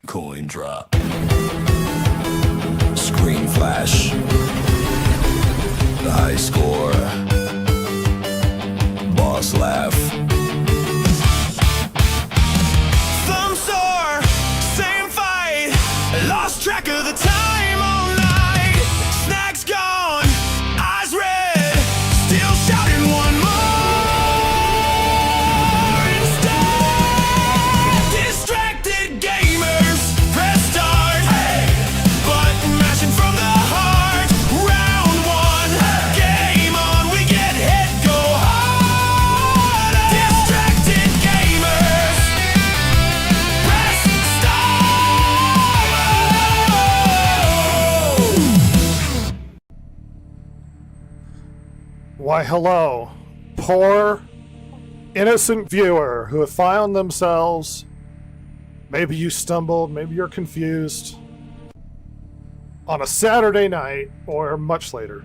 Coin drop. Screen flash. The high score. Boss laugh. Thumb sore, same fight. Lost track of the time all night. Snacks gone, eyes red. Still shouting one more instead. Distracted gamers, press start. Button mashing from the heart. Round one, game on. We get hit, go harder. Distracted gamers, press start. Why, hello, poor, innocent viewer who have found themselves, maybe you stumbled, maybe you're confused, on a Saturday night or much later,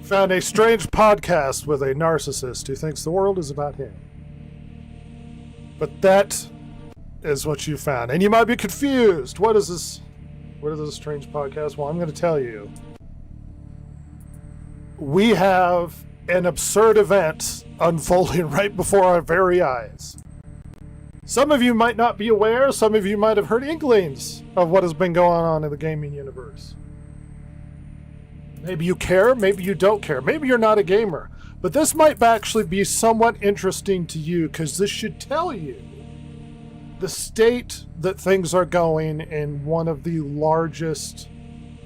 found a strange podcast with a narcissist who thinks the world is about him. But that is what you found. And you might be confused. What is this strange podcast? Well, I'm going to tell you. We have an absurd event unfolding right before our very eyes. Some of you might not be aware, some of you might have heard inklings of what has been going on in the gaming universe. Maybe you care, maybe you don't care, maybe you're not a gamer. But this might actually be somewhat interesting to you, because this should tell you the state that things are going in one of the largest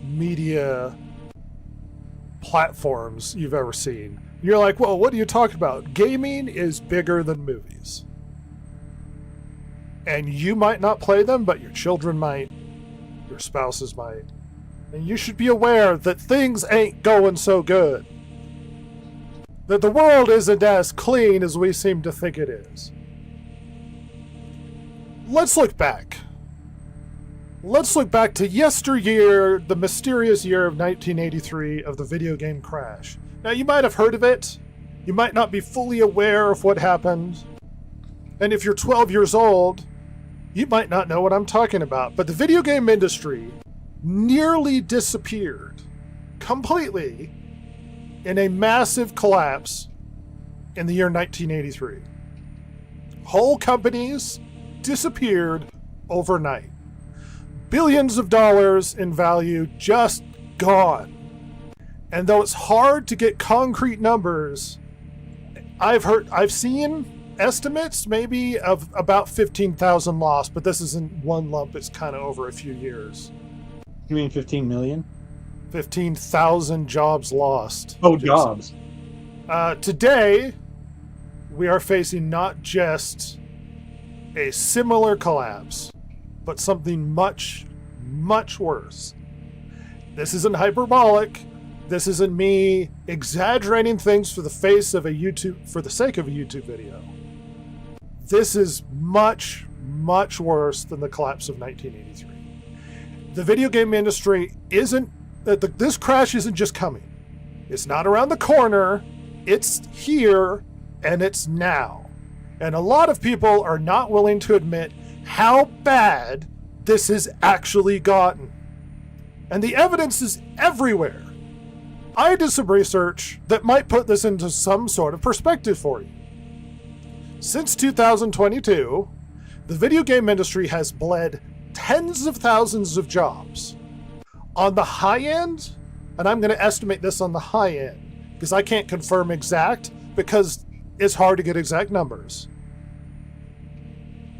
media platforms you've ever seen. You're like, well, what are you talking about? Gaming is bigger than movies. And you might not play them, but your children might, your spouses might. And you should be aware that things ain't going so good. That the world isn't as clean as we seem to think it is. Let's look back. Let's look back to yesteryear, the mysterious year of 1983 of the video game crash. Now, you might have heard of it. You might not be fully aware of what happened. And if you're 12 years old, you might not know what I'm talking about. But the video game industry nearly disappeared completely in a massive collapse in the year 1983. Whole companies disappeared overnight. Billions of dollars in value just gone. And though it's hard to get concrete numbers, I've seen estimates maybe of about 15,000 lost, but this isn't one lump, it's kind of over a few years. You mean 15 million? 15,000 jobs lost. Oh, jobs. Today, we are facing not just a similar collapse, but something much, much worse. This isn't hyperbolic. This isn't me exaggerating things for the sake of a YouTube video. This is much, much worse than the collapse of 1983. The video game industry this crash isn't just coming. It's not around the corner. It's here, and it's now. And a lot of people are not willing to admit how bad this has actually gotten. And the evidence is everywhere. I did some research that might put this into some sort of perspective for you. Since 2022, the video game industry has bled tens of thousands of jobs. On the high end, and I'm going to estimate this on the high end, because I can't confirm exact, because it's hard to get exact numbers.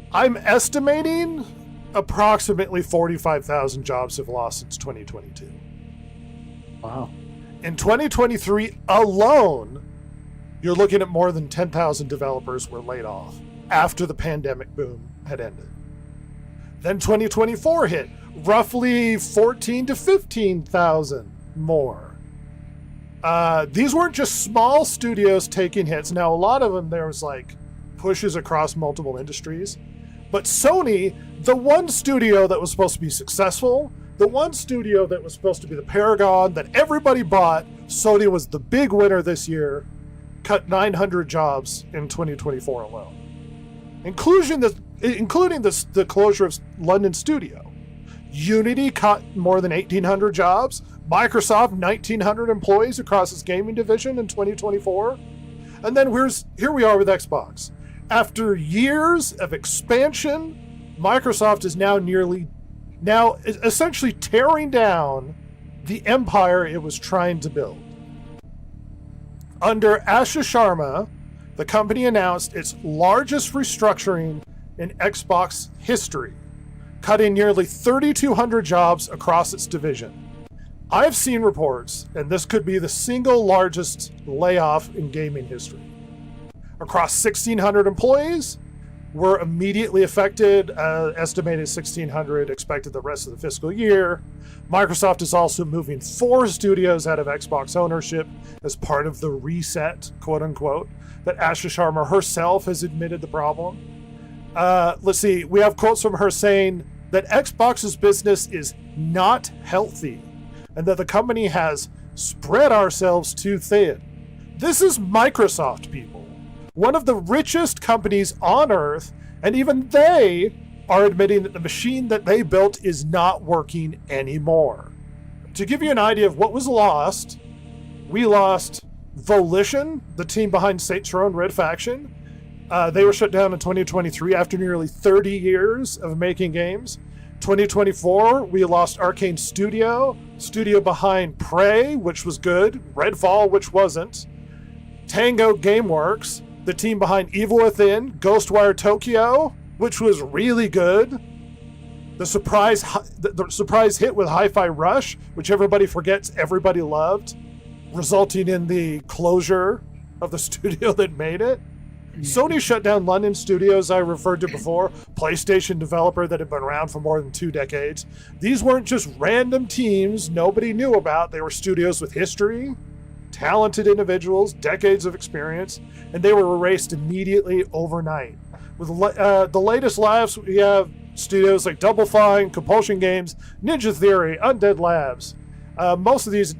I'm estimating approximately 45,000 jobs have lost since 2022. Wow. In 2023 alone, you're looking at more than 10,000 developers were laid off after the pandemic boom had ended. Then 2024 hit, roughly 14 to 15,000 more. These weren't just small studios taking hits. Now, a lot of them, there was like pushes across multiple industries. But Sony, the one studio that was supposed to be successful, the one studio that was supposed to be the paragon that everybody bought, Sony was the big winner this year, cut 900 jobs in 2024 alone. Including including the closure of London studio. Unity cut more than 1,800 jobs. Microsoft, 1,900 employees across its gaming division in 2024. And then here we are with Xbox. After years of expansion, Microsoft is now essentially tearing down the empire it was trying to build. Under Ashish Sharma, the company announced its largest restructuring in Xbox history, cutting nearly 3,200 jobs across its division. I've seen reports, and this could be the single largest layoff in gaming history. Across 1,600 employees were immediately affected, estimated 1,600 expected the rest of the fiscal year. Microsoft is also moving 4 studios out of Xbox ownership as part of the reset, quote unquote, that Ashish Sharma herself has admitted the problem. Let's see, we have quotes from her saying that Xbox's business is not healthy and that the company has spread ourselves too thin. This is Microsoft, people. One of the richest companies on Earth, and even they are admitting that the machine that they built is not working anymore. To give you an idea of what was lost, we lost Volition, the team behind Saints Row and Red Faction. They were shut down in 2023 after nearly 30 years of making games. 2024, we lost Arcane Studio behind Prey, which was good, Redfall, which wasn't, Tango Gameworks, the team behind Evil Within, Ghostwire Tokyo, which was really good, the surprise hit with Hi-Fi Rush, which everybody forgets everybody loved, resulting in the closure of the studio that made it. Sony shut down London Studios, I referred to before, PlayStation developer that had been around for more than 2 decades. These weren't just random teams nobody knew about. They were studios with history, talented individuals, decades of experience, and they were erased immediately overnight. With the latest layoffs, we have studios like Double Fine, Compulsion Games, Ninja Theory, Undead Labs. Most of these,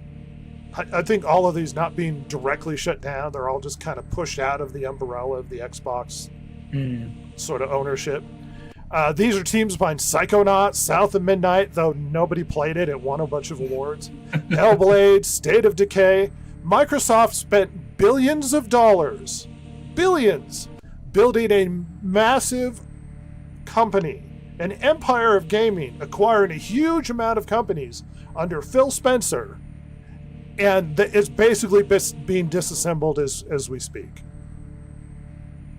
I think all of these not being directly shut down, they're all just kind of pushed out of the umbrella of the Xbox sort of ownership. These are teams behind Psychonauts, South of Midnight, though nobody played it. It won a bunch of awards. Hellblade, State of Decay. Microsoft spent billions of dollars, building a massive company, an empire of gaming, acquiring a huge amount of companies under Phil Spencer, and it's basically being disassembled as we speak.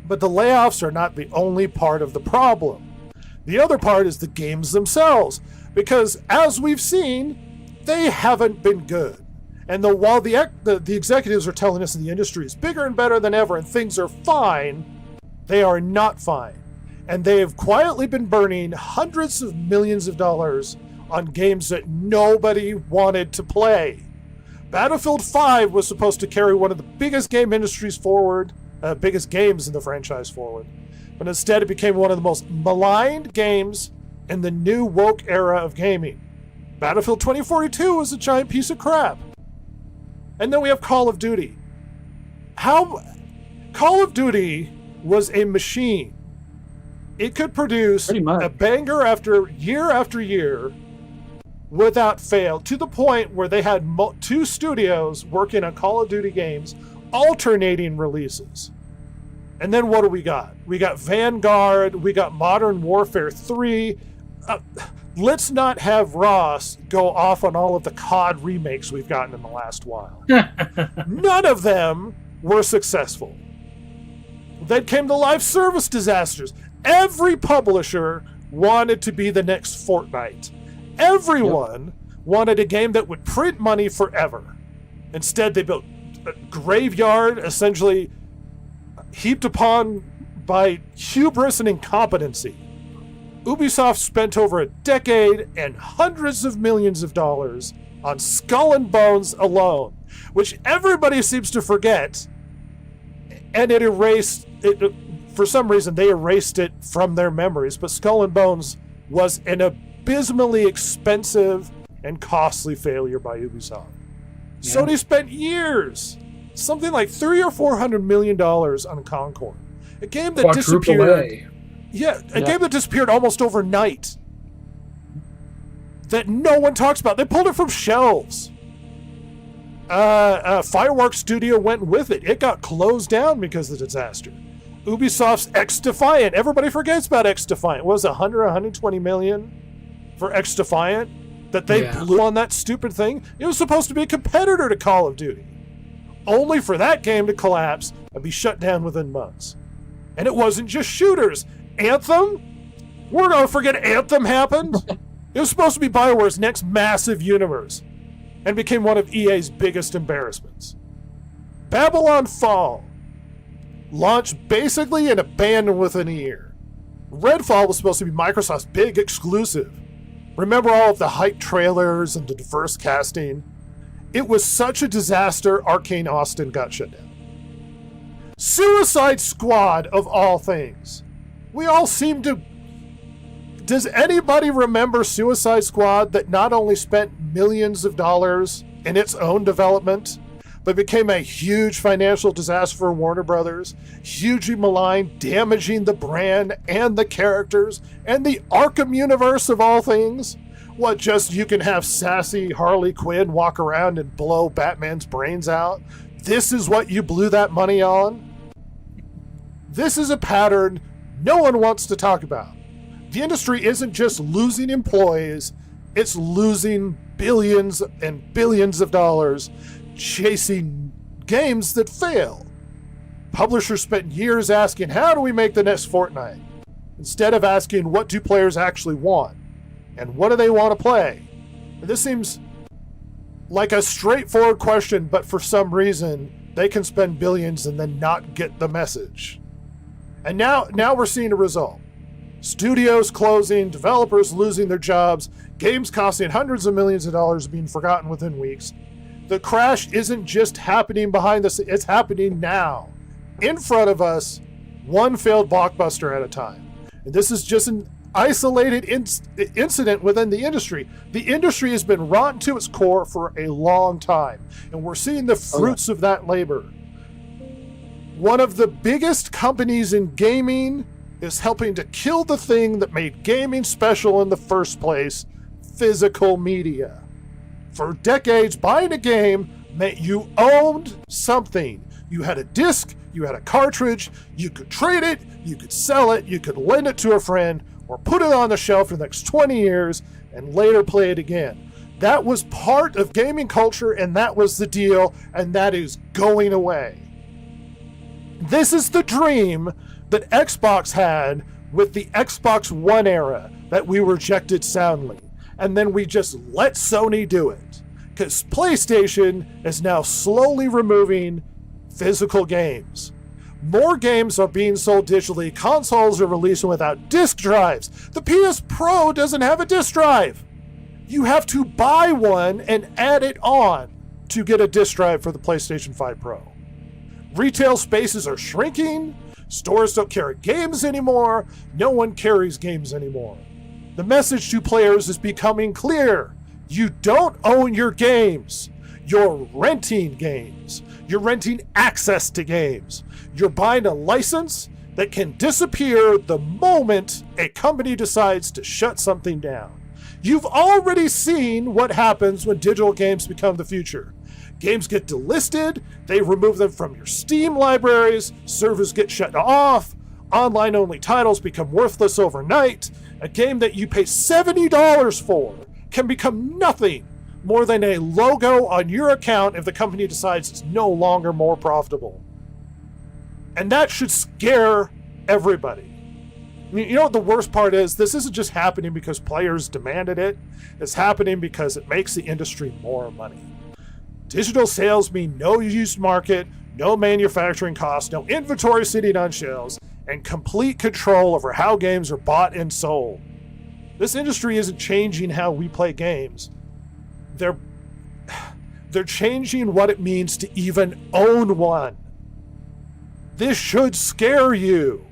But the layoffs are not the only part of the problem. The other part is the games themselves, because as we've seen, they haven't been good. And while the executives are telling us the industry is bigger and better than ever and things are fine, they are not fine. And they have quietly been burning hundreds of millions of dollars on games that nobody wanted to play. Battlefield 5 was supposed to carry one of the biggest game industries forward, biggest games in the franchise forward. But instead it became one of the most maligned games in the new woke era of gaming. Battlefield 2042 was a giant piece of crap. And then we have Call of Duty. Call of Duty was a machine. It could produce a banger after year without fail, to the point where they had 2 studios working on Call of Duty games, alternating releases. And then what do we got? We got Vanguard, we got Modern Warfare 3. Let's not have Ross go off on all of the COD remakes we've gotten in the last while. None of them were successful. Then came the live service disasters. Every publisher wanted to be the next Fortnite. Everyone wanted a game that would print money forever. Instead, they built a graveyard, essentially heaped upon by hubris and incompetency. Ubisoft spent over a decade and hundreds of millions of dollars on Skull and Bones alone, which everybody seems to forget, and it erased it. For some reason, they erased it from their memories, but Skull and Bones was an abysmally expensive and costly failure by Ubisoft. Yeah. Sony spent years, something like $300 or $400 million on Concord, a game that disappeared. Yeah, a Yeah. game that disappeared almost overnight. That no one talks about. They pulled it from shelves. Fireworks Studio went with it. It got closed down because of the disaster. Ubisoft's X Defiant. Everybody forgets about X Defiant. What was it, 120 million for X Defiant that they Yeah. blew on that stupid thing? It was supposed to be a competitor to Call of Duty. Only for that game to collapse and be shut down within months. And it wasn't just shooters. Anthem? We're going to forget Anthem happened? It was supposed to be BioWare's next massive universe and became one of EA's biggest embarrassments. Babylon Fall launched basically and abandoned within a year. Redfall was supposed to be Microsoft's big exclusive. Remember all of the hype trailers and the diverse casting? It was such a disaster, Arcane Austin got shut down. Suicide Squad, of all things. We all seem to... Does anybody remember Suicide Squad that not only spent millions of dollars in its own development, but became a huge financial disaster for Warner Brothers, hugely maligned, damaging the brand and the characters and the Arkham universe of all things? What, just you can have sassy Harley Quinn walk around and blow Batman's brains out? This is what you blew that money on? This is a pattern no one wants to talk about. The industry isn't just losing employees, it's losing billions and billions of dollars chasing games that fail. Publishers spent years asking, how do we make the next Fortnite? Instead of asking, what do players actually want? And what do they want to play? And this seems like a straightforward question, but for some reason, they can spend billions and then not get the message. And now we're seeing a result. Studios closing, developers losing their jobs, games costing hundreds of millions of dollars being forgotten within weeks. The crash isn't just happening behind us, it's happening now. In front of us, one failed blockbuster at a time. And this is just an isolated incident within the industry. The industry has been rotten to its core for a long time, and we're seeing the fruits of that labor. One of the biggest companies in gaming is helping to kill the thing that made gaming special in the first place, physical media. For decades, buying a game meant you owned something. You had a disc, you had a cartridge, you could trade it, you could sell it, you could lend it to a friend, or put it on the shelf for the next 20 years and later play it again. That was part of gaming culture, and that was the deal, and that is going away. This is the dream that Xbox had with the Xbox One era that we rejected soundly. And then we just let Sony do it. Because PlayStation is now slowly removing physical games. More games are being sold digitally. Consoles are releasing without disc drives. The PS Pro doesn't have a disc drive. You have to buy one and add it on to get a disc drive for the PlayStation 5 Pro. Retail spaces are shrinking. Stores don't carry games anymore. No one carries games anymore. The message to players is becoming clear. You don't own your games. You're renting games. You're renting access to games. You're buying a license that can disappear the moment a company decides to shut something down. You've already seen what happens when digital games become the future. Games get delisted, they remove them from your Steam libraries, servers get shut off, online-only titles become worthless overnight. A game that you pay $70 for can become nothing more than a logo on your account if the company decides it's no longer more profitable. And that should scare everybody. You know what the worst part is? This isn't just happening because players demanded it. It's happening because it makes the industry more money. Digital sales mean no used market, no manufacturing costs, no inventory sitting on shelves, and complete control over how games are bought and sold. This industry isn't changing how we play games. They're changing what it means to even own one. This should scare you.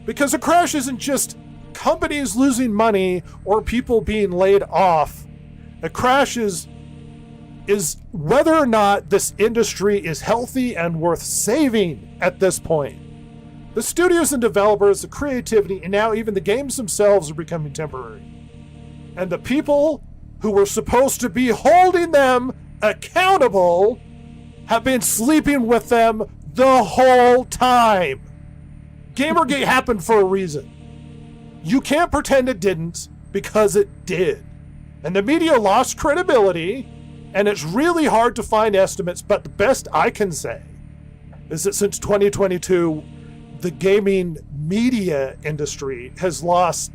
Because a crash isn't just companies losing money or people being laid off. A crash is whether or not this industry is healthy and worth saving at this point. The studios and developers, the creativity, and now even the games themselves are becoming temporary. And the people who were supposed to be holding them accountable have been sleeping with them the whole time. Gamergate happened for a reason. You can't pretend it didn't, because it did. And the media lost credibility, and it's really hard to find estimates, but the best I can say is that since 2022, the gaming media industry has lost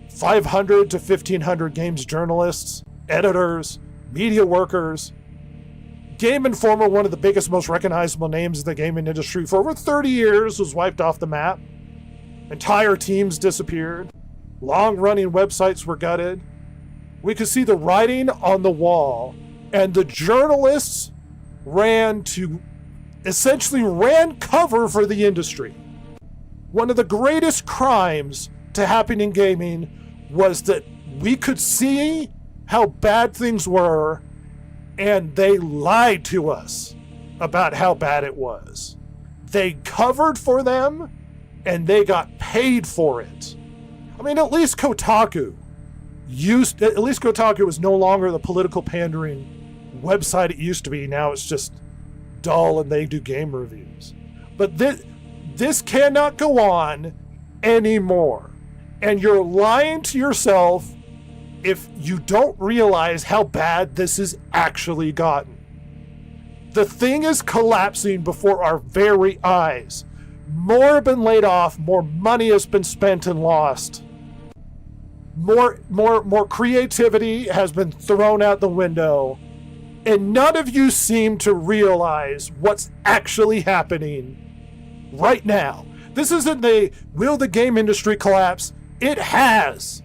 500 to 1,500 games journalists, editors, media workers. Game Informer, one of the biggest, most recognizable names in the gaming industry for over 30 years, was wiped off the map. Entire teams disappeared. Long-running websites were gutted. We could see the writing on the wall, and the journalists essentially ran cover for the industry. One of the greatest crimes to happen in gaming was that we could see how bad things were, and they lied to us about how bad it was. They covered for them, and they got paid for it. I mean, at least Kotaku is no longer the political pandering website it used to be. Now it's just dull, and they do game reviews. But this cannot go on anymore. And you're lying to yourself if you don't realize how bad this has actually gotten. The thing is collapsing before our very eyes. More have been laid off, more money has been spent and lost. More creativity has been thrown out the window. And none of you seem to realize what's actually happening right now. This isn't will the game industry collapse? It has.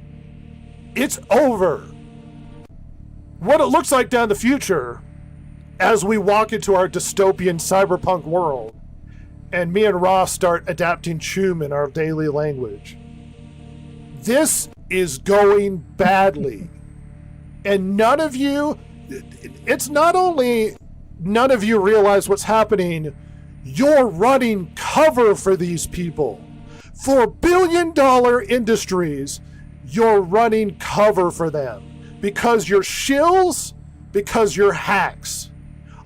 It's over. What it looks like down the future as we walk into our dystopian cyberpunk world and me and Ross start adapting Choom in our daily language. This is going badly. And none of you, it's not only none of you realize what's happening, you're running cover for these people. For billion-dollar industries, you're running cover for them because you're shills, because you're hacks.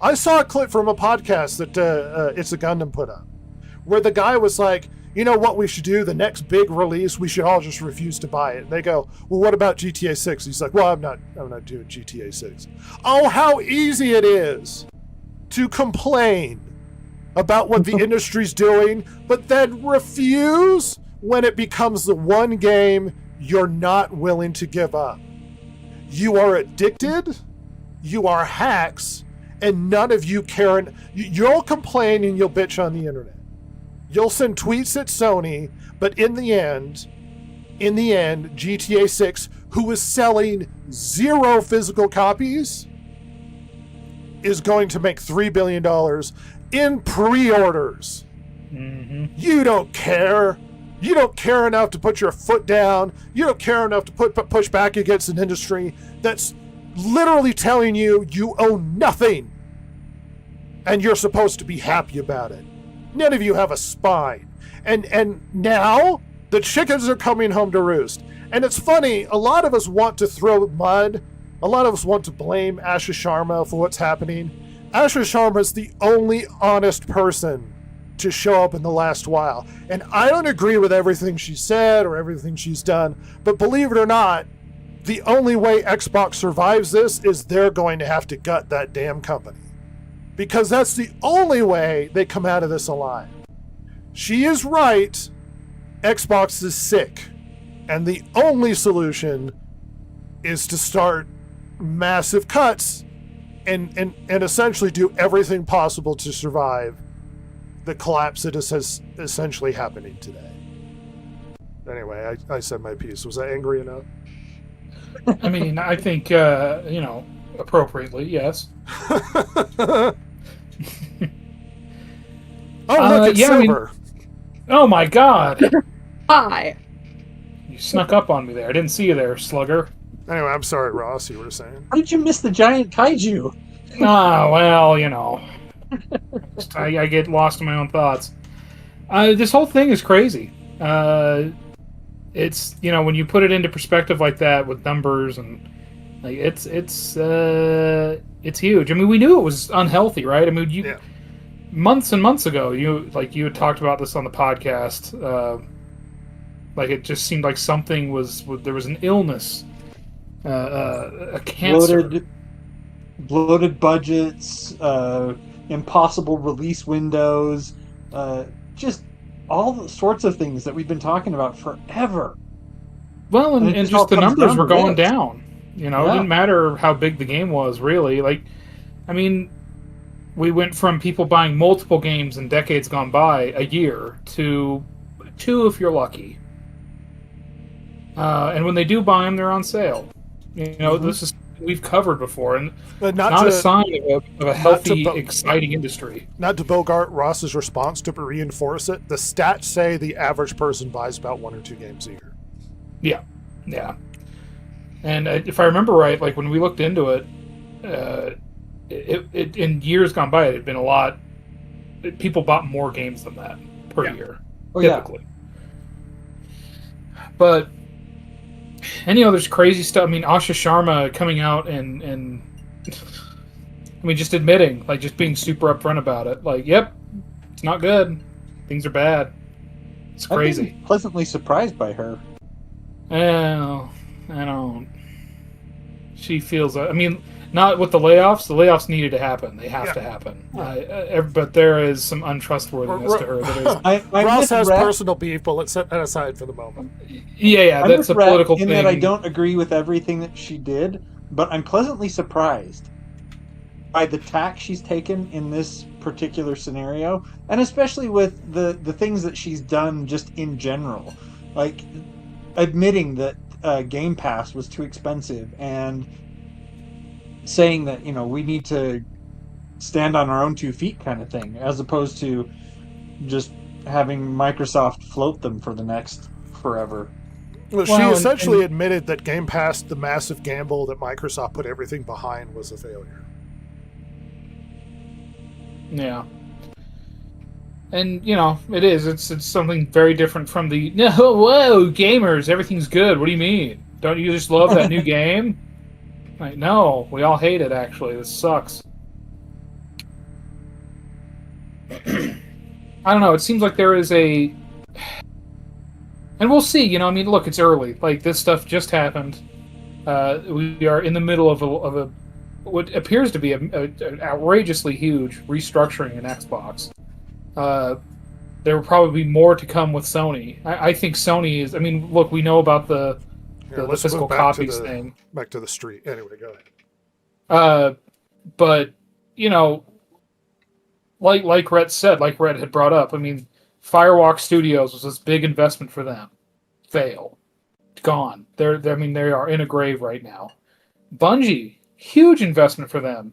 I saw a clip from a podcast that It's a Gundam put up, where the guy was like, you know what we should do? The next big release, we should all just refuse to buy it. And they go, well, what about GTA 6? He's like, well, I'm not doing GTA 6. Oh, how easy it is to complain about what the industry's doing, but then refuse when it becomes the one game you're not willing to give up. You are addicted, you are hacks, and none of you care. You'll complain and you'll bitch on the internet. You'll send tweets at Sony, but in the end, GTA 6, who is selling 0 physical copies, is going to make $3 billion in pre-orders. Mm-hmm. You don't care. You don't care enough to put your foot down. You don't care enough to push back against an industry that's literally telling you you own nothing. And you're supposed to be happy about it. None of you have a spine. And now the chickens are coming home to roost. And it's funny, a lot of us want to throw mud. A lot of us want to blame Asha Sharma for what's happening. Asha Sharma is the only honest person to show up in the last while. And I don't agree with everything she said or everything she's done, but believe it or not, the only way Xbox survives this is they're going to have to gut that damn company. Because that's the only way they come out of this alive. She is right. Xbox is sick. And the only solution is to start massive cuts and essentially do everything possible to survive the collapse that is essentially happening today. Anyway, I said my piece. Was I angry enough? I mean, I think, appropriately, yes. Oh, look, it's Silver. Oh my god! Hi. You snuck up on me there. I didn't see you there, slugger. Anyway, I'm sorry, Ross, you were saying. How did you miss the giant kaiju? Ah, well, I get lost in my own thoughts. This whole thing is crazy. It's, you know, when you put it into perspective like that with numbers and like it's huge. I mean, we knew it was unhealthy, right? I mean, Yeah. months and months ago, you had talked about this on the podcast. Like it just seemed like something there was an illness, a cancer. Bloated budgets, impossible release windows, just all the sorts of things that we've been talking about forever. Well, And it and just all just the comes numbers down were to going this. down. You know, it Yeah. didn't matter how big the game was, really. Like, I mean, we went from people buying multiple games in decades gone by a year to 2 if you're lucky. And when they do buy them, they're on sale. You know, this is we've covered before, and But not a sign of a healthy, bo- exciting industry. not to Bogart Ross's response, to reinforce it, the stats say the average person buys about 1 or 2 games a year. Yeah. And if I remember right, like when we looked into it, it in years gone by, it had been a lot. People bought more games than that per year, typically. But and you know, there's crazy stuff. I mean, Asha Sharma coming out and I mean, just admitting, like, just being super upfront about it. Like, yep, it's not good. Things are bad. It's I've crazy. been pleasantly surprised by her. Well, I don't. She feels. I mean, not with the layoffs. The layoffs needed to happen. They have to happen. But there is some untrustworthiness to her. That is, I Ross has misread- personal beef, but let's set that aside for the moment. yeah, I that's a misread political in thing. that I don't agree with everything that she did, but I'm pleasantly surprised by the tack she's taken in this particular scenario, and especially with the things that she's done just in general, like admitting that Game Pass was too expensive and saying that, you know, we need to stand on our own 2 feet kind of thing, as opposed to just having Microsoft float them for the next forever. Well, she Well, essentially admitted that Game Pass, the massive gamble that Microsoft put everything behind, was a failure. Yeah. And, you know, it is. It's something very different from the, no, whoa, gamers, everything's good. What do you mean? Don't you just love that new game? Like, no, we all hate it, actually. This sucks. I don't know. It seems like there is a... And we'll see, you know, I mean, look, it's early. Like, this stuff just happened. We are in the middle of a what appears to be an outrageously huge restructuring in Xbox. There will probably be more to come with Sony. I think Sony is... I mean, look, we know about the Let's physical move copies thing. back to the street. Anyway, go ahead. But, you know, like Rhett said, like Rhett had brought up, I mean, Firewalk Studios was this big investment for them. Fail. Gone. They are in a grave right now. Bungie, huge investment for them.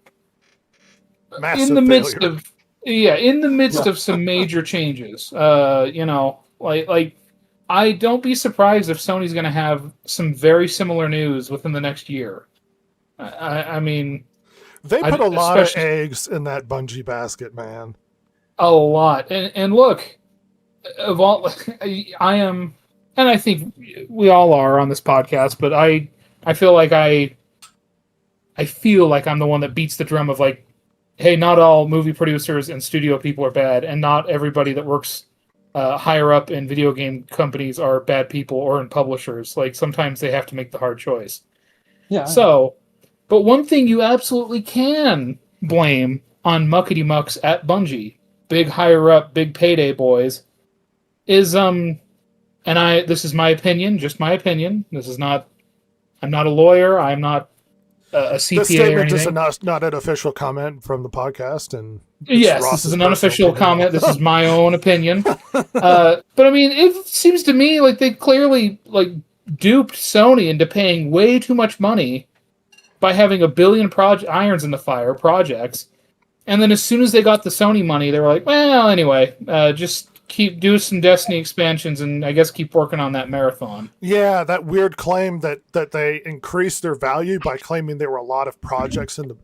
Massive in the midst failure. of of some major changes. You know, like I don't be surprised if Sony's going to have some very similar news within the next year. I mean, They put a lot of especially- eggs in that Bungie basket, man. a lot. And look, of all, I am, and I think we all are on this podcast, but I feel like I feel like I'm the one that beats the drum of like, hey, not all movie producers and studio people are bad, and not everybody that works higher up in video game companies are bad people or in publishers. Like, sometimes they have to make the hard choice. Yeah. So, but one thing you absolutely can blame on muckety mucks at Bungie, big higher up, big payday boys, is this is my opinion, just my opinion. This is not, I'm not a lawyer, I'm not a CPA This or statement is anything. not an official comment from the podcast, and Yes, Ross's this is an personal unofficial opinion. comment. This is my own opinion. But I mean, it seems to me like they clearly duped Sony into paying way too much money by having a billion irons in the fire projects, and then as soon as they got the Sony money, they were like, well, anyway, just do some Destiny expansions, and I guess keep working on that marathon. yeah, that weird claim that they increased their value by claiming there were a lot of projects in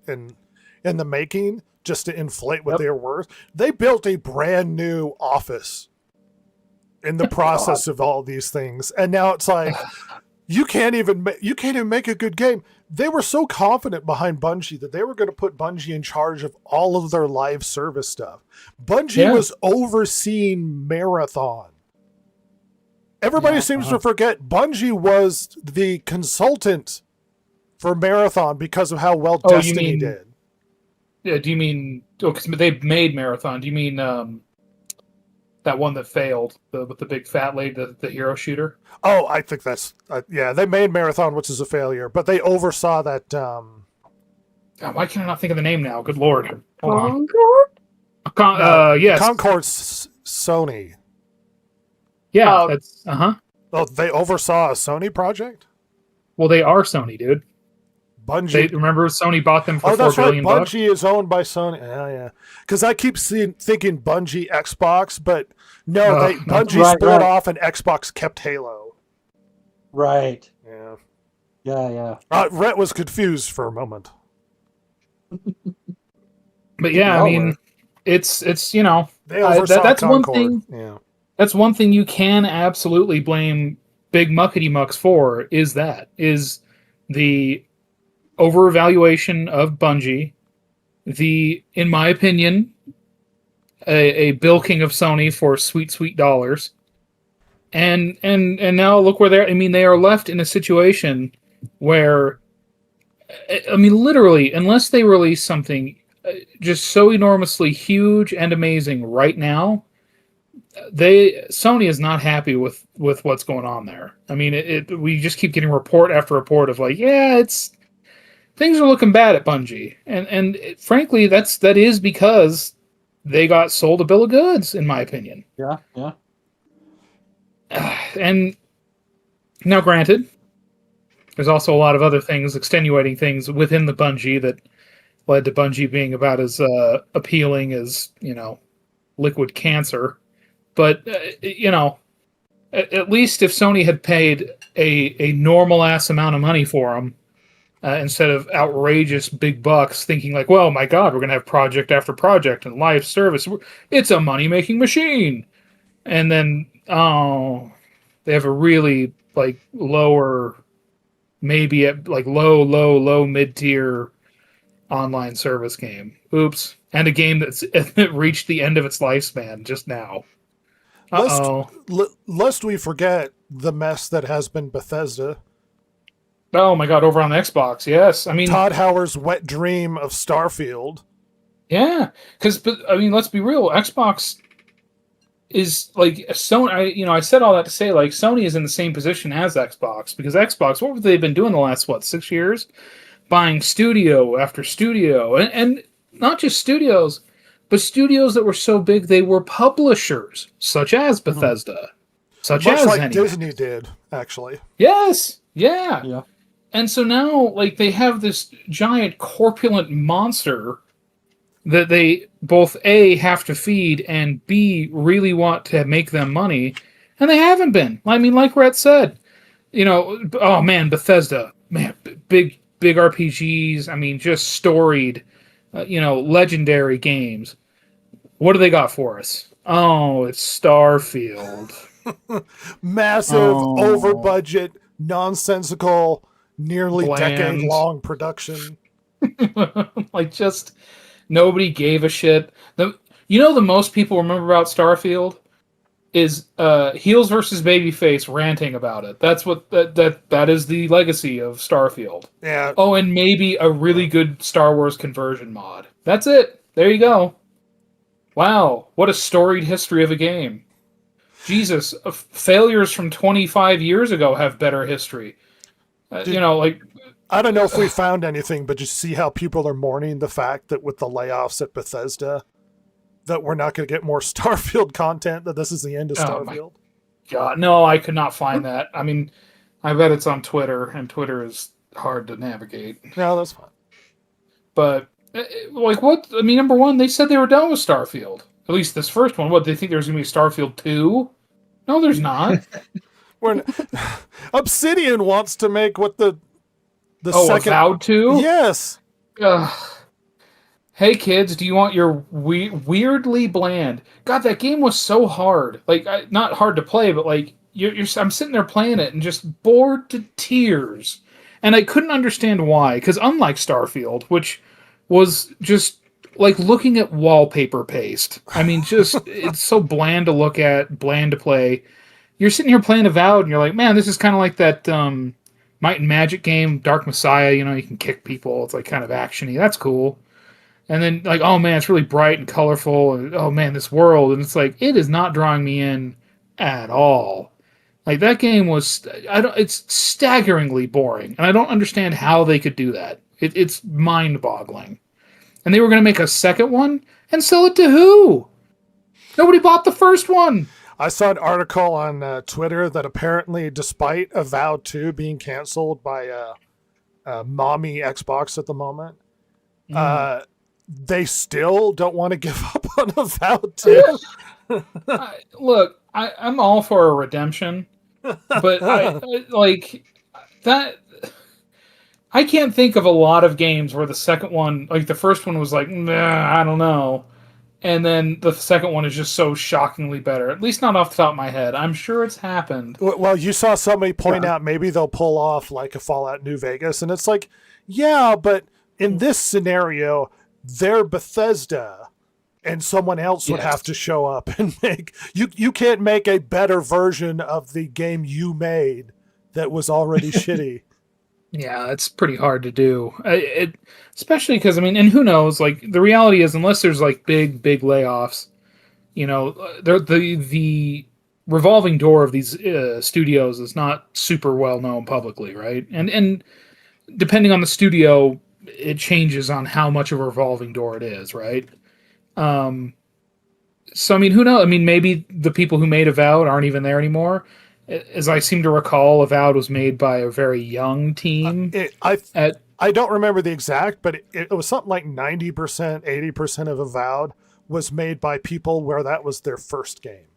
the making just to inflate what Yep. they were worth. They built a brand new office in the process of all these things, and now it's like you can't even make a good game. They were so confident behind Bungie that they were going to put Bungie in charge of all of their live service stuff. Bungie was overseeing Marathon. Everybody seems to forget Bungie was the consultant for Marathon because of how well Destiny did. Yeah, do you mean... Oh, because they made Marathon. Do you mean that one that failed with the big fat lady, the hero shooter? Oh, I think that's... they made Marathon, which is a failure, but they oversaw that... why can I not think of the name now? Good Lord. Hold Concord? on. Yes. Concord's Sony. Yeah, that's... Uh-huh. Oh, they oversaw a Sony project? Well, they are Sony, dude. Bungie. Remember Sony bought them for $4 billion? Bungie is owned by Sony. Yeah. Because I keep thinking Bungie Xbox, but no, Bungie split off and Xbox kept Halo. Right. Yeah. Yeah. Rhett was confused for a moment. But yeah, I mean, it's they oversaw that's Concord. one thing. Yeah. That's one thing you can absolutely blame Big Muckety Mucks for. Is the over-evaluation of Bungie, in my opinion, a bilking of Sony for sweet dollars, and now look where they're. I mean, they are left in a situation where, I mean, literally, unless they release something just so enormously huge and amazing right now, Sony is not happy with what's going on there. I mean, we just keep getting report after report of like, things are looking bad at Bungie, and frankly, that is because they got sold a bill of goods, in my opinion. Yeah. And now, granted, there's also a lot of other things, extenuating things within the Bungie that led to Bungie being about as appealing as liquid cancer. But at least if Sony had paid a normal ass amount of money for them. Instead of outrageous big bucks, thinking like, well, my God, we're going to have project after project and live service. It's a money-making machine. And then, they have a really, lower, maybe at, low mid-tier online service game. Oops. And a game that's reached the end of its lifespan just now. Lest we forget the mess that has been Bethesda. Oh my God, over on the Xbox, yes. I mean, Todd Howard's wet dream of Starfield. Yeah, but I mean, let's be real. Xbox is Sony. I said all that to say Sony is in the same position as Xbox, because Xbox, what have they been doing the last 6 years? Buying studio after studio, and not just studios, but studios that were so big they were publishers, such as Bethesda, such much as like ZeniMax. Disney did, actually. Yes, yeah. Yeah. And so now, they have this giant corpulent monster that they both A, have to feed, and B, really want to make them money, and they haven't been. I mean, like Rhett said, oh man, Bethesda, man, big RPGs, I mean, just storied, legendary games. What do they got for us? Oh, it's Starfield. Massive, over-budget, nonsensical, nearly Bland. decade-long production. Just nobody gave a shit. The most people remember about Starfield is Heels versus Babyface ranting about it. That's what that is the legacy of Starfield. Yeah. Oh, and maybe a really good Star Wars conversion mod. That's it. There you go. Wow, what a storied history of a game. Jesus, failures from 25 years ago have better history. I don't know if we found anything, but just see how people are mourning the fact that with the layoffs at Bethesda, that we're not going to get more Starfield content, that this is the end of Starfield. God, no, I could not find that. I mean, I bet it's on Twitter, and Twitter is hard to navigate. No, that's fine. But, what? I mean, number one, they said they were done with Starfield. At least this first one. What, they think there's going to be a Starfield 2? No, there's not. Obsidian wants to make what the second... Avowed 2? Yes. hey kids, do you want your weirdly bland? God, that game was so hard. Like, not hard to play, but like I'm sitting there playing it and just bored to tears, and I couldn't understand why. Because unlike Starfield, which was just like looking at wallpaper paste. I mean, just it's so bland to look at, bland to play. You're sitting here playing Avowed, and you're like, man, this is kind of like that Might and Magic game, Dark Messiah. You know, you can kick people. It's like kind of actiony. That's cool. And then like, oh man, it's really bright and colorful, and oh man, this world, and it's like it is not drawing me in at all. Like that game was, it's staggeringly boring, and I don't understand how they could do that. It's mind-boggling. And they were going to make a second one and sell it to who? Nobody bought the first one. I saw an article on Twitter that apparently, despite Avowed 2 being canceled by mommy Xbox at the moment, they still don't want to give up on Avowed 2. Look, I'm all for a redemption, but I like that. I can't think of a lot of games where the second one, like the first one was like, nah, I don't know. And then the second one is just so shockingly better. At least not off the top of my head. I'm sure it's happened. Well, you saw somebody point out maybe they'll pull off like a Fallout New Vegas, and it's like, yeah, but in this scenario, they're Bethesda, and someone else would have to show up and make... You can't make a better version of the game you made that was already shitty. Yeah, it's pretty hard to do. Especially because, I mean, and who knows, like, the reality is, unless there's, like, big layoffs, you know, the revolving door of these studios is not super well known publicly, right? And depending on the studio, it changes on how much of a revolving door it is, right? So, I mean, who knows? I mean, maybe the people who made Avowed aren't even there anymore. As I seem to recall, Avowed was made by a very young team. I don't remember the exact, but it was something like 90%, 80% of Avowed was made by people where that was their first game.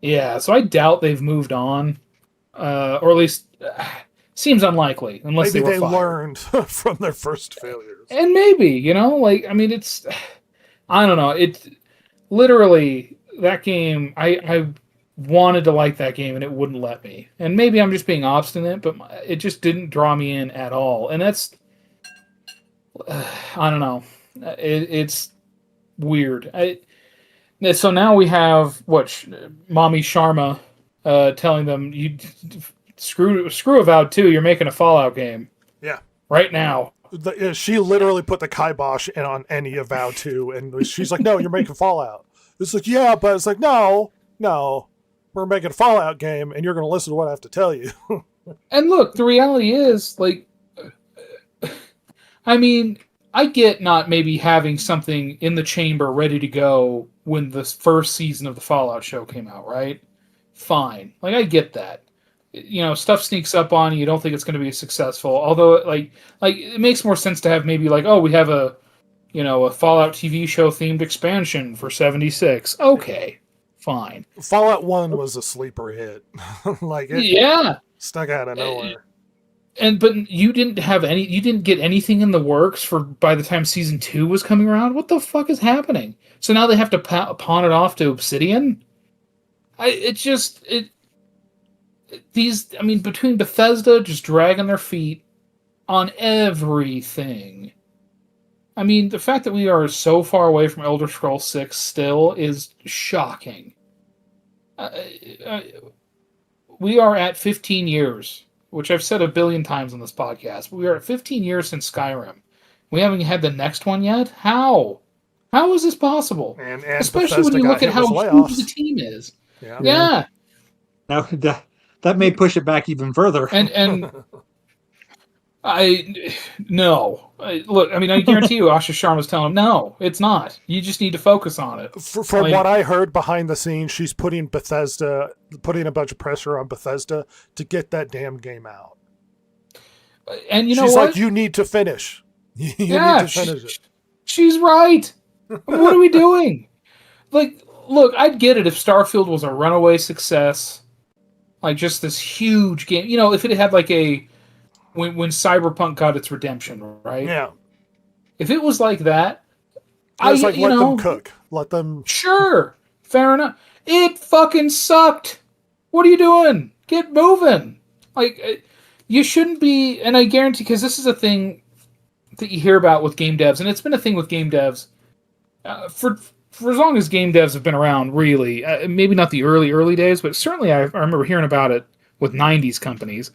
Yeah, so I doubt they've moved on, or at least seems unlikely, unless Maybe they were they fired. learned from their first failures. And maybe, you know, like, I mean, it's, I don't know, it's literally that game. I wanted to like that game and it wouldn't let me. And maybe I'm just being obstinate, but it just didn't draw me in at all. And that's, I don't know, it's weird. So now we have Mommy Sharma telling them, you screw Avowed 2, you're making a Fallout game. Yeah. Right now. She literally put the kibosh on any Avowed 2, and she's like, no, you're making Fallout. It's like, yeah, but it's like, no, we're making a Fallout game, and you're going to listen to what I have to tell you. And look, the reality is, like, I mean, I get not maybe having something in the chamber ready to go when the first season of the Fallout show came out, right? Fine. Like, I get that. You know, stuff sneaks up on you. You don't think it's going to be successful. Although, like it makes more sense to have maybe like, oh, we have a Fallout TV show themed expansion for 76. Okay, fine. Fallout 1 was a sleeper hit. Yeah, stuck out of nowhere. But you didn't get anything in the works by the time season 2 was coming around. What the fuck is happening? So now they have to pawn it off to Obsidian. Between Bethesda just dragging their feet on everything. I mean, the fact that we are so far away from Elder Scrolls 6 still is shocking. We are at 15 years, which I've said a billion times on this podcast. But we are at 15 years since Skyrim. We haven't had the next one yet? How? How is this possible? And especially when you look at how huge the team is. Yeah. Now, that may push it back even further. And look, I mean, I guarantee you Asha Sharma's telling him, no, it's not. You just need to focus on it. From what I heard behind the scenes, she's putting a bunch of pressure on Bethesda to get that damn game out. And you know she's what? like, you need to finish. You need to finish it. She's right. What are we doing? Like, look, I'd get it if Starfield was a runaway success. Like, just this huge game. You know, if it had like when Cyberpunk got its redemption, right? Yeah. If it was like that, It's like, you let know, them cook. Let them. sure, fair enough. It fucking sucked. What are you doing? Get moving. Like, you shouldn't be. And I guarantee, because this is a thing that you hear about with game devs, and it's been a thing with game devs for as long as game devs have been around. Really, maybe not the early days, but certainly I remember hearing about it with '90s companies,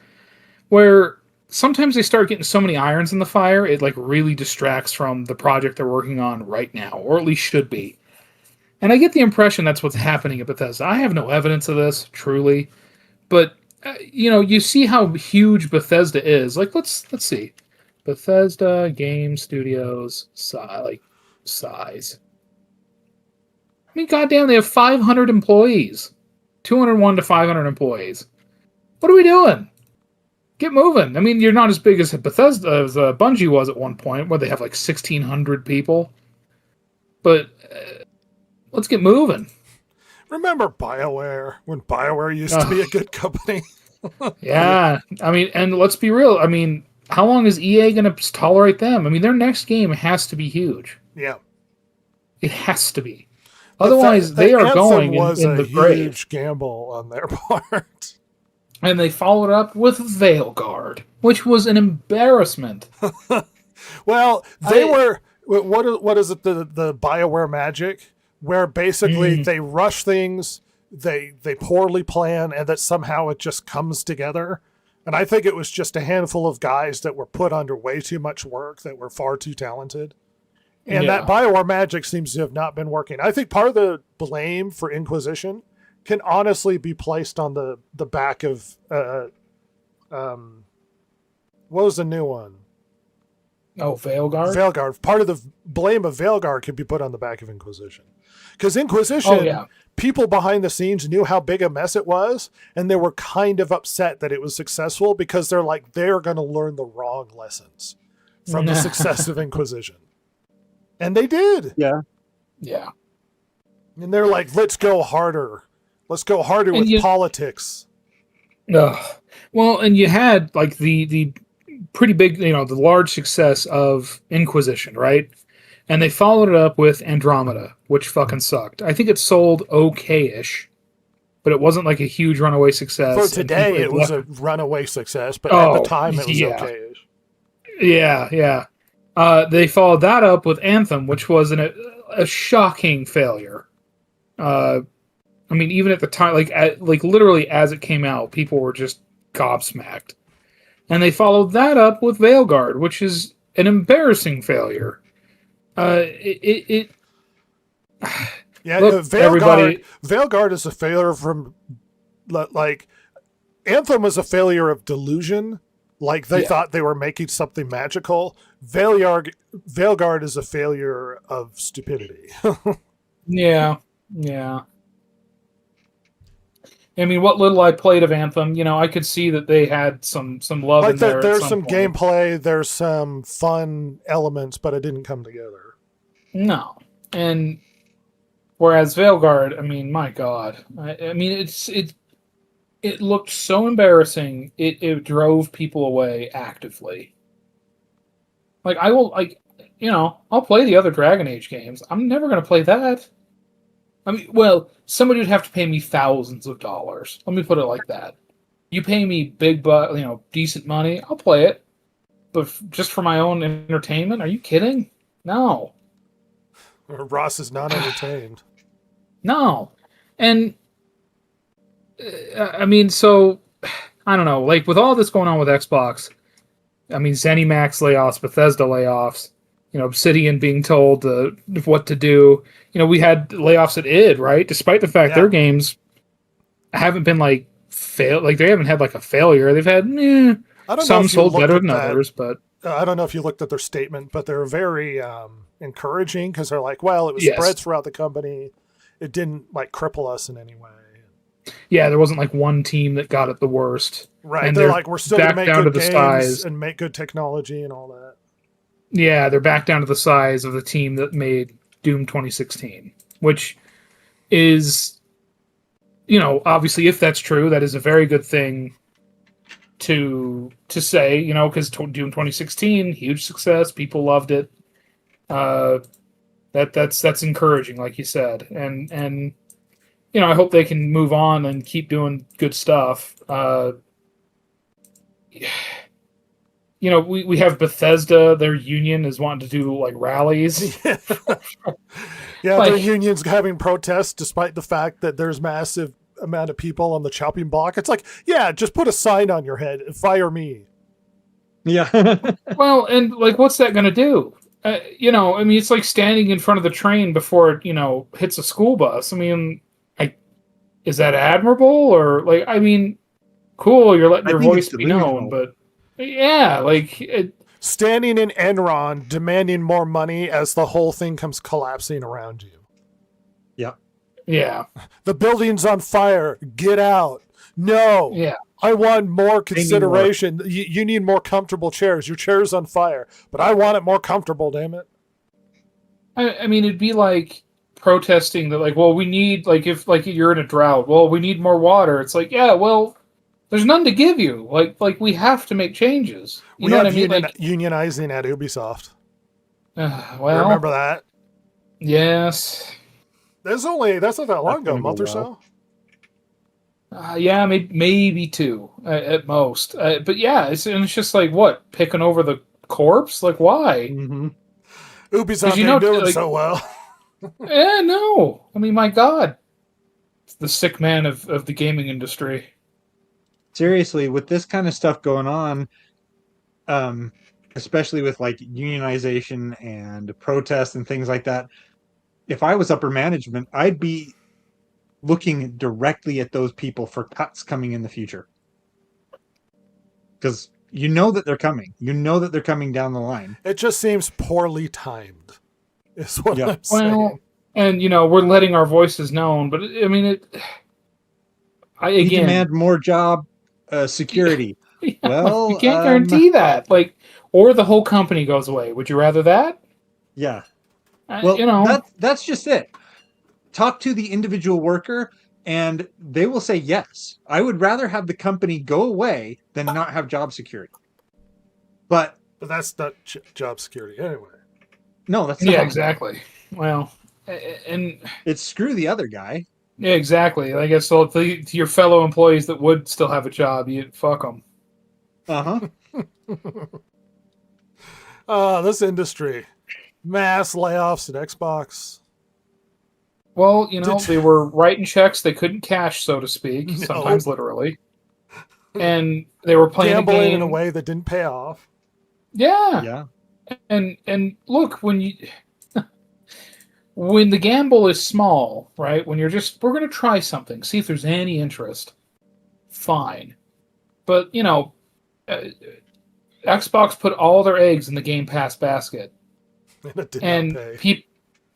where sometimes they start getting so many irons in the fire, it like really distracts from the project they're working on right now, or at least should be. And I get the impression that's what's happening at Bethesda. I have no evidence of this, truly, but you see how huge Bethesda is. Like, let's see, Bethesda Game Studios size. I mean, goddamn, they have 500 employees, 201 to 500 employees. What are we doing? Get moving. I mean, you're not as big as Bethesda, as Bungie was at one point, where they have like 1,600 people. But let's get moving. Remember BioWare, when BioWare used to be a good company? Yeah. I mean, and let's be real. I mean, how long is EA going to tolerate them? I mean, their next game has to be huge. Yeah. It has to be. Otherwise, they are Anthem going was in a the grave. huge gamble on their part. And they followed up with Veilguard, which was an embarrassment. Well, they were. What is it? The BioWare magic, where basically they rush things, they poorly plan, and that somehow it just comes together. And I think it was just a handful of guys that were put under way too much work, that were far too talented. And that BioWare magic seems to have not been working. I think part of the blame for Inquisition can honestly be placed on the back of what was the new one? Oh, Veilguard? Veilguard. Part of the blame of Veilguard could be put on the back of Inquisition. Because Inquisition, people behind the scenes knew how big a mess it was, and they were kind of upset that it was successful, because they're like, they're going to learn the wrong lessons from the success of Inquisition. And they did. Yeah. Yeah. And they're like, let's go harder. Let's go harder with politics. Well, and you had like the pretty big, the large success of Inquisition, right? And they followed it up with Andromeda, which fucking sucked. I think it sold okay-ish, but it wasn't like a huge runaway success. For today, it was a runaway success, but at the time, it was okay-ish. Yeah. They followed that up with Anthem, which was a shocking failure. I mean, even at the time, like literally as it came out, people were just gobsmacked. And they followed that up with Veilguard, which is an embarrassing failure. Look, Veilguard is a failure from, like, Anthem was a failure of delusion. Like, they thought they were making something magical. Veilguard is a failure of stupidity. Yeah. I mean, what little I played of Anthem, I could see that they had some love in there. There's some gameplay, there's some fun elements, but it didn't come together. No. And whereas Veilguard, I mean, my God. I mean, it looked so embarrassing, it drove people away actively. Like, I'll play the other Dragon Age games. I'm never going to play that. I mean, well, somebody would have to pay me thousands of dollars. Let me put it like that. You pay me decent money, I'll play it. But just for my own entertainment? Are you kidding? No. Ross is not entertained. No. And, I mean, so, I don't know. Like, with all this going on with Xbox, I mean, ZeniMax layoffs, Bethesda layoffs, Obsidian being told what to do. We had layoffs at id, right? Despite the fact their games haven't been like fail, like they haven't had like a failure. They've had some sold better than others, but I don't know if you looked at their statement, but they're very encouraging, because they're like, well, it was spread throughout the company. It didn't like cripple us in any way. Yeah, there wasn't like one team that got it the worst. Right. And they're like, we're still going to make good games and make good technology and all that. Yeah, they're back down to the size of the team that made Doom 2016, which is, obviously, if that's true, that is a very good thing to say, because Doom 2016, huge success, people loved it. That That's encouraging, like you said, and I hope they can move on and keep doing good stuff. We have Bethesda. Their union is wanting to do like rallies. Yeah, Like- their union's having protests despite the fact that there's massive amount of people on the chopping block. It's like, yeah, just put a sign on your head, fire me. Yeah. Well, and like, what's that going to do? I mean, it's like standing in front of the train before it, hits a school bus. I mean, is that admirable or like? I mean, cool, you're letting I your think voice it's be known, delusional. but yeah, like, Standing in Enron demanding more money as the whole thing comes collapsing around you. yeah, The building's on fire. Get out. No. yeah. I want more need more. consideration. You need more comfortable chairs. Your chair's on fire, but I want it more comfortable, damn it. I mean, it'd be like protesting that, like, well, we need, like, if like you're in a drought, well, we need more water. It's like, yeah, well, there's none to give you. Like we have to make changes. You know what I mean? Unionizing at Ubisoft. Well, Remember that? yes. That's not that long ago, a gonna month go or so. Yeah, maybe two at most. But yeah, it's just like, what, picking over the corpse? Like, why? Mm-hmm. Ubisoft you ain't know, doing like- so well. Yeah, no. I mean, my God, it's the sick man of the gaming industry. Seriously, with this kind of stuff going on, especially with like unionization and protests and things like that, if I was upper management, I'd be looking directly at those people for cuts coming in the future. Because you know that they're coming. You know that they're coming down the line. It just seems poorly timed, is what Yeah. I'm saying. Well, and we're letting our voices known, but I mean, We again, demand more job security. yeah, Well, you can't guarantee that. Like, or the whole company goes away. Would you rather that? Yeah. Well, you know, that's just it. Talk to the individual worker, and they will say yes. I would rather have the company go away than not have job security. But But that's not job security anyway. no, that's yeah, not. exactly. Well, and It's screw the other guy. yeah, exactly. I guess so. To your fellow employees that would still have a job, you fuck them. Uh huh. This industry. Mass layoffs at Xbox. Well, Did- they were writing checks they couldn't cash, so to speak, No. sometimes literally. And they were playing a Gambling game in a way that didn't pay off. Yeah. Yeah. And look, when the gamble is small, right? When we're going to try something, see if there's any interest. Fine. But, Xbox put all their eggs in the Game Pass basket. And it did And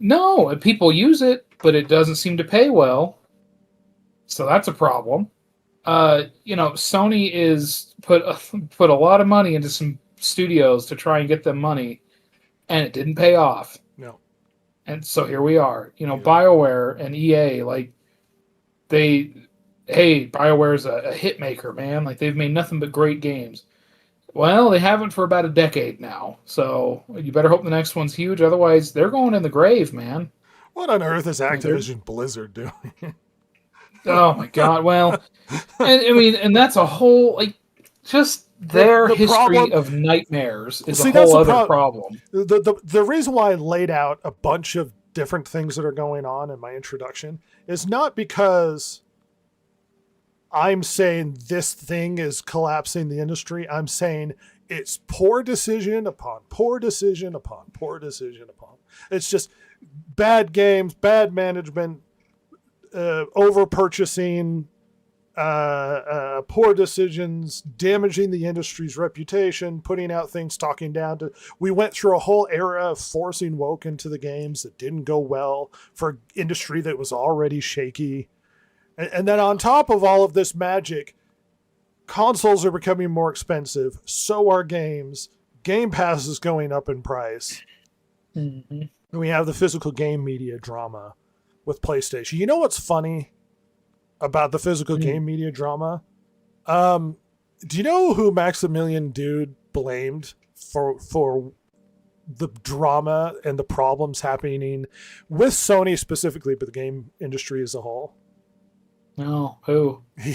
not pay. people use it, but it doesn't seem to pay well. So that's a problem. Sony is put a lot of money into some studios to try and get them money, and it didn't pay off. No. And so here we are. BioWare and EA, like, BioWare's a hit maker, man. Like, they've made nothing but great games. Well, they haven't for about a decade now. So you better hope the next one's huge. Otherwise, they're going in the grave, man. What on earth is Activision Blizzard doing? Oh my God! Well, and that's a whole, like, just their The history problem- of nightmares is See, a that's whole the other problem. problem. The reason why I laid out a bunch of different things that are going on in my introduction is not because I'm saying this thing is collapsing the industry. I'm saying it's poor decision upon poor decision upon poor decision upon. It's just bad games, bad management, over purchasing, poor decisions, damaging the industry's reputation, putting out things, talking down to. We went through a whole era of forcing woke into the games that didn't go well for industry that was already shaky. And then on top of all of this magic, consoles are becoming more expensive. So are games. Game Pass is going up in price. Mm-hmm. And we have the physical game media drama with PlayStation. You know what's funny about the physical game media drama? Do you know who Maximilian Dude blamed for the drama and the problems happening with Sony specifically, but the game industry as a whole? No, who? He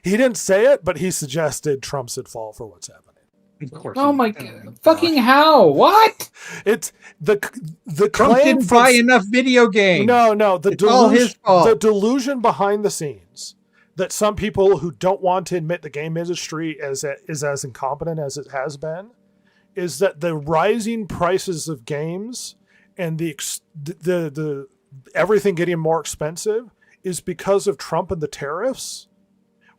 didn't say it, but he suggested Trump's at fault for what's happening. Of course. Oh my god! Fucking how? What? It's the Trump claim didn't from- buy enough video games. No, It's all his fault. the delusion behind the scenes that some people who don't want to admit the game industry is as incompetent as it has been is that the rising prices of games and the everything getting more expensive is because of Trump and the tariffs,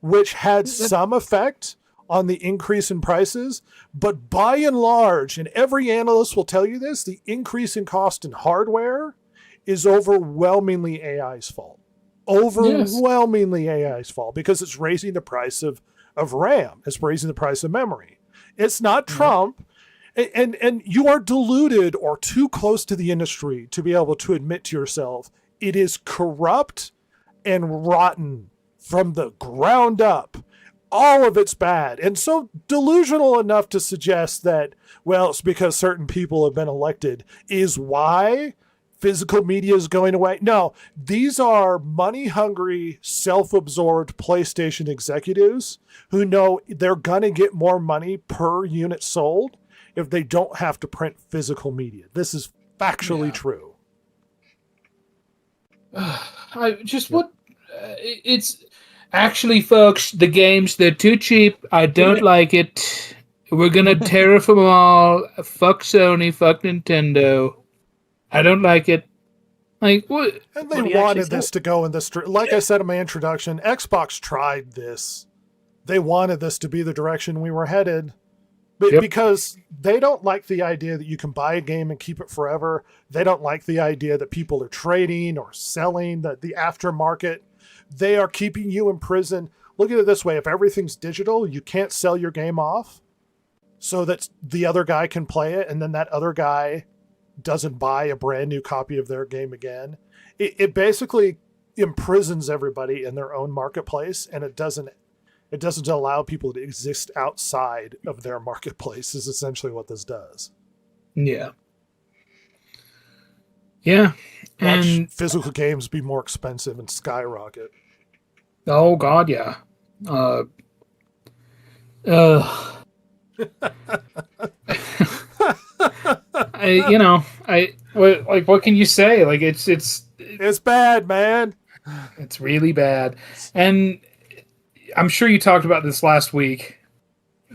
which had some effect on the increase in prices, but by and large, and every analyst will tell you this, the increase in cost in hardware is overwhelmingly AI's fault. Overwhelmingly AI's fault because it's raising the price of RAM. It's raising the price of memory. It's not Trump. And you are deluded or too close to the industry to be able to admit to yourself it is corrupt and rotten from the ground up. All of it's bad. And so delusional enough to suggest that, well, it's because certain people have been elected is why physical media is going away. No, these are money-hungry, self-absorbed PlayStation executives who know they're going to get more money per unit sold if they don't have to print physical media. This is factually true. It's actually, folks, the games, they're too cheap. I don't like it. We're gonna tariff them all. Fuck Sony, fuck Nintendo. I don't like it. Like, what? And they wanted this to go in this. Like I said in my introduction, Xbox tried this. They wanted this to be the direction we were headed. But because they don't like the idea that you can buy a game and keep it forever. They don't like the idea that people are trading or selling, the aftermarket. They are keeping you in prison. Look at it this way. If everything's digital, you can't sell your game off so that the other guy can play it. And then that other guy doesn't buy a brand new copy of their game again. It basically imprisons everybody in their own marketplace. And it doesn't allow people to exist outside of their marketplace is essentially what this does. Yeah. Yeah. Watch And physical games be more expensive and skyrocket. oh god, yeah. What can you say? Like It's bad, man. it's really bad. And I'm sure you talked about this last week.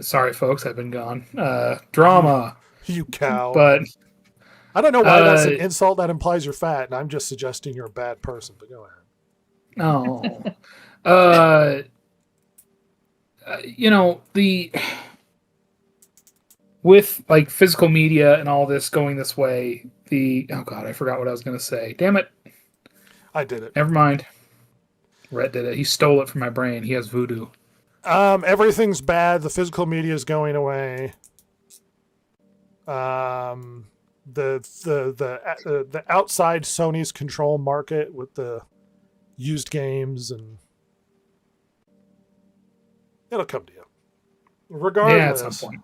Sorry, folks, I've been gone. Drama. You cow. But I don't know why that's an insult that implies you're fat, and I'm just suggesting you're a bad person, but go ahead. no. With like physical media and all this going this way, oh god, I forgot what I was going to say. Damn it. I did it. Never mind. Rhett did it. He stole it from my brain. He has voodoo. Everything's bad. The physical media is going away. The outside Sony's control market with the used games, and it'll come to you. Regardless, Yeah, at some point.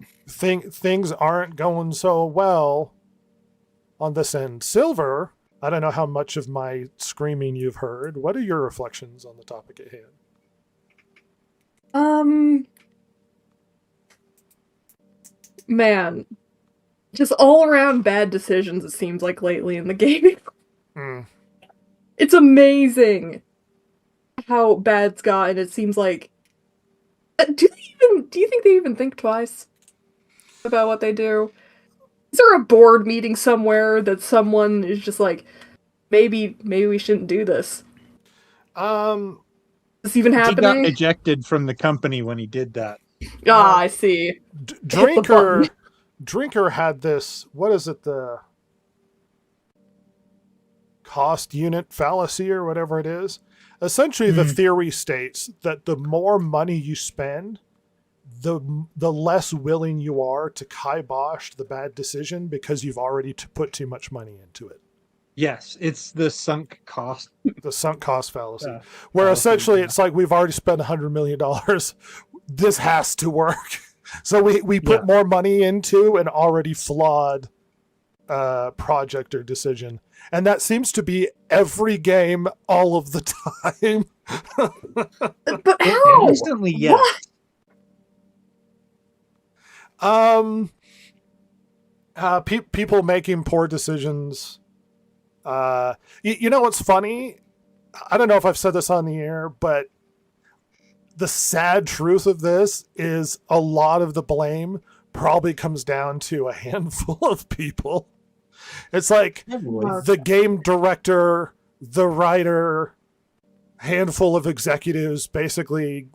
Things aren't going so well on this end. Silver, I don't know how much of my screaming you've heard. What are your reflections on the topic at hand? Man, just all around bad decisions, it seems like lately in the gaming. It's amazing how bad it's gotten. It seems like, do you think they even think twice about what they do? Is there a board meeting somewhere that someone is just like, maybe we shouldn't do this? Is this even He got happening? ejected from the company when he did that. I see. Drinker had this, what is it, the cost unit fallacy or whatever it is. Essentially, the theory states that the more money you spend, the less willing you are to kibosh the bad decision because you've already put too much money into it. Yes, it's the sunk cost. The sunk cost fallacy. Yeah. Where Fallacy, essentially yeah. it's like we've already spent $100 million. This has to work. So we put more money into an already flawed project or decision. And that seems to be every game all of the time. But how? Instantly, yes. People making poor decisions. You know what's funny? I don't know if I've said this on the air, but the sad truth of this is a lot of the blame probably comes down to a handful of people. It's like the game director, the writer, handful of executives basically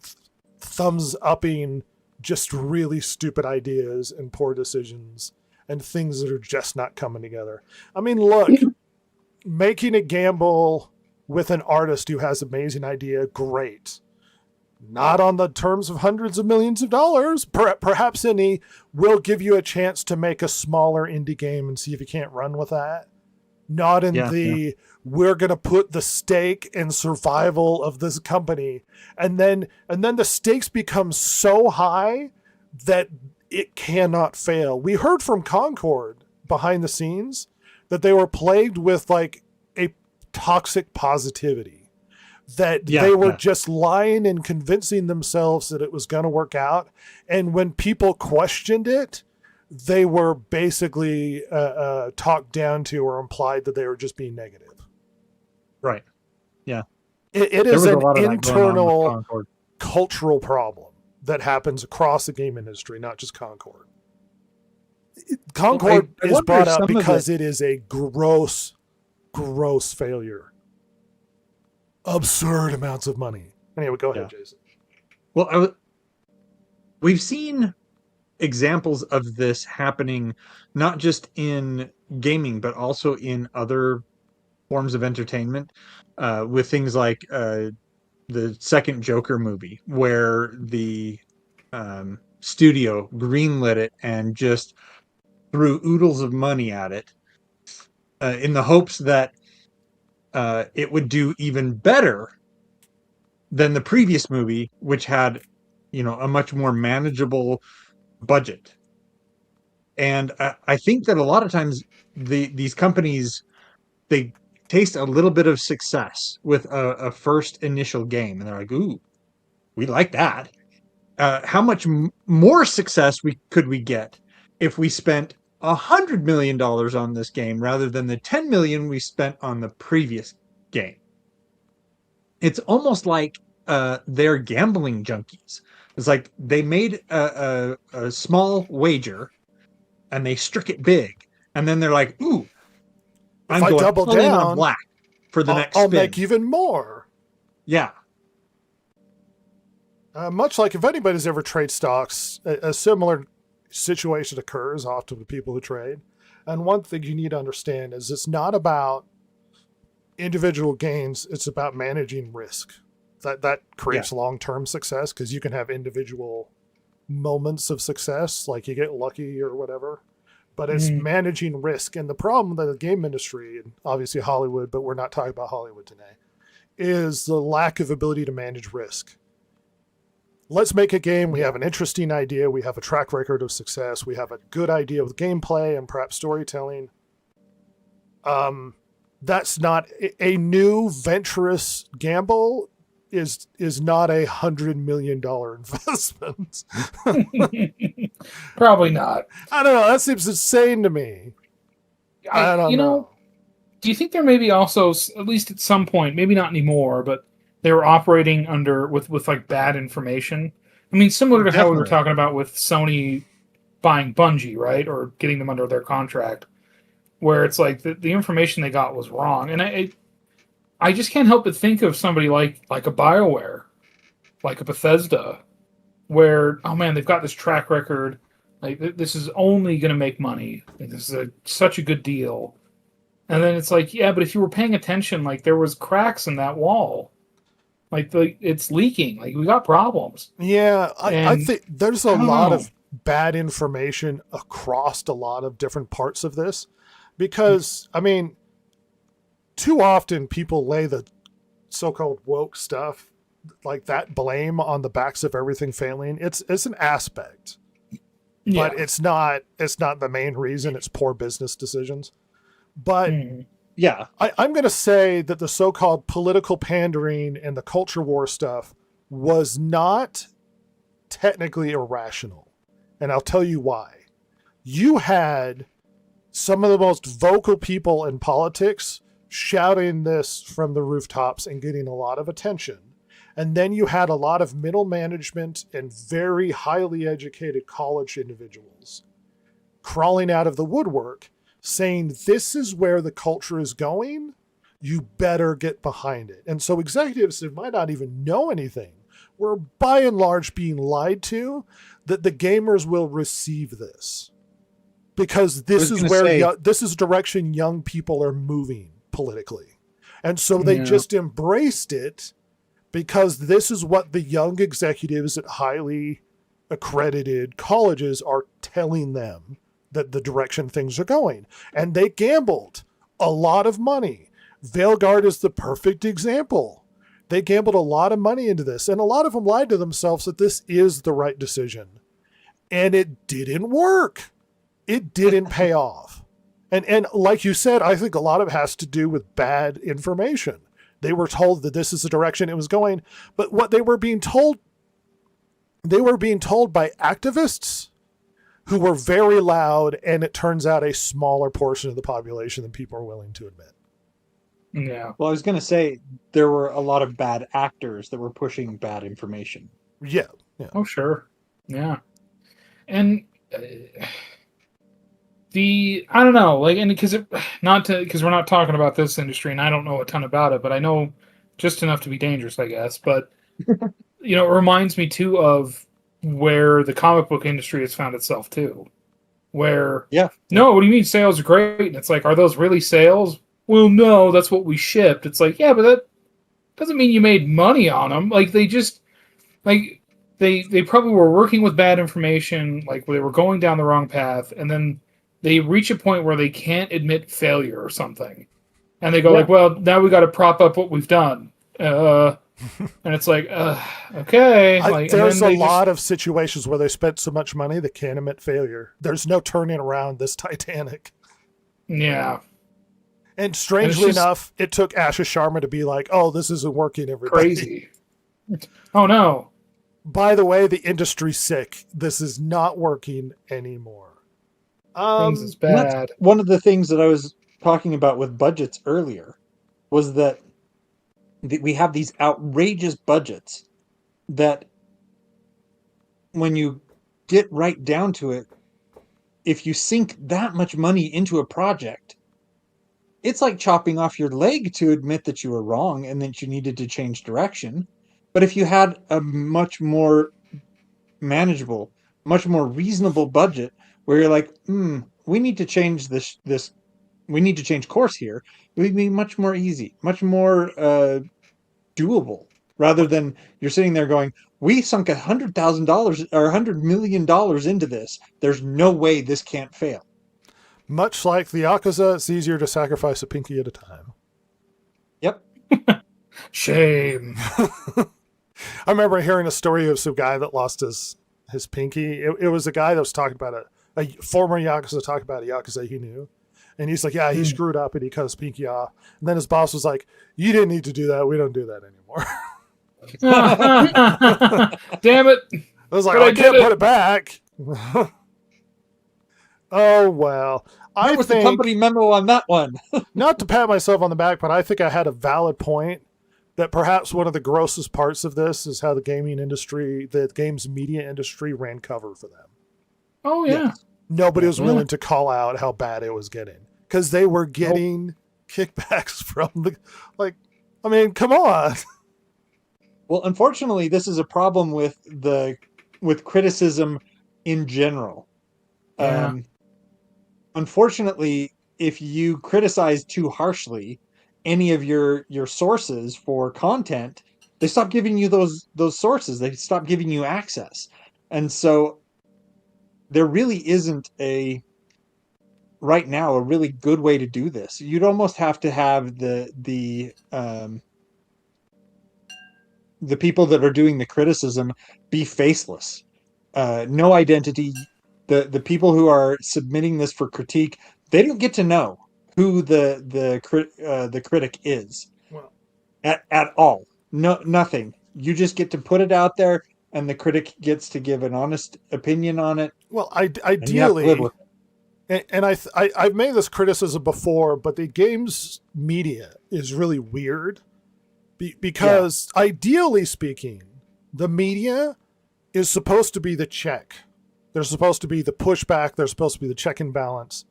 thumbs upping just really stupid ideas and poor decisions and things that are just not coming together. I mean, look, making a gamble with an artist who has amazing idea, great. Not on the terms of hundreds of millions of dollars. Perhaps any will give you a chance to make a smaller indie game and see if you can't run with that. Not in we're going to put the stake in survival of this company. And then the stakes become so high that it cannot fail. We heard from Concord behind the scenes that they were plagued with like a toxic positivity. That they were just lying and convincing themselves that it was going to work out. And when people questioned it, they were basically talked down to or implied that they were just being negative. Right. Yeah. It is an internal cultural problem that happens across the game industry, not just Concord. Concord is brought up because it is a gross failure. Absurd amounts of money. Anyway, go ahead, Jason. Well, we've seen examples of this happening not just in gaming, but also in other forms of entertainment, with things like the second Joker movie, where the studio greenlit it and just threw oodles of money at it in the hopes that it would do even better than the previous movie, which had, a much more manageable budget. And I think that a lot of times these companies, they taste a little bit of success with a first initial game, and they're like, "Ooh, we like that. How much more success could we get if we spent $100 million on this game rather than the $10 million we spent on the previous game?" It's almost like they're gambling junkies. It's like they made a small wager and they struck it big, and then they're like, "Ooh, I'm going double all in down on black for the next I'll spin." make even more. Yeah. Much like if anybody's ever traded stocks, a similar situation occurs often with people who trade. And one thing you need to understand is it's not about individual gains, it's about managing risk. That creates long-term success, because you can have individual moments of success, like you get lucky or whatever, but it's managing risk. And the problem that the game industry, and obviously Hollywood, but we're not talking about Hollywood today, is the lack of ability to manage risk. Let's make a game. We have an interesting idea. We have a track record of success. We have a good idea with gameplay and perhaps storytelling. That's not a new venturous gamble is not $100 million investment. Probably not. I don't know. That seems insane to me. I don't know. Do you think there may be also, at least at some point, maybe not anymore, but they were operating with like bad information? I mean, similar to how we were talking about with Sony buying Bungie, right? Or getting them under their contract, where it's like the information they got was wrong. And I just can't help but think of somebody like a BioWare, like a Bethesda, where, oh man, they've got this track record. Like, this is only going to make money. This is such a good deal. And then it's like, yeah, but if you were paying attention, like, there was cracks in that wall. Like, it's leaking. Like, we got problems. Yeah, I think there's a lot of bad information across a lot of different parts of this. Because, I mean, too often people lay the so-called woke stuff, like that blame on the backs of everything failing. It's an aspect. but it's not the main reason. It's poor business decisions. But Mhm. Yeah. I'm going to say that the so-called political pandering and the culture war stuff was not technically irrational. And I'll tell you why. You had some of the most vocal people in politics shouting this from the rooftops and getting a lot of attention. And then you had a lot of middle management and very highly educated college individuals crawling out of the woodwork saying, this is where the culture is going. You better get behind it. And so executives who might not even know anything were by and large being lied to that the gamers will receive this. Because this is where this is direction young people are moving politically. And so they just embraced it because this is what the young executives at highly accredited colleges are telling them that the direction things are going. And they gambled a lot of money. Veilguard is the perfect example. They gambled a lot of money into this, and a lot of them lied to themselves that this is the right decision. And it didn't work. It didn't pay off. And like you said, I think a lot of it has to do with bad information. They were told that this is the direction it was going, but what they were being told by activists who were very loud, and it turns out a smaller portion of the population than people are willing to admit. Yeah. Well, I was going to say there were a lot of bad actors that were pushing bad information. Yeah. Oh, sure. Yeah. And I don't know, like, and because we're not talking about this industry, and I don't know a ton about it, but I know just enough to be dangerous, I guess. But it reminds me too of where the comic book industry has found itself too, where no, what do you mean sales are great? And it's like, are those really sales? Well, no, that's what we shipped. It's like, yeah, but that doesn't mean you made money on them. Like they just like they probably were working with bad information, like they were going down the wrong path, and then they reach a point where they can't admit failure or something. And they go like, well, now we got to prop up what we've done. And it's like, okay. There's a lot of situations where they spent so much money they can't admit failure. There's no turning around this Titanic. Yeah. And strangely enough, it took Asha Sharma to be like, oh, this isn't working, everybody. Crazy. Oh, no. By the way, the industry's sick. This is not working anymore. Things is bad. One of the things that I was talking about with budgets earlier was that we have these outrageous budgets that when you get right down to it, if you sink that much money into a project, it's like chopping off your leg to admit that you were wrong and that you needed to change direction. But if you had a much more manageable, much more reasonable budget where you're like, we need to change this, we need to change course here, it would be much more easy, much more doable, rather than you're sitting there going, we sunk $100,000 or $100 million into this. There's no way this can't fail. Much like the Yakuza, it's easier to sacrifice a pinky at a time. Yep. Shame. I remember hearing a story of some guy that lost his pinky. It was a guy that was talking about a former Yakuza talking about a Yakuza he knew. And he's like, yeah, he screwed up and he cut his pinky off. And then his boss was like, you didn't need to do that. We don't do that anymore. Damn it. I was like, I can't put it back. Oh, well. Where was the company memo on that one? Not to pat myself on the back, but I think I had a valid point that perhaps one of the grossest parts of this is how the games media industry ran cover for them. Oh, yeah. Nobody was willing to call out how bad it was getting because they were getting kickbacks from come on. Well, unfortunately, this is a problem with criticism in general. Yeah. Unfortunately, if you criticize too harshly any of your sources for content, they stop giving you those sources. They stop giving you access. And so there really isn't right now a really good way to do this. You'd almost have to have the people that are doing the criticism be faceless. No identity, The people who are submitting this for critique, they don't get to know who the critic is Well, at all. No, nothing. You just get to put it out there, and the critic gets to give an honest opinion on it, well, and you have to live ideally, with it. and I've made this criticism before, but the games media is really weird because ideally speaking, the media is supposed to be the check. They're supposed to be the pushback. They're supposed to be the check and balance,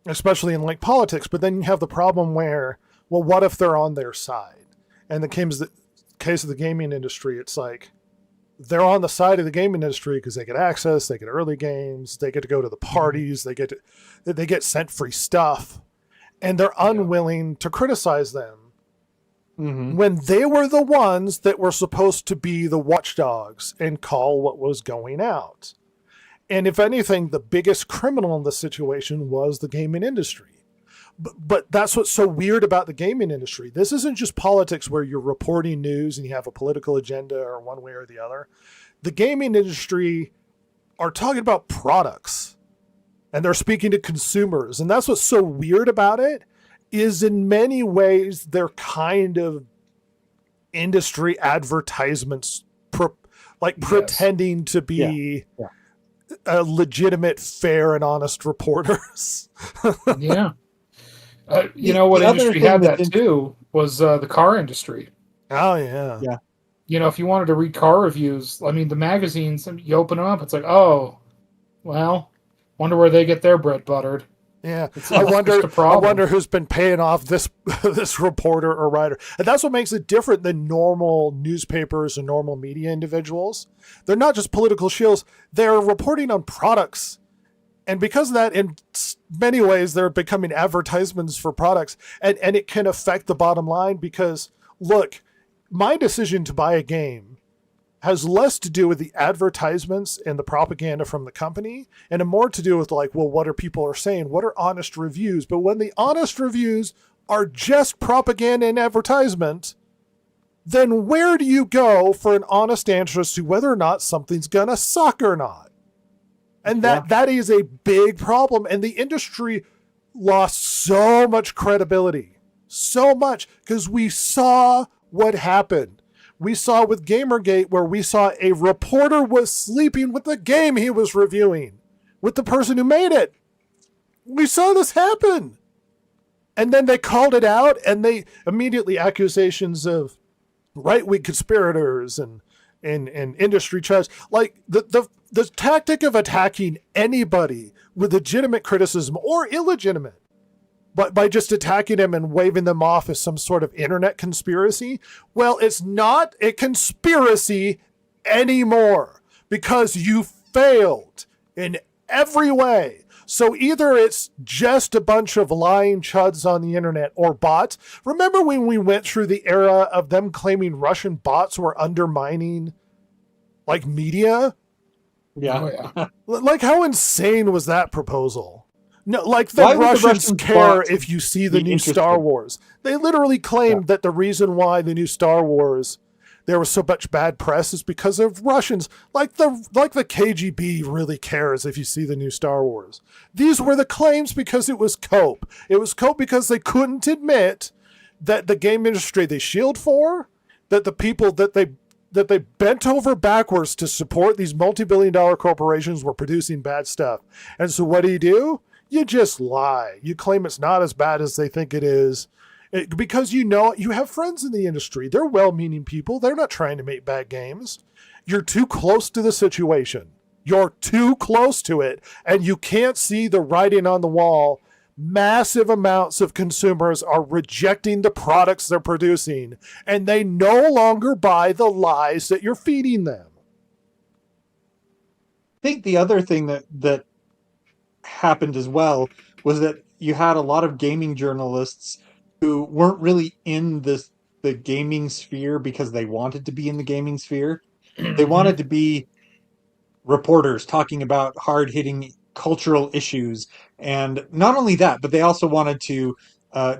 especially in like politics. But then you have the problem where, well, what if they're on their side? And the case of the gaming industry, it's like they're on the side of the gaming industry because they get access, they get early games, they get to go to the parties, they get sent free stuff, and they're unwilling to criticize them when they were the ones that were supposed to be the watchdogs and call what was going out. And if anything, the biggest criminal in the situation was the gaming industry. But that's what's so weird about the gaming industry. This isn't just politics where you're reporting news and you have a political agenda or one way or the other. The gaming industry are talking about products and they're speaking to consumers. And that's what's so weird about it is in many ways they're kind of industry advertisements, pretending to be legitimate, fair, and honest reporters. Yeah. You know what The other industry thing had that that's too was the car industry. Oh, yeah. Yeah. You know, if you wanted to read car reviews, I mean, the magazines, you open them up, it's like, oh, well, wonder where they get their bread buttered. Yeah, It's I just wonder. a problem. I wonder who's been paying off this this reporter or writer, and that's what makes it different than normal newspapers and normal media individuals. They're not just political shills; they're reporting on products, and because of that, in many ways, they're becoming advertisements for products, and it can affect the bottom line. Because look, my decision to buy a game has less to do with the advertisements and the propaganda from the company and more to do with like, well, what are people are saying? What are honest reviews? But when the honest reviews are just propaganda and advertisement, then where do you go for an honest answer as to whether or not something's gonna suck or not? And that is a big problem. And the industry lost so much credibility, so much, because we saw what happened. We saw with Gamergate where we saw a reporter was sleeping with the game he was reviewing with the person who made it. We saw this happen. And then they called it out and they immediately accusations of right-wing conspirators and industry tribes. Like the tactic of attacking anybody with legitimate criticism or illegitimate, but by just attacking them and waving them off as some sort of internet conspiracy, well, it's not a conspiracy anymore because you failed in every way. So either it's just a bunch of lying chuds on the internet or bots. Remember when we went through the era of them claiming Russian bots were undermining like media? Yeah. Oh, yeah. Like how insane was that proposal? No, like the Why would the Russians Russian care bots if you see the be new interested? Star Wars. They literally claimed that the reason why the new Star Wars there was so much bad press is because of Russians. Like the KGB really cares if you see the new Star Wars. These were the claims because it was cope. It was cope because they couldn't admit that the game industry they shield for, that the people that they bent over backwards to support these multi-billion-dollar corporations were producing bad stuff. And so what do? You just lie. You claim it's not as bad as they think it is. Because you know, you have friends in the industry. They're well-meaning people. They're not trying to make bad games. You're too close to the situation. You're too close to it. And you can't see the writing on the wall. Massive amounts of consumers are rejecting the products they're producing. And they no longer buy the lies that you're feeding them. I think the other thing that happened as well was that you had a lot of gaming journalists who weren't really in the gaming sphere because they wanted to be in the gaming sphere. They wanted to be reporters talking about hard-hitting cultural issues, and not only that, but they also wanted to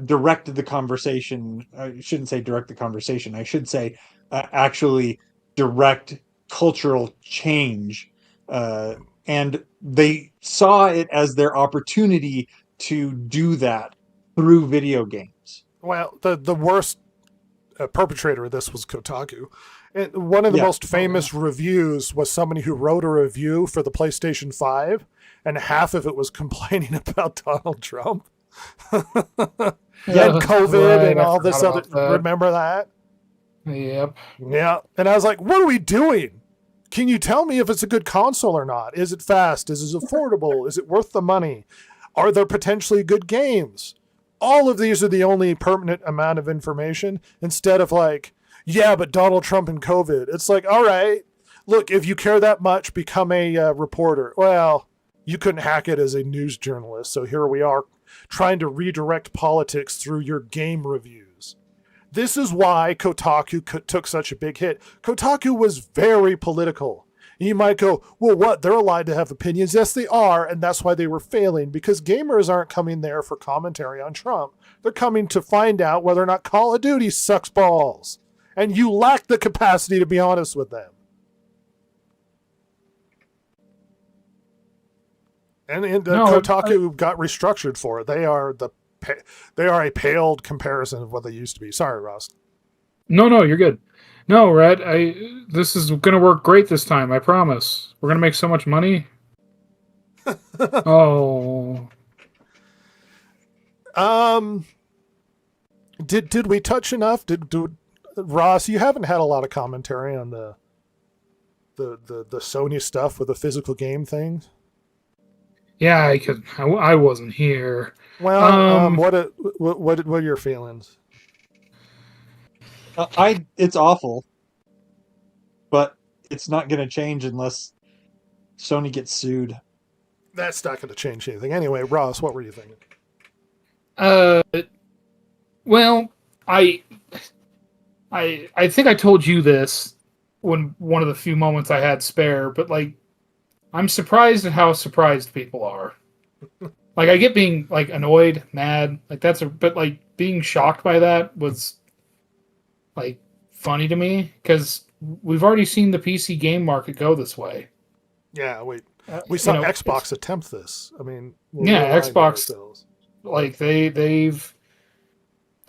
direct the conversation. I shouldn't say direct the conversation. I should say actually direct cultural change and they saw it as their opportunity to do that through video games. Well, the worst perpetrator of this was Kotaku. And one of the Yeah. most famous reviews was somebody who wrote a review for the PlayStation 5, and half of it was complaining about Donald Trump. And COVID Right, and I all this forgot other. about that. Remember that? Yep. Yeah. And I was like, what are we doing? Can you tell me if it's a good console or not? Is it fast? Is it affordable? Is it worth the money? Are there potentially good games? All of these are the only permanent amount of information instead of like, yeah, but Donald Trump and COVID. It's like, all right, look, if you care that much, become a reporter. Well, you couldn't hack it as a news journalist. So here we are trying to redirect politics through your game reviews. This is why Kotaku took such a big hit. Kotaku was very political. And you might go, well, what? They're allowed to have opinions. Yes, they are. And that's why they were failing, because gamers aren't coming there for commentary on Trump. They're coming to find out whether or not Call of Duty sucks balls. And you lack the capacity to be honest with them. And No, Kotaku got restructured for it. They are a paled comparison of what they used to be. Sorry, Ross. No, you're good. No, Red, this is going to work great this time, I promise. We're going to make so much money. Oh. Did we touch enough? Did Ross, you haven't had a lot of commentary on the Sony stuff with the physical game things. Yeah, I wasn't here. Well, what are your feelings? It's awful, but it's not going to change unless Sony gets sued. That's not going to change anything. Anyway, Ross, what were you thinking? Well, I think I told you this when one of the few moments I had spare, but like, I'm surprised at how surprised people are. Like, I get being like annoyed, mad, like but like being shocked by that was like funny to me because we've already seen the PC game market go this way. Yeah, we saw Xbox attempt this. I mean, Xbox, like they've,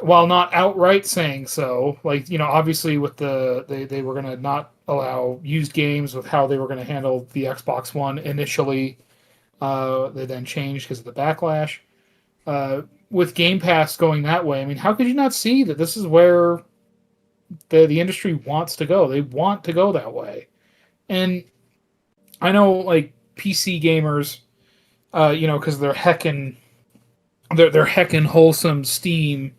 while not outright saying so, like, obviously with they were going to not allow used games with how they were going to handle the Xbox One initially. They then changed because of the backlash. With Game Pass going that way, I mean, how could you not see that this is where the industry wants to go? They want to go that way. And I know, like, PC gamers, because they're heckin' wholesome Steam.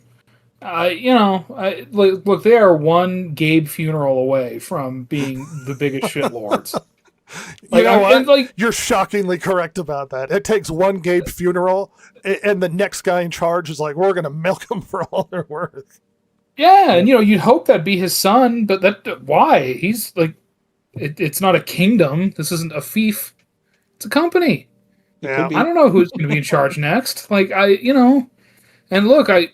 Look, they are one Gabe funeral away from being the biggest shitlords. You're shockingly correct about that. It takes one Gabe funeral, and the next guy in charge is like, we're going to milk them for all they're worth. Yeah, and you'd hope that'd be his son, but why? He's like, it's not a kingdom. This isn't a fief. It's a company. Yeah. I don't know who's going to be in charge next. Like, and look, I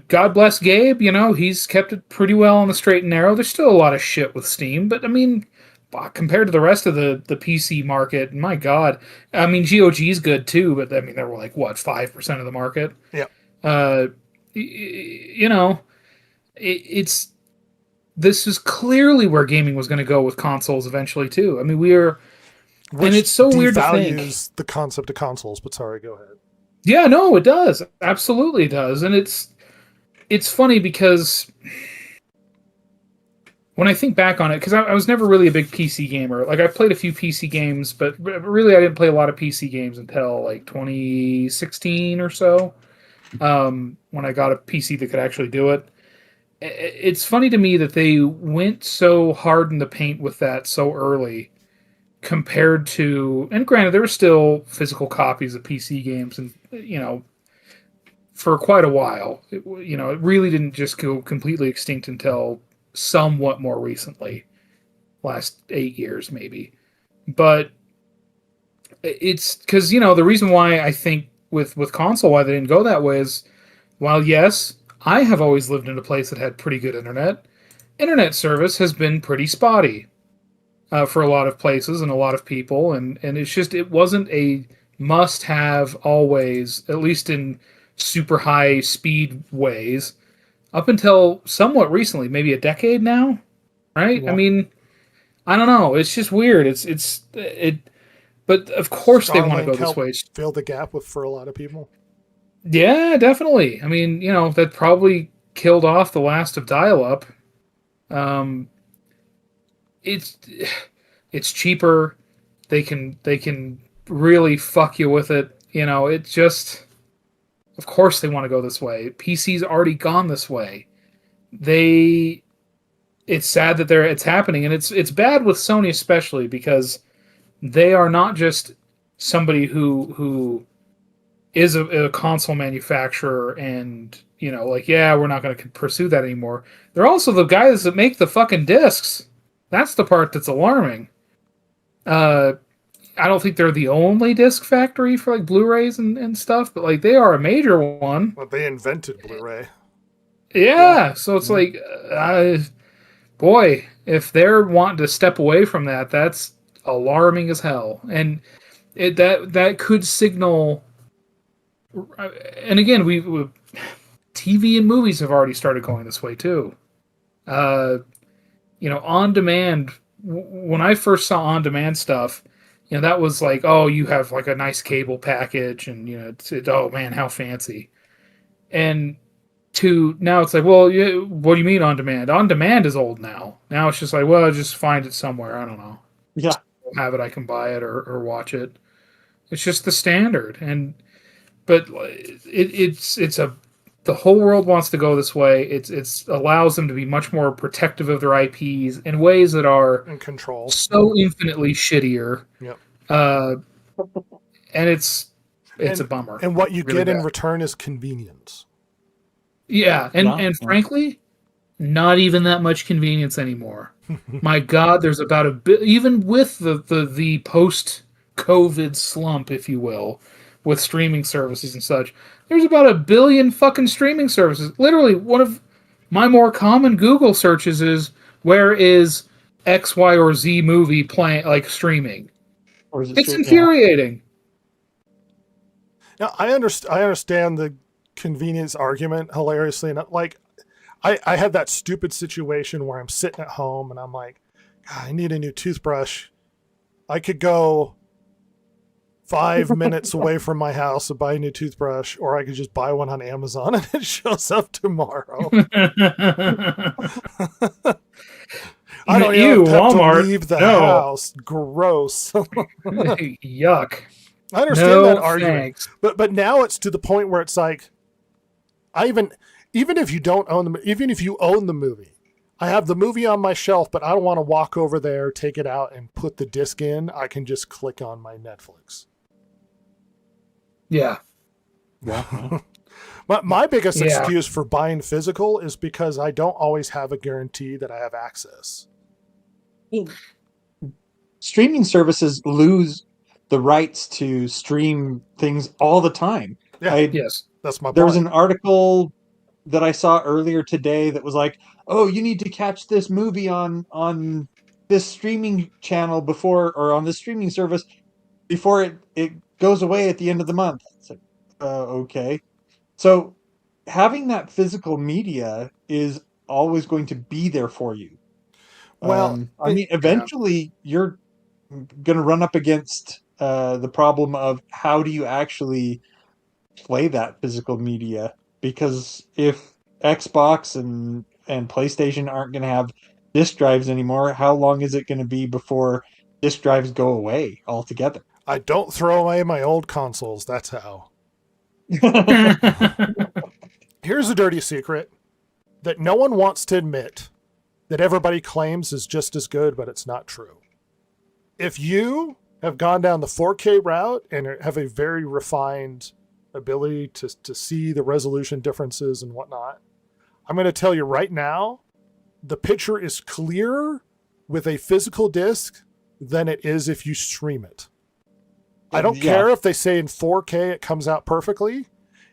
God bless Gabe. He's kept it pretty well on the straight and narrow. There's still a lot of shit with Steam, but I mean, compared to the rest of the PC market, my God, I mean, GOG's good too, but I mean, they were like, what, 5% of the market? Yeah. This is clearly where gaming was going to go with consoles eventually too. I mean, and it's so weird to think. Devalues the concept of consoles, but sorry, go ahead. Yeah, no, it does. Absolutely does. And it's funny because when I think back on it, because I was never really a big PC gamer. Like, I played a few PC games, but really I didn't play a lot of PC games until like 2016 or so, when I got a PC that could actually do it. It's funny to me that they went so hard in the paint with that so early compared to, and granted, there were still physical copies of PC games, and for quite a while. It really didn't just go completely extinct until somewhat more recently, last 8 years maybe. But it's because the reason why I think with console why they didn't go that way is, while yes, I have always lived in a place that had pretty good internet service has been pretty spotty. for a lot of places and a lot of people, and it's just it wasn't a must-have always, at least in super high speed ways, up until somewhat recently, maybe a decade now, right? Yeah. I mean, I don't know. It's just weird. But of course they want to Starlink go this helped way. fill the gap for a lot of people. Yeah, definitely. I mean, that probably killed off the last of dial-up. It's cheaper. They can really fuck you with it. It's just, of course they want to go this way. PC's already gone this way. It's sad that it's happening, and it's bad with Sony especially because they are not just somebody who is a console manufacturer and we're not going to pursue that anymore. They're also the guys that make the fucking discs. That's the part that's alarming. I don't think they're the only disc factory for like Blu-rays and stuff, but like they are a major one. Well, they invented Blu-ray. Yeah. So it's like, boy, if they're wanting to step away from that, that's alarming as hell. And that could signal. And again, we TV and movies have already started going this way too. On demand. When I first saw on demand stuff, that was like, oh, you have like a nice cable package, and oh man, how fancy. And to now, it's like, well, what do you mean on demand? On demand is old now. Now it's just like, well, just find it somewhere. I don't know. Yeah, Have it, I can buy it or watch it. It's just the standard, but the whole world wants to go this way. It's allows them to be much more protective of their IPs in ways that are And control. so infinitely shittier. Yep. And it's a bummer. And what you Really get in bad. return is convenience. Yeah, and Yeah. frankly, not even that much convenience anymore. My God, there's about a bit, even with the post-COVID slump, if you will, with streaming services and such. There's about 1 billion fucking streaming services. Literally, one of my more common Google searches is, where is X, Y, or Z movie playing, like streaming? or is it It's straight- infuriating. Now, I understand the convenience argument hilariously enough. Like, I had that stupid situation where I'm sitting at home and I'm like, God, I need a new toothbrush. I could go 5 minutes away from my house and buy a new toothbrush, or I could just buy one on Amazon and it shows up tomorrow. I don't Ew, even have Walmart. to leave the No. house. Gross. Yuck. I understand No that argument. thanks. But now it's to the point where it's like, even if you don't own even if you own the movie, I have the movie on my shelf, but I don't want to walk over there, take it out, and put the disc in. I can just click on my Netflix. Yeah. Yeah. My biggest Yeah. excuse for buying physical is because I don't always have a guarantee that I have access. Streaming services lose the rights to stream things all the time. Yeah. Yes. That's my There was point. an article that I saw earlier today that was like, "Oh, you need to catch this movie on this streaming channel before, or on this streaming service before it goes away at the end of the month." It's like, okay. So having that physical media is always going to be there for you. Well, I mean, eventually you're going to run up against the problem of how do you actually play that physical media, because if Xbox and PlayStation aren't going to have disk drives anymore, how long is it going to be before disk drives go away altogether? I don't throw away my old consoles. That's how. Here's a dirty secret that no one wants to admit, that everybody claims is just as good, but it's not true. If you have gone down the 4K route and have a very refined ability to see the resolution differences and whatnot, I'm going to tell you right now, the picture is clearer with a physical disc than it is if you stream it. I don't Yeah. care if they say in 4K it comes out perfectly.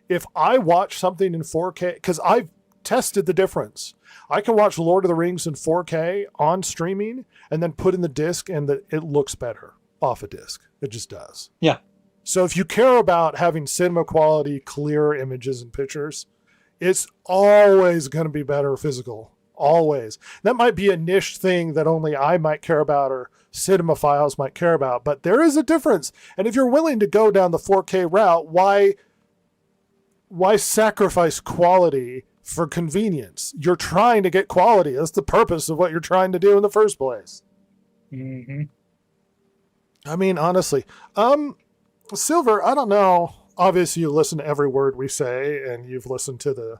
If I watch something in 4K, because I've tested the difference. I can watch Lord of the Rings in 4K on streaming and then put in the disc, and it looks better off a disc. It just does. Yeah. So if you care about having cinema quality, clear images and pictures, it's always going to be better physical. Always. That might be a niche thing that only I might care about or cinemaphiles might care about, but there is a difference. And if you're willing to go down the 4K route, why sacrifice quality for convenience? You're trying to get quality. That's the purpose of what you're trying to do in the first place. Mm-hmm. I mean, honestly, Silver, I don't know. Obviously, you listen to every word we say, and you've listened to the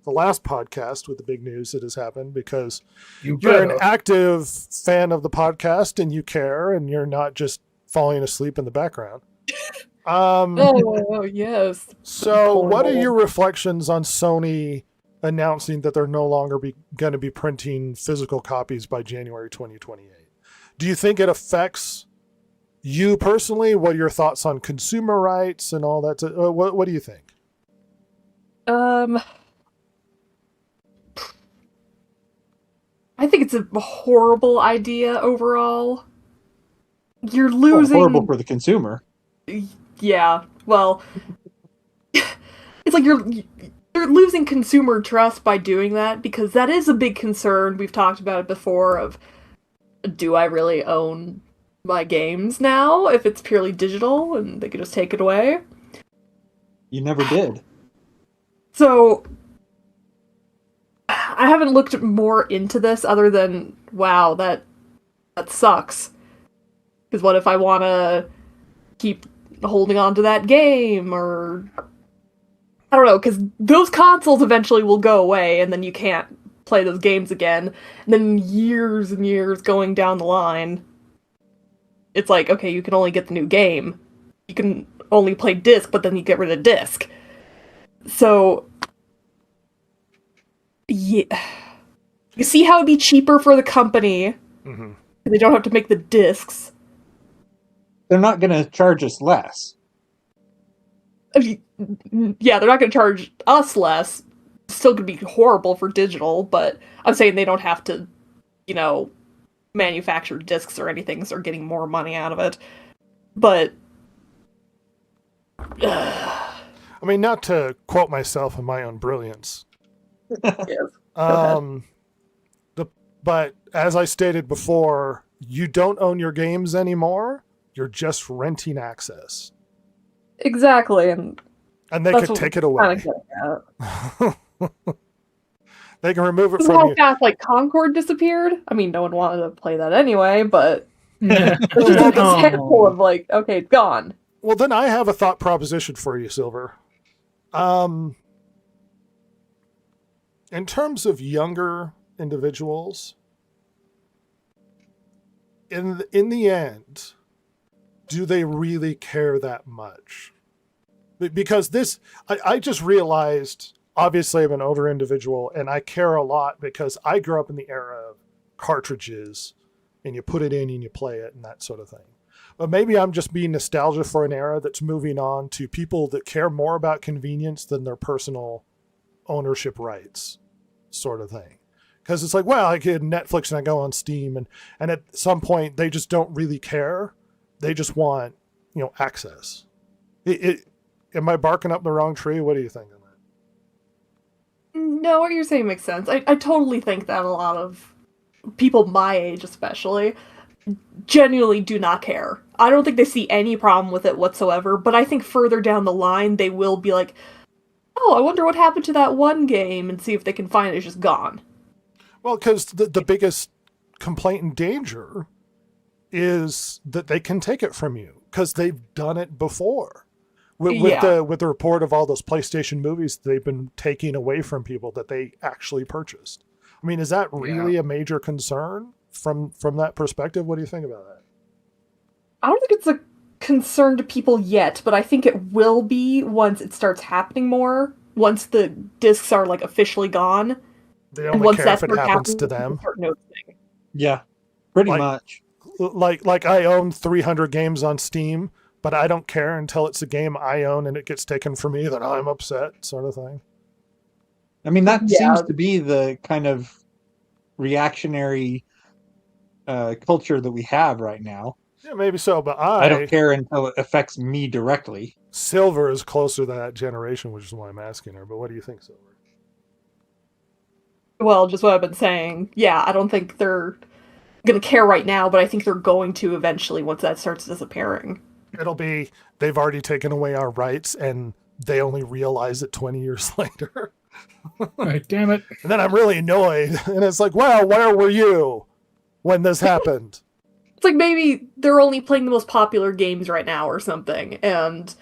last podcast with the big news that has happened because you're an active fan of the podcast and you care, and you're not just falling asleep in the background. Oh, yes. So what are your reflections on Sony announcing that they're no longer going to be printing physical copies by January 2028? Do you think it affects you personally? What are your thoughts on consumer rights and all that? What do you think? I think it's a horrible idea overall. You're losing. Horrible for the consumer. Yeah, well, it's like you're losing consumer trust by doing that, because that is a big concern. We've talked about it before of, do I really own my games now if it's purely digital and they could just take it away? You never did. So I haven't looked more into this other than, wow, that sucks. Because what if I want to keep holding on to that game, or I don't know, because those consoles eventually will go away and then you can't play those games again, and then years and years going down the line, it's like, okay, you can only get the new game, you can only play disc, but then you get rid of disc. So yeah, you see how it'd be cheaper for the company. Mm-hmm. They don't have to make the discs. They're not going to charge us less. Yeah, they're not going to charge us less. It's still going to be horrible for digital, but I'm saying they don't have to, manufacture discs or anything, so they're getting more money out of it. But I mean, not to quote myself in my own brilliance. yes. But as I stated before, you don't own your games anymore. You're just renting access. Exactly, and they could take it away. They can remove it from how you. fast Concord disappeared. I mean, no one wanted to play that anyway, but it's just an example of okay, it's gone. Well, then I have a thought proposition for you, Silver. In terms of younger individuals, in the end, do they really care that much? Because I just realized, obviously I'm an older individual and I care a lot because I grew up in the era of cartridges and you put it in and you play it and that sort of thing. But maybe I'm just being nostalgic for an era that's moving on to people that care more about convenience than their personal ownership rights sort of thing. Because it's like, well, I get Netflix and I go on Steam and at some point they just don't really care. They just want, access. Am I barking up the wrong tree? What do you think of that? No, what you're saying makes sense. I totally think that a lot of people my age especially genuinely do not care. I don't think they see any problem with it whatsoever, but I think further down the line they will be like, oh, I wonder what happened to that one game, and see if they can find it's just gone. Well, because the biggest complaint and danger is that they can take it from you because they've done it before. With the report of all those PlayStation movies they've been taking away from people that they actually purchased. I mean, is that really a major concern from that perspective? What do you think about that? I don't think it's a concern to people yet, but I think it will be once it starts happening more. Once the discs are officially gone. They only care if it happens to them. Yeah, pretty much. Like I own 300 games on Steam, but I don't care until it's a game I own and it gets taken from me, then I'm upset, sort of thing. I mean, that Yeah. seems to be the kind of reactionary culture that we have right now. Yeah, maybe so, but I don't care until it affects me directly. Silver is closer to that generation, which is why I'm asking her. But what do you think, Silver? Well, just what I've been saying. Yeah, I don't think they're gonna care right now, but I think they're going to eventually once that starts disappearing. It'll be they've already taken away our rights, and they only realize it 20 years later. Right, damn it. And then I'm really annoyed, and it's like, well, where were you when this happened? It's like maybe they're only playing the most popular games right now or something, and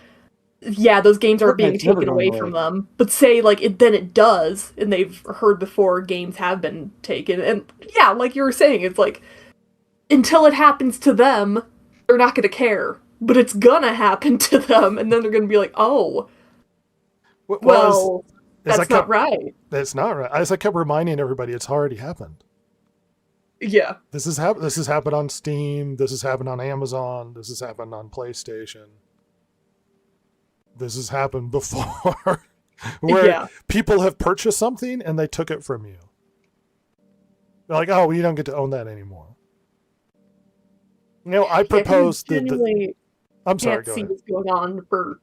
yeah, those games aren't being Fortnite's never taken going away from them. But say like it does, and they've heard before games have been taken, and yeah, like you were saying, it's like until it happens to them, they're not gonna care. But it's gonna happen to them, and then they're gonna be like, oh, well, that's not right. It's not right. As I kept reminding everybody, it's already happened. Yeah. This has happened on Steam. This has happened on Amazon. This has happened on PlayStation. This has happened before, where people have purchased something and they took it from you. They're like, "Oh, well, you don't get to own that anymore." You know, I proposed that. I'm sorry. Can't see what's going on for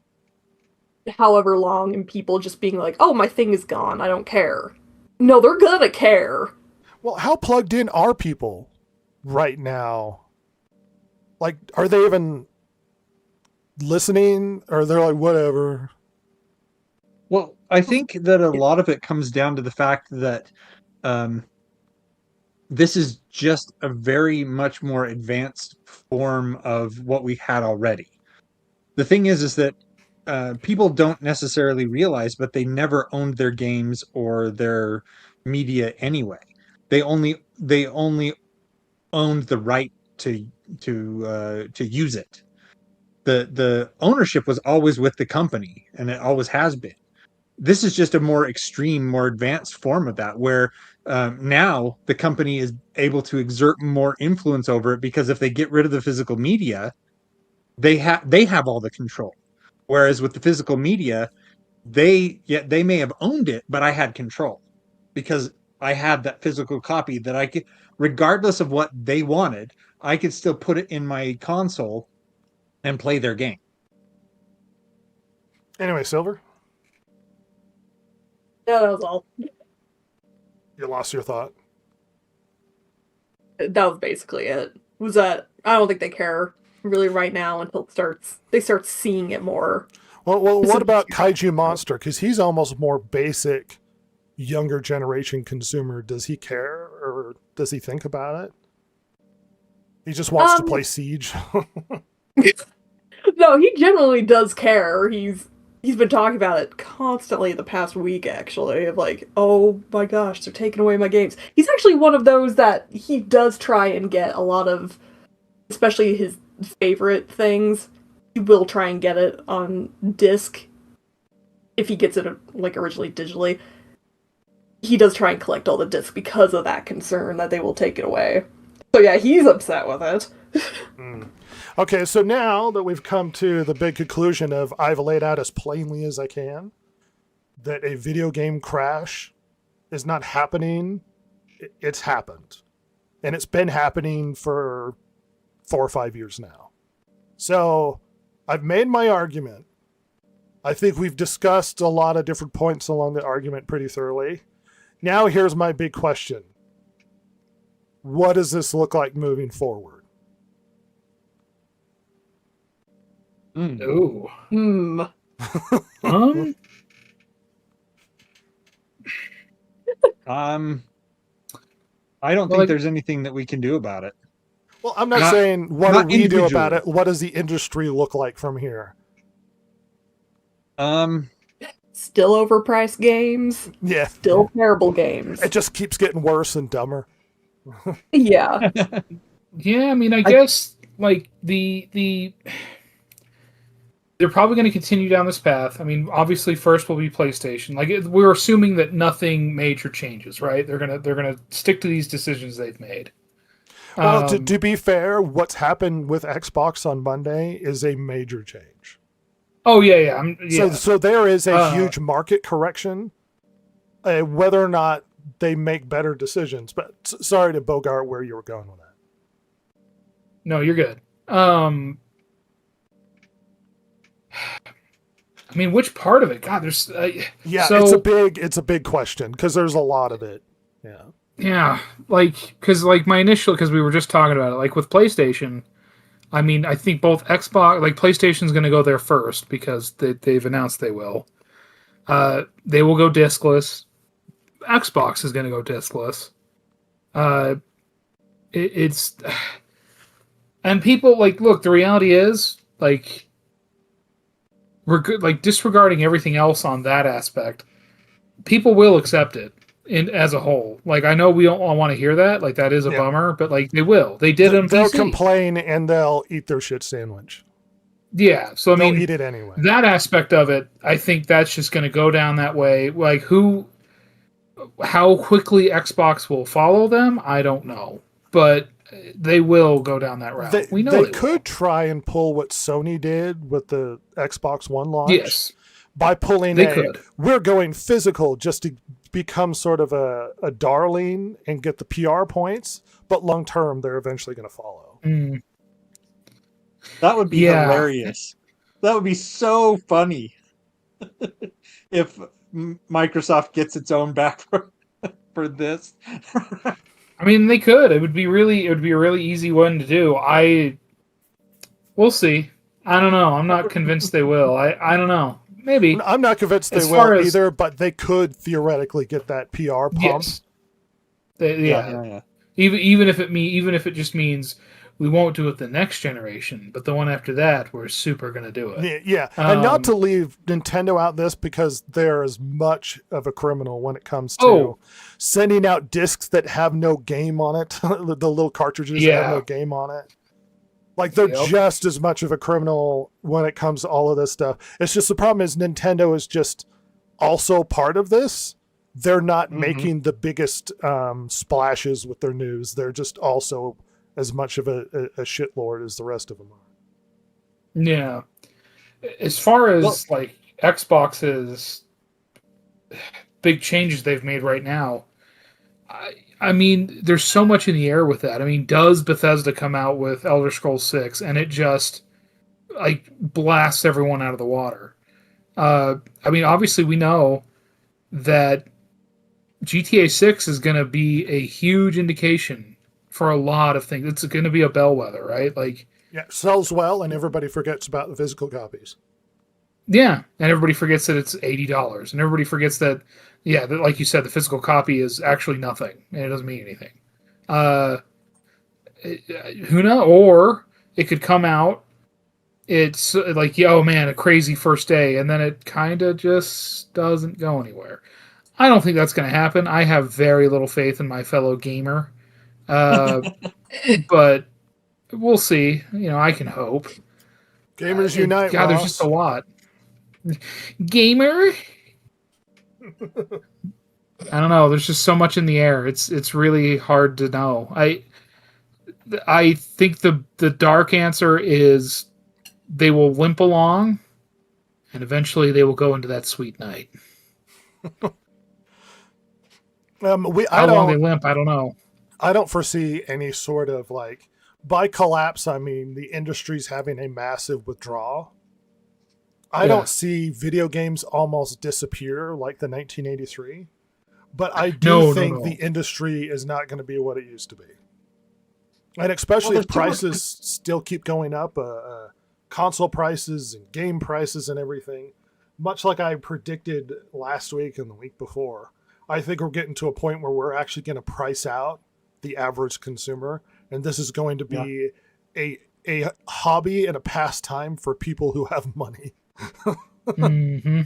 however long, and people just being like, "Oh, my thing is gone. I don't care." No, they're gonna care. Well, how plugged in are people right now? Like, are they even listening, or they're like, whatever? Well, I think that a lot of it comes down to the fact that this is just a very much more advanced form of what we had already. The thing is that people don't necessarily realize, but they never owned their games or their media anyway. They only owned the right to use it. The ownership was always with the company, and it always has been. This is just a more extreme, more advanced form of that, where now the company is able to exert more influence over it, because if they get rid of the physical media, they have all the control. Whereas with the physical media, they may have owned it, but I had control because I had that physical copy that I could, regardless of what they wanted, I could still put it in my console and play their game. Anyway, Silver, No, that was all. you lost your thought. That was basically it. Was that I don't think they care really right now until they start seeing it more. Well, what about Kaiju Monster? Because he's almost more basic, younger generation consumer. Does he care, or does he think about it? He just wants to play Siege. No, he generally does care. He's been talking about it constantly the past week, actually, of like, oh my gosh, they're taking away my games. He's actually one of those that he does try and get a lot of, especially his favorite things, he will try and get it on disc if he gets it like originally digitally. He does try and collect all the discs because of that concern that they will take it away. So yeah, he's upset with it. Okay, so now that we've come to the big conclusion of I've laid out as plainly as I can that a video game crash is not happening, it's happened. And it's been happening for 4 or 5 years now. So I've made my argument. I think we've discussed a lot of different points along the argument pretty thoroughly. Now here's my big question. What does this look like moving forward? Ooh. I don't think there's anything that we can do about it. Well, I'm not saying what do we do about it. What does the industry look like from here? Still overpriced games. Yeah. Still terrible games. It just keeps getting worse and dumber. Yeah. Yeah, I mean, I guess like the they're probably going to continue down this path. I mean, obviously, first will be PlayStation. Like we're assuming that nothing major changes, right? They're gonna stick to these decisions they've made. Well, to be fair, what's happened with Xbox on Monday is a major change. Oh yeah. So there is a huge market correction whether or not they make better decisions. But sorry to bogart where you were going with that. No, you're good. I mean, which part of it? God, there's Yeah, so, it's a big question because there's a lot of it. Yeah. Yeah, because my initial, because we were just talking about it, like with PlayStation. I mean, I think both Xbox, like PlayStation's going to go there first because they've announced they will. They will go discless. Xbox is going to go discless. It's and people look. The reality is we're good. Like disregarding everything else on that aspect, people will accept it as a whole. Like I know we don't all want to hear that. Like that is a bummer, but they will. They did it on They'll PC. complain and they'll eat their shit sandwich. Yeah, so They'll eat it anyway. That aspect of it, I think that's just going to go down that way. How quickly Xbox will follow them, I don't know, but they will go down that route. We know they could try and pull what Sony did with the Xbox One launch. Yes, by pulling could. We're going physical just to become sort of a darling and get the PR points, but long term they're eventually going to follow. Mm. That would be hilarious. That would be so funny if Microsoft gets its own back for this. I mean, they could. It would be a really easy one to do. We'll see. I don't know. I'm not convinced they will. I don't know. Maybe. I'm not convinced they will either, but they could theoretically get that PR pump. Yes. Yeah. Even if it just means we won't do it the next generation, but the one after that, we're super going to do it. Yeah. And not to leave Nintendo out this because they're as much of a criminal when it comes to sending out discs that have no game on it, the little cartridges that have no game on it. Like, they're just as much of a criminal when it comes to all of this stuff. It's just the problem is Nintendo is just also part of this. They're not making the biggest splashes with their news. They're just also as much of a shitlord as the rest of them are. Yeah. As far as Xbox's big changes they've made right now, I mean, there's so much in the air with that. I mean, does Bethesda come out with Elder Scrolls 6 and it just blasts everyone out of the water? I mean, obviously we know that GTA 6 is going to be a huge indication for a lot of things. It's going to be a bellwether, right? Sells well, and everybody forgets about the physical copies. Yeah, and everybody forgets that it's $80, and everybody forgets that, like you said, the physical copy is actually nothing, and it doesn't mean anything. Who knows? Or it could come out, it's a crazy first day, and then it kind of just doesn't go anywhere. I don't think that's going to happen. I have very little faith in my fellow gamer. But we'll see. I can hope. Gamers unite. God, there's just a lot. Gamer? I don't know. There's just so much in the air. It's really hard to know. I think the dark answer is they will limp along, and eventually they will go into that sweet night. How long they limp, I don't know. I don't foresee any sort of by collapse, I mean the industry's having a massive withdrawal. I don't see video games almost disappear like the 1983, but I do think the industry is not going to be what it used to be. And especially if prices still keep going up, console prices and game prices and everything, much like I predicted last week and the week before, I think we're getting to a point where we're actually going to price out the average consumer, and this is going to be a hobby and a pastime for people who have money. Mm-hmm.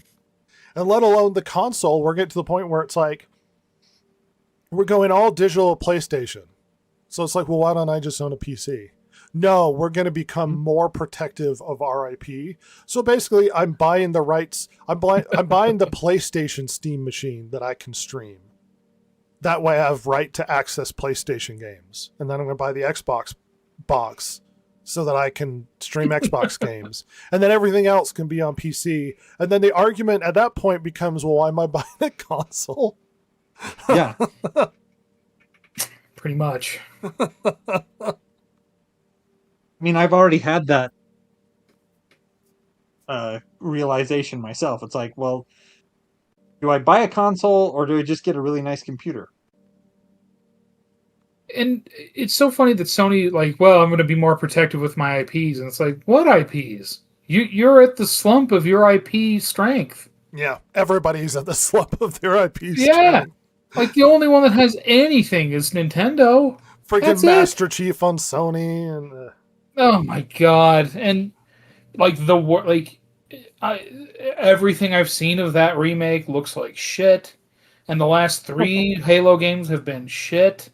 And let alone the console, we're getting to the point where it's we're going all digital PlayStation. So it's well, why don't I just own a PC? No, we're going to become more protective of our IP. So basically, I'm buying the rights. I'm buying the PlayStation Steam machine that I can stream. That way I have right to access PlayStation games. And then I'm going to buy the Xbox box so that I can stream Xbox games. And then everything else can be on PC. And then the argument at that point becomes, well, why am I buying a console? Yeah. Pretty much. I mean, I've already had that realization myself. It's like, well, do I buy a console or do I just get a really nice computer? And it's so funny that Sony, like, well, I'm going to be more protective with my IPs. And it's like, what IPs? You're at the slump of your IP strength. Yeah, everybody's at the slump of their IPs. Yeah. Like, the only one that has anything is Nintendo. Freaking That's it. Master Chief on Sony and Oh my god! And like everything I've seen of that remake looks like shit, and the last 3 Halo games have been shit.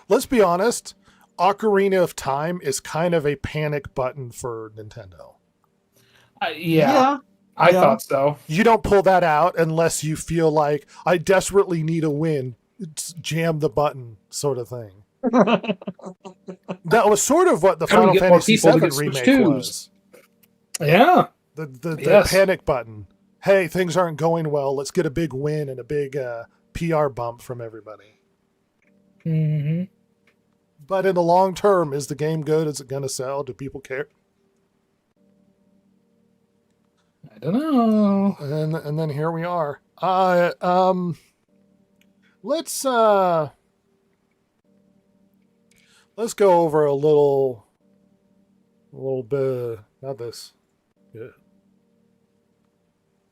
let's be honest, Ocarina of Time is kind of a panic button for Nintendo. Yeah, I thought so. You don't pull that out unless you feel like I desperately need a win. It's jam the button sort of thing. That was sort of what the How do we Final get more Fantasy people to VII get Switch remake 2s? was. Yeah, The Yes. panic button. Hey, things aren't going well. Let's get a big win and a big PR bump from everybody. hmm But in the long term, is the game good? Is it going to sell? Do people care? I don't know. And then here we are. Let's go over a little bit. Not this. Yeah.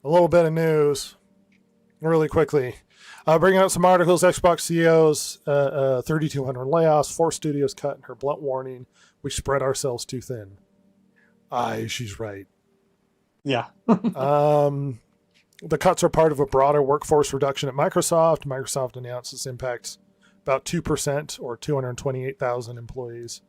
A little bit of news, really quickly. Bringing out some articles. Xbox CEOs, 3,200 layoffs, 4 studios cut, and her blunt warning: we spread ourselves too thin. Aye, she's right. Yeah. The cuts are part of a broader workforce reduction at Microsoft. Microsoft announced this impacts about 2% or 228,000 employees.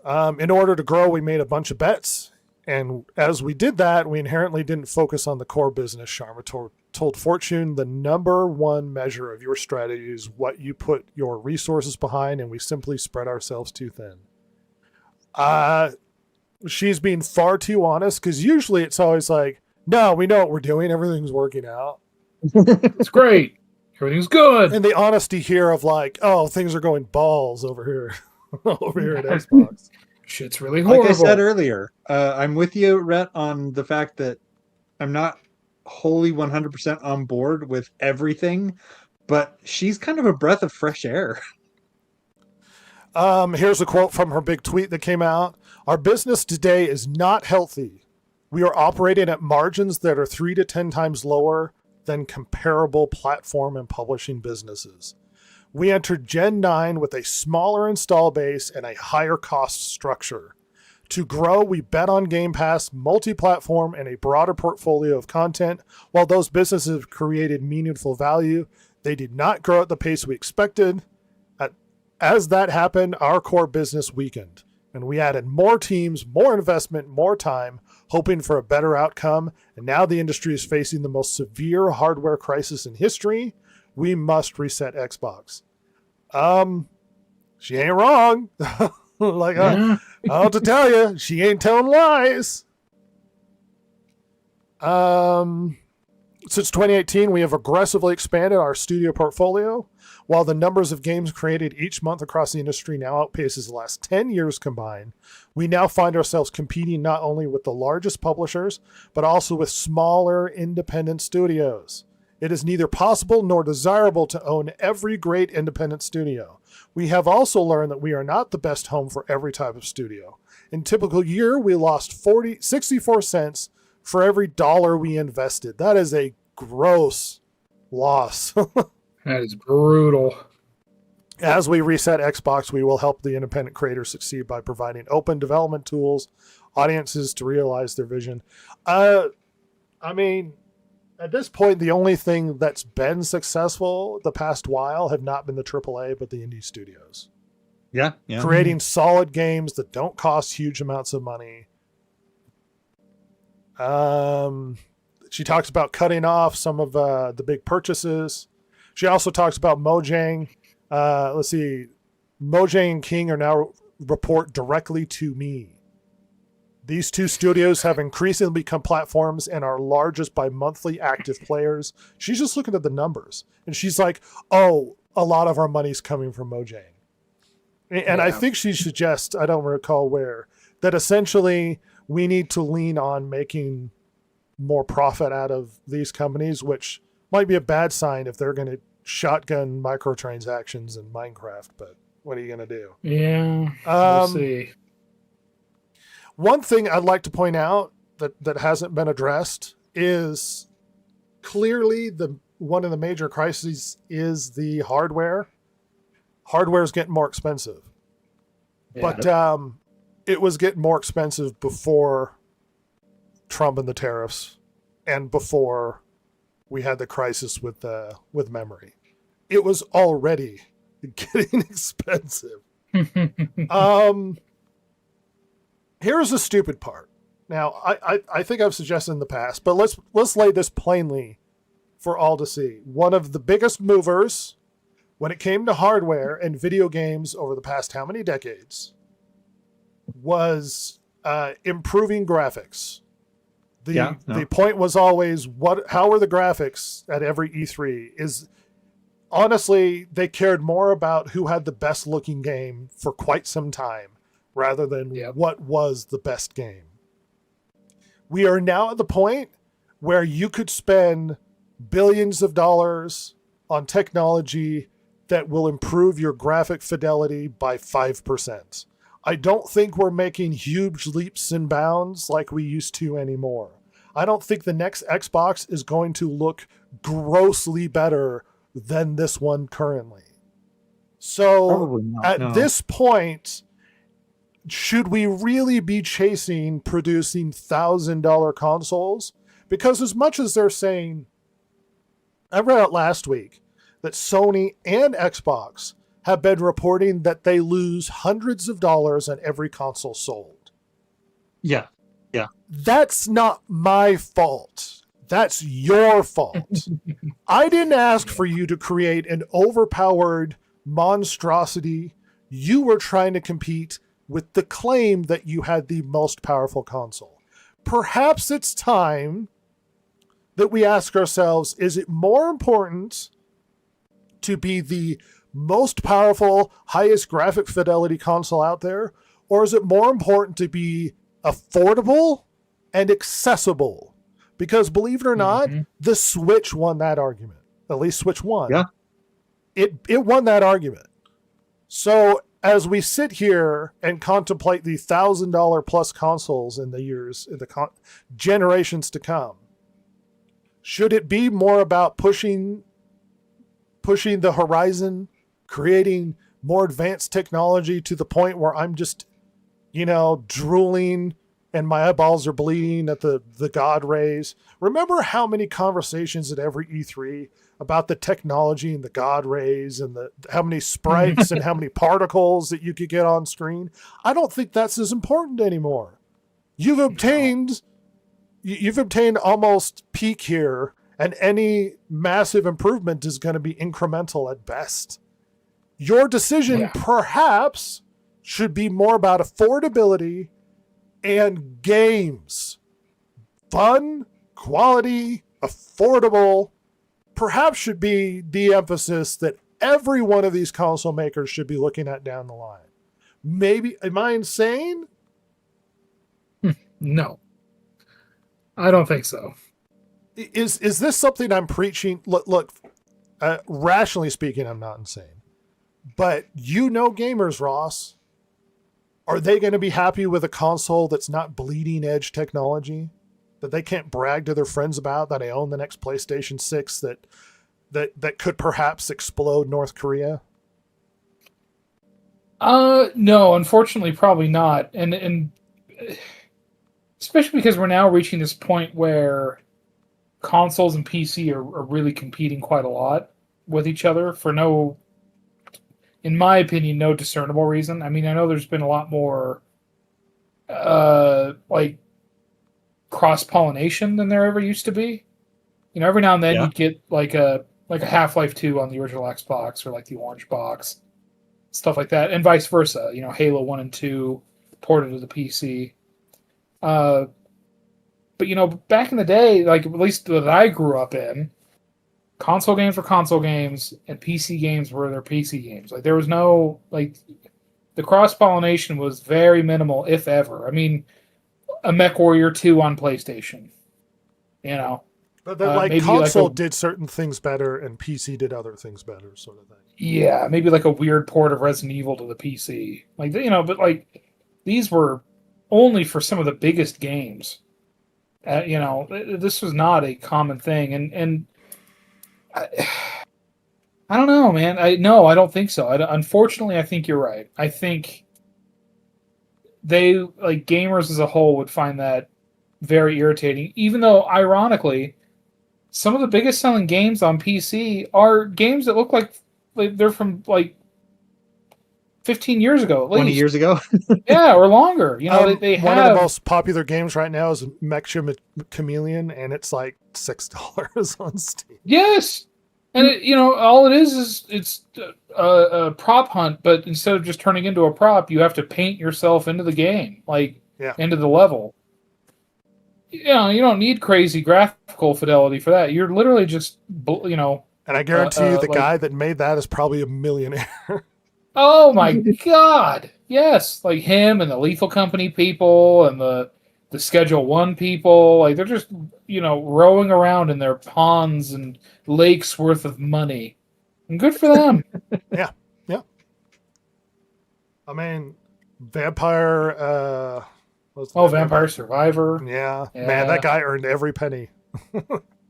In order to grow, we made a bunch of bets. And as we did that, we inherently didn't focus on the core business. Sharma told Fortune, the number one measure of your strategy is what you put your resources behind, and we simply spread ourselves too thin. She's being far too honest, because usually it's always like, no, we know what we're doing. Everything's working out. It's great. Everything's good. And the honesty here of like, oh, things are going balls over here, over here at Xbox. Shit's really horrible. Like I said earlier, I'm with you, Rhett, on the fact that I'm not wholly 100% on board with everything, but she's kind of a breath of fresh air. Here's a quote from her big tweet that came out. Our business today is not healthy. We are operating at margins that are 3 to 10 times lower than comparable platform and publishing businesses. We entered Gen 9 with a smaller install base and a higher cost structure. To grow, we bet on Game Pass, multi-platform, and a broader portfolio of content. While those businesses have created meaningful value, they did not grow at the pace we expected. As that happened, our core business weakened, and we added more teams, more investment, more time, hoping for a better outcome. And now the industry is facing the most severe hardware crisis in history. We must reset Xbox. She ain't wrong. Like, I don't have to tell you, she ain't telling lies. Since 2018, we have aggressively expanded our studio portfolio. While the numbers of games created each month across the industry now outpaces the last 10 years combined, we now find ourselves competing not only with the largest publishers, but also with smaller independent studios. It is neither possible nor desirable to own every great independent studio. We have also learned that we are not the best home for every type of studio. In a typical year, we lost 64 cents for every dollar we invested. That is a gross loss. That is brutal. As we reset Xbox, we will help the independent creators succeed by providing open development tools, audiences to realize their vision. I mean, at this point, the only thing that's been successful the past while have not been the AAA, but the indie studios. Yeah. Creating solid games that don't cost huge amounts of money. She talks about cutting off some of the big purchases. She also talks about Mojang. Let's see. Mojang and King are now report directly to me. These two studios have increasingly become platforms and are largest by monthly active players. She's just looking at the numbers, and she's like, oh, a lot of our money's coming from Mojang. And I think she suggests, I don't recall where, that essentially we need to lean on making more profit out of these companies, which might be a bad sign if they're going to shotgun microtransactions in Minecraft, but what are you going to do? Yeah, we'll see. One thing I'd like to point out that hasn't been addressed is clearly one of the major crises is the hardware. Hardware is getting more expensive, but it was getting more expensive before Trump and the tariffs, and before we had the crisis with memory. It was already getting expensive. Here's the stupid part. Now, I think I've suggested in the past, but let's lay this plainly for all to see. One of the biggest movers when it came to hardware and video games over the past how many decades was improving graphics. The point was always, how are the graphics at every E3? Is honestly, they cared more about who had the best looking game for quite some time rather than what was the best game. We are now at the point where you could spend billions of dollars on technology that will improve your graphic fidelity by 5%. I don't think we're making huge leaps and bounds like we used to anymore. I don't think the next Xbox is going to look grossly better than this one currently. So this point, should we really be chasing producing $1,000 consoles? Because as much as they're saying, I read out last week that Sony and Xbox have been reporting that they lose hundreds of dollars on every console sold. Yeah. That's not my fault. That's your fault. I didn't ask for you to create an overpowered monstrosity. You were trying to compete with the claim that you had the most powerful console. Perhaps it's time that we ask ourselves, is it more important to be the most powerful, highest graphic fidelity console out there, or is it more important to be affordable and accessible? Because believe it or not, the Switch won that argument. At least Switch 1. Yeah. It won that argument. So as we sit here and contemplate the $1,000 plus consoles in the generations to come, should it be more about pushing the horizon, creating more advanced technology to the point where I'm just, drooling and my eyeballs are bleeding at the God rays? Remember how many conversations at every E3 about the technology and the God rays and how many sprites and how many particles that you could get on screen? I don't think that's as important anymore. You've obtained almost peak here, and any massive improvement is going to be incremental at best. Your decision perhaps should be more about affordability and games. Fun, quality, affordable, perhaps should be the emphasis that every one of these console makers should be looking at down the line. Maybe, am I insane? No. I don't think so. Is this something I'm preaching? Look, rationally speaking, I'm not insane. But gamers, Ross, are they going to be happy with a console that's not bleeding edge technology? That they can't brag to their friends about, that they own the next PlayStation 6 that could perhaps explode North Korea? No, unfortunately, probably not. And especially because we're now reaching this point where consoles and PC are really competing quite a lot with each other for no, in my opinion, no discernible reason. I mean, I know there's been a lot more cross-pollination than there ever used to be. Every now and then you'd get like a Half-Life 2 on the original Xbox, or like the Orange Box, stuff like that, and vice versa. Halo 1 and 2 ported to the PC. But back in the day, like at least that I grew up in, console games were console games, and PC games were their PC games. Like there was no like the cross pollination was very minimal, if ever. I mean, a MechWarrior 2 on PlayStation, But then, maybe console like did certain things better, and PC did other things better, sort of thing. Yeah, maybe like a weird port of Resident Evil to the PC. But like these were only for some of the biggest games. This was not a common thing, and I don't know, man. I don't think so. Unfortunately, I think you're right. I think they, like gamers as a whole, would find that very irritating. Even though, ironically, some of the biggest selling games on PC are games that look like they're from like 15 years ago, at least. 20 years ago. Yeah, or longer. They one have of the most popular games right now is Mecha Chameleon, and it's like $6 on Steam. Yes, and all it is it's a prop hunt, but instead of just turning into a prop, you have to paint yourself into the game, into the level. You don't need crazy graphical fidelity for that. You're literally just And I guarantee you, the guy that made that is probably a millionaire. Oh my god! Yes, like him and the Lethal Company people and the Schedule 1 people. Like they're just rowing around in their ponds and lakes worth of money, and good for them. Yeah. I mean, Vampire. Vampire Survivor. Yeah, man, that guy earned every penny.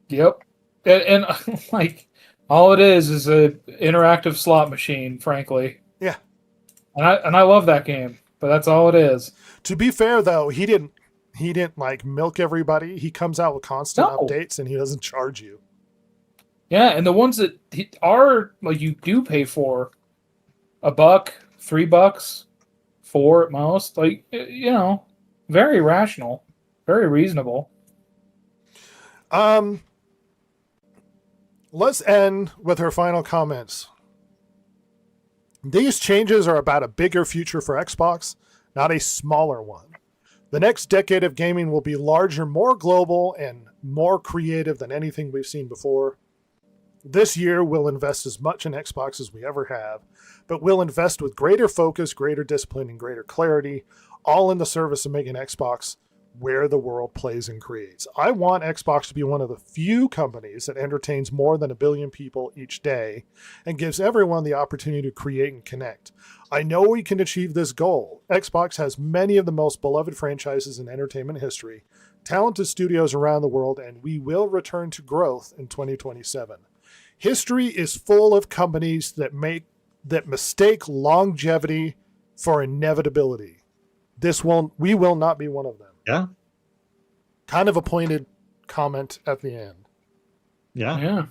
Yep, and like all it is a interactive slot machine, frankly. Yeah, and I love that game, but that's all it is. To be fair, though, he didn't like milk everybody. He comes out with constant updates, and he doesn't charge you. Yeah, and the ones that are like you do pay for $1, $3, $4 at most. Like very rational, very reasonable. Let's end with her final comments. These changes are about a bigger future for Xbox, not a smaller one. The next decade of gaming will be larger, more global, and more creative than anything we've seen before. This year, we'll invest as much in Xbox as we ever have, but we'll invest with greater focus, greater discipline, and greater clarity, all in the service of making Xbox where the world plays and creates. I want Xbox to be one of the few companies that entertains more than 1 billion people each day and gives everyone the opportunity to create and connect. I know we can achieve this goal. Xbox has many of the most beloved franchises in entertainment history, talented studios around the world, and we will return to growth in 2027. History is full of companies that mistake longevity for inevitability. We will not be one of them. Yeah. Kind of a pointed comment at the end. Yeah.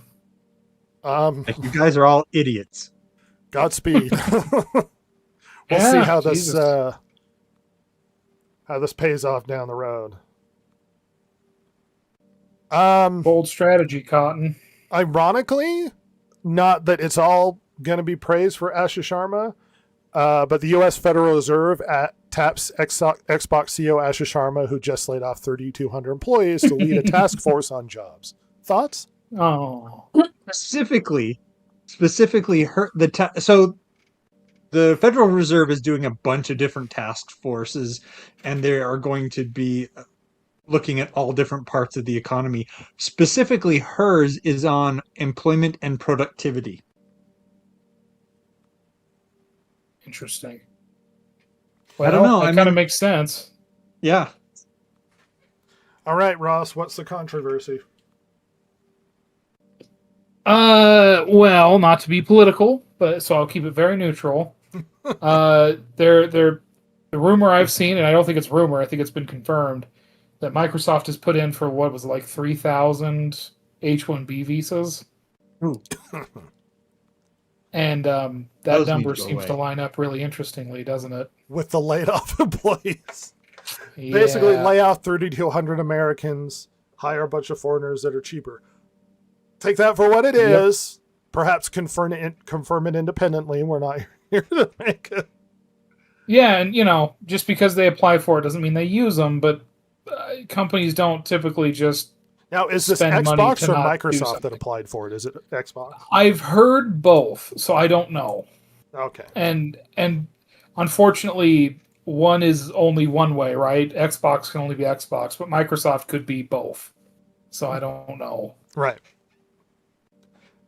Yeah. You guys are all idiots. Godspeed. We'll see how this pays off down the road. Bold strategy, Cotton. Ironically, not that it's all going to be praised for Asha Sharma, but the U.S. Federal Reserve taps Xbox CEO Asha Sharma, who just laid off 3,200 employees, to lead a task force on jobs. Thoughts? Oh, Specifically, so the Federal Reserve is doing a bunch of different task forces, and they are going to be looking at all different parts of the economy. Specifically, hers is on employment and productivity. interesting. I don't know. That kind of makes sense. Yeah. All right, Ross, what's the controversy? Well, not to be political, but so I'll keep it very neutral. The rumor I've seen, and I don't think it's rumor, I think it's been confirmed, that Microsoft has put in for what was it, like 3,000 H-1B visas. Ooh. And that Those number need to go seems to away. line up really interestingly, doesn't it? With the laid off employees. Basically, lay off 3,200 Americans, hire a bunch of foreigners that are cheaper. Take that for what it is. Perhaps confirm it independently. We're not here to make it. Yeah, and just because they apply for it doesn't mean they use them, but companies don't typically just. Now, is this spend money Xbox to or not do Microsoft that something. applied for it? Is it Xbox? I've heard both, so I don't know. Okay. And unfortunately, one is only one way, right? Xbox can only be Xbox, but Microsoft could be both. So I don't know. Right.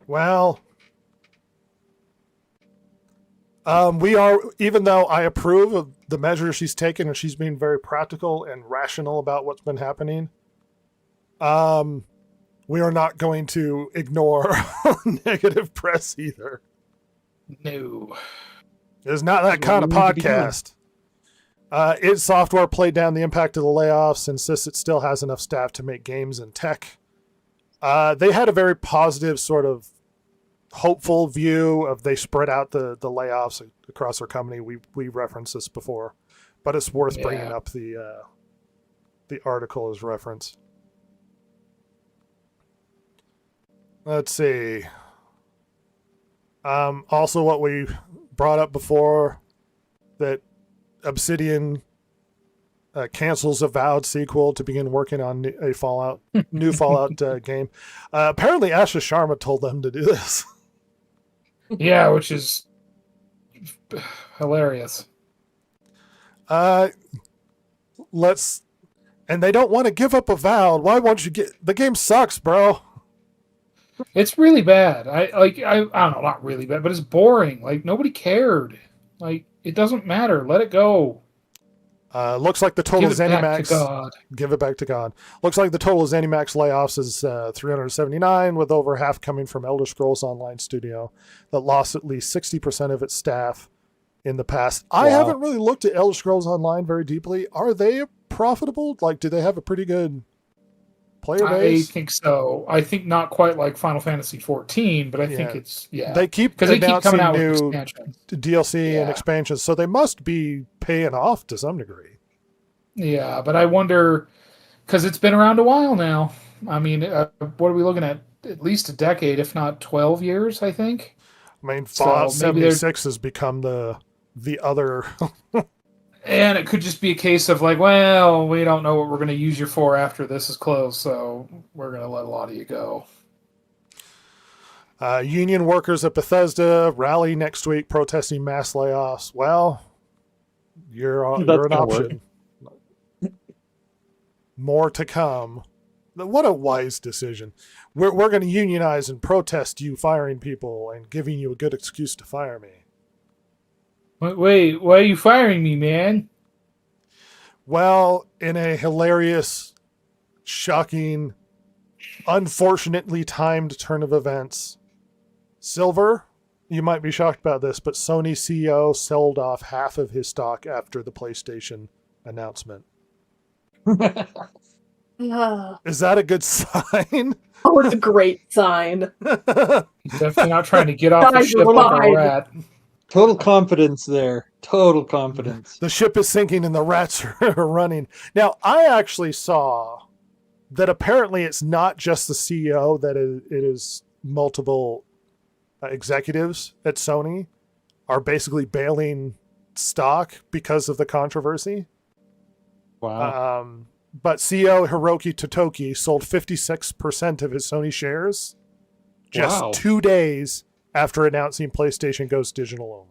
Well, we are, even though I approve of the measures she's taken and she's being very practical and rational about what's been happening, we are not going to ignore negative press either. No. It's not that kind of we need to be doing? podcast. id Software played down the impact of the layoffs, insists it still has enough staff to make games and tech. They had a very positive, sort of hopeful view of they spread out the layoffs across their company. We referenced this before, but it's worth bringing up the article as reference. Let's see. Also, what we brought up before, that Obsidian cancels Avowed sequel to begin working on a Fallout new Fallout game. Apparently, Asha Sharma told them to do this. Yeah, which is hilarious. And they don't want to give up Avowed. Why won't you get the game? Sucks, bro. It's really bad. I don't know, not really bad, but it's boring. Like nobody cared. Like it doesn't matter. Let it go. Looks like the total Give it back to ZeniMax. God. Give it back to God. Looks like the total ZeniMax layoffs is 379, with over half coming from Elder Scrolls Online Studio, that lost at least 60% of its staff in the past. I haven't really looked at Elder Scrolls Online very deeply. Are they profitable? Like, do they have a pretty good player I base? think so. I think not quite like Final Fantasy 14, but I think Yeah. it's They keep because they keep announcing coming out with new expansions. DLC and Yeah. expansions, so they must be paying off to some degree. Yeah, but I wonder because it's been around a while now. I mean, what are we looking at? At least a decade, if not 12 years, I think. I mean, So Fallout maybe they're- 76 has become the other. And it could just be a case of like, well, we don't know what we're going to use you for after this is closed, so we're going to let a lot of you go. Union workers at Bethesda rally next week protesting mass layoffs. Well, you're an gonna option. More to come. What a wise decision. We're going to unionize and protest you firing people and giving you a good excuse to fire me. Wait, why are you firing me, man? Well, in a hilarious, shocking, unfortunately timed turn of events, Silver, you might be shocked about this, but Sony CEO sold off half of his stock after the PlayStation announcement. Ah. Is that a good sign? Oh, it's a great sign. He's definitely not trying to get off the Guys, ship like fine. a rat. Total confidence there. Total confidence. The ship is sinking and the rats are running. Now, I actually saw that apparently it's not just the CEO, that it is multiple executives at Sony are basically bailing stock because of the controversy. Wow. But CEO Hiroki Totoki sold 56% of his Sony shares just Wow. 2 days after announcing PlayStation goes digital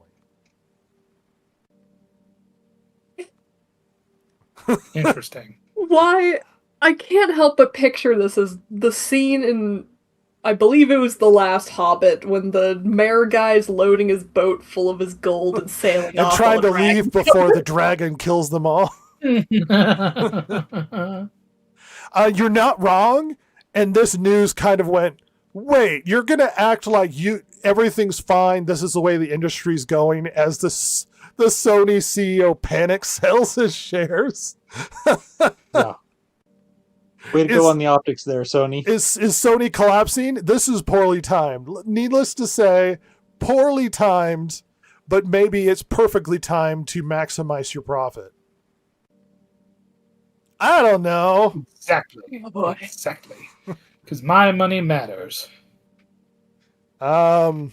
only. Interesting. Why? I can't help but picture this as the scene in, I believe it was The Last Hobbit, when the mayor guy's loading his boat full of his gold and sailing And off trying on to a dragon. leave before the dragon kills them all. You're not wrong. And this news kind of went, wait, you're going to act like everything's fine. This is the way the industry's going, as the Sony CEO panics, sells his shares. Way to go on the optics there, Sony. Is Sony collapsing? This is poorly timed. Needless to say, poorly timed, but maybe it's perfectly timed to maximize your profit. I don't know. Exactly. Oh, boy. Exactly. Because my money matters. And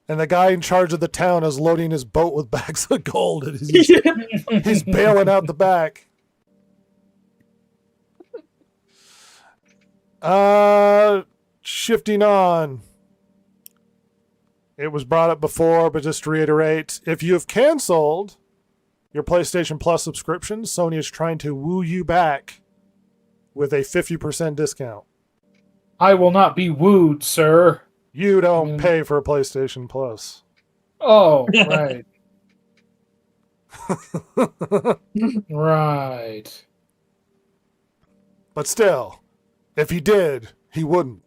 the guy in charge of the town is loading his boat with bags of gold, and he's bailing out the back. Shifting on. It was brought up before, but just to reiterate, if you have canceled your PlayStation Plus subscription, Sony is trying to woo you back with a 50% discount. I will not be wooed, sir. You don't pay for PlayStation Plus. Oh, right. Right. But still, if he did, he wouldn't.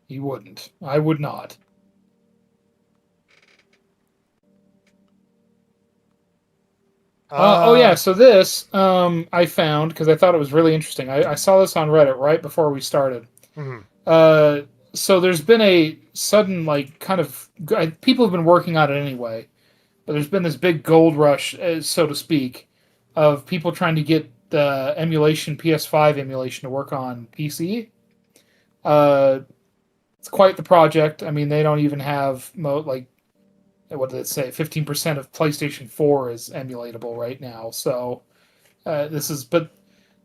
He wouldn't. I would not. Oh yeah, so this I found because I thought it was really interesting. I saw this on Reddit right before we started. Mhm. So there's been a sudden kind of people have been working on it anyway, but there's been this big gold rush, so to speak, of people trying to get the emulation PS5 emulation to work on PC. It's quite the project. I mean, they don't even have what did it say? 15% of PlayStation 4 is emulatable right now. So but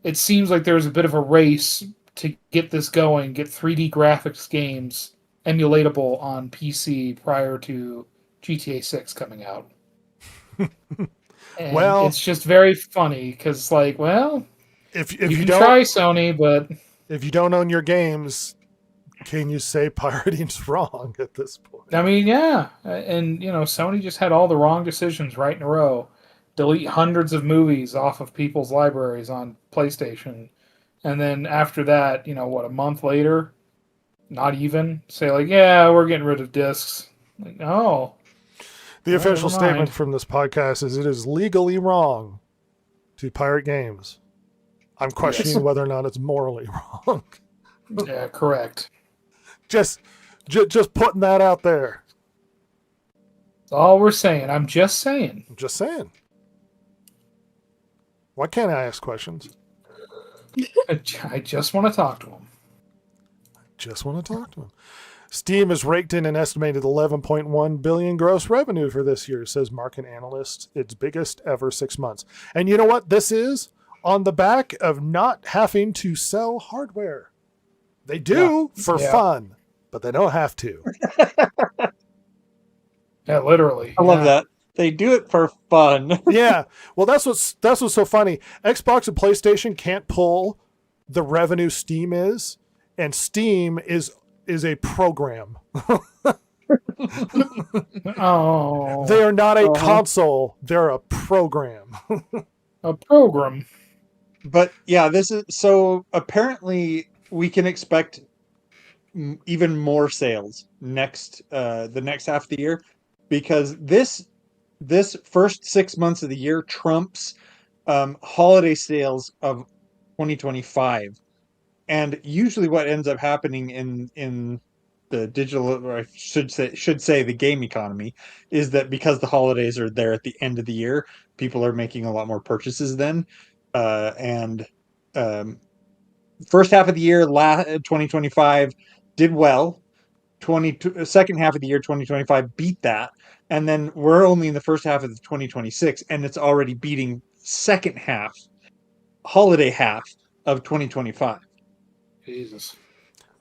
it seems like there's a bit of a race to get this going, get 3D graphics games emulatable on PC prior to GTA 6 coming out. And it's just very funny because, if you you can don't try Sony, but if you don't own your games, can you say pirating's wrong at this point? I mean, yeah, and Sony just had all the wrong decisions right in a row. Delete hundreds of movies off of people's libraries on PlayStation, and then after that, a month later, not even say yeah, we're getting rid of discs. No. The Well, official never mind. statement from this podcast is it is legally wrong to pirate games. I'm questioning whether or not it's morally wrong. Yeah, correct. Just putting that out there. That's all we're saying. I'm just saying. I'm just saying. Why can't I ask questions? I just want to talk to him. Just want to talk to him. Steam has raked in an estimated 11.1 billion gross revenue for this year, says market analyst. Its biggest ever 6 months. And you know what this is? On the back of not having to sell hardware. They do for fun, but they don't have to. Yeah, literally. I love that. They do it for fun. Yeah. Well, that's what's so funny. Xbox and PlayStation can't pull the revenue Steam is, and Steam is a program. Oh. They are not a console, they're a program. A program. But yeah, this is so apparently we can expect even more sales the next half of the year, because this first 6 months of the year trumps holiday sales of 2025. And usually what ends up happening in the digital, or I should say the game economy, is that because the holidays are there at the end of the year, people are making a lot more purchases then. First half of the year, 2025 did well. Second half of the year, 2025 beat that. And then we're only in the first half of the 2026, and it's already beating second half, holiday half of 2025. Jesus.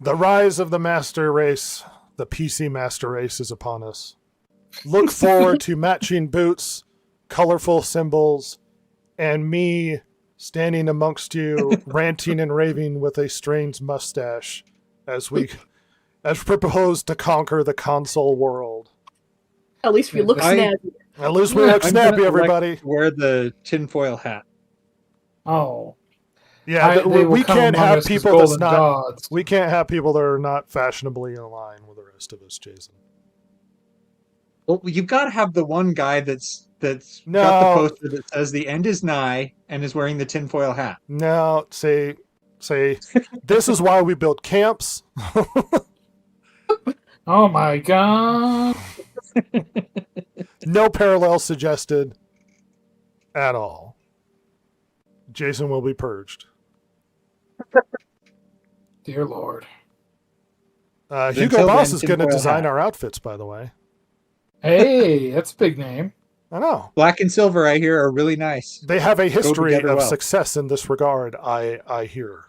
The rise of the master race, the PC master race, is upon us. Look forward to matching boots, colorful symbols, and me standing amongst you, ranting and raving with a strange mustache as propose to conquer the console world. At least we look snappy. At least we look I'm snappy, gonna everybody. wear the tinfoil hat. Oh. Yeah, They will we come can't among have us as people that's golden not. gods. We can't have people that are not fashionably in line with the rest of us, Jason. Well, you've got to have the one guy that's got the No. poster that says the end is nigh and is wearing the tinfoil hat. No, say, this is why we build camps. Oh my god. No parallel suggested at all. Jason will be purged. Dear Lord. Hugo Until Boss then, is going to tinfoil design hat. our outfits, by the way. Hey, that's a big name. I know. Black and silver, I hear, are really nice. They have a history together of well. success in this regard, I hear.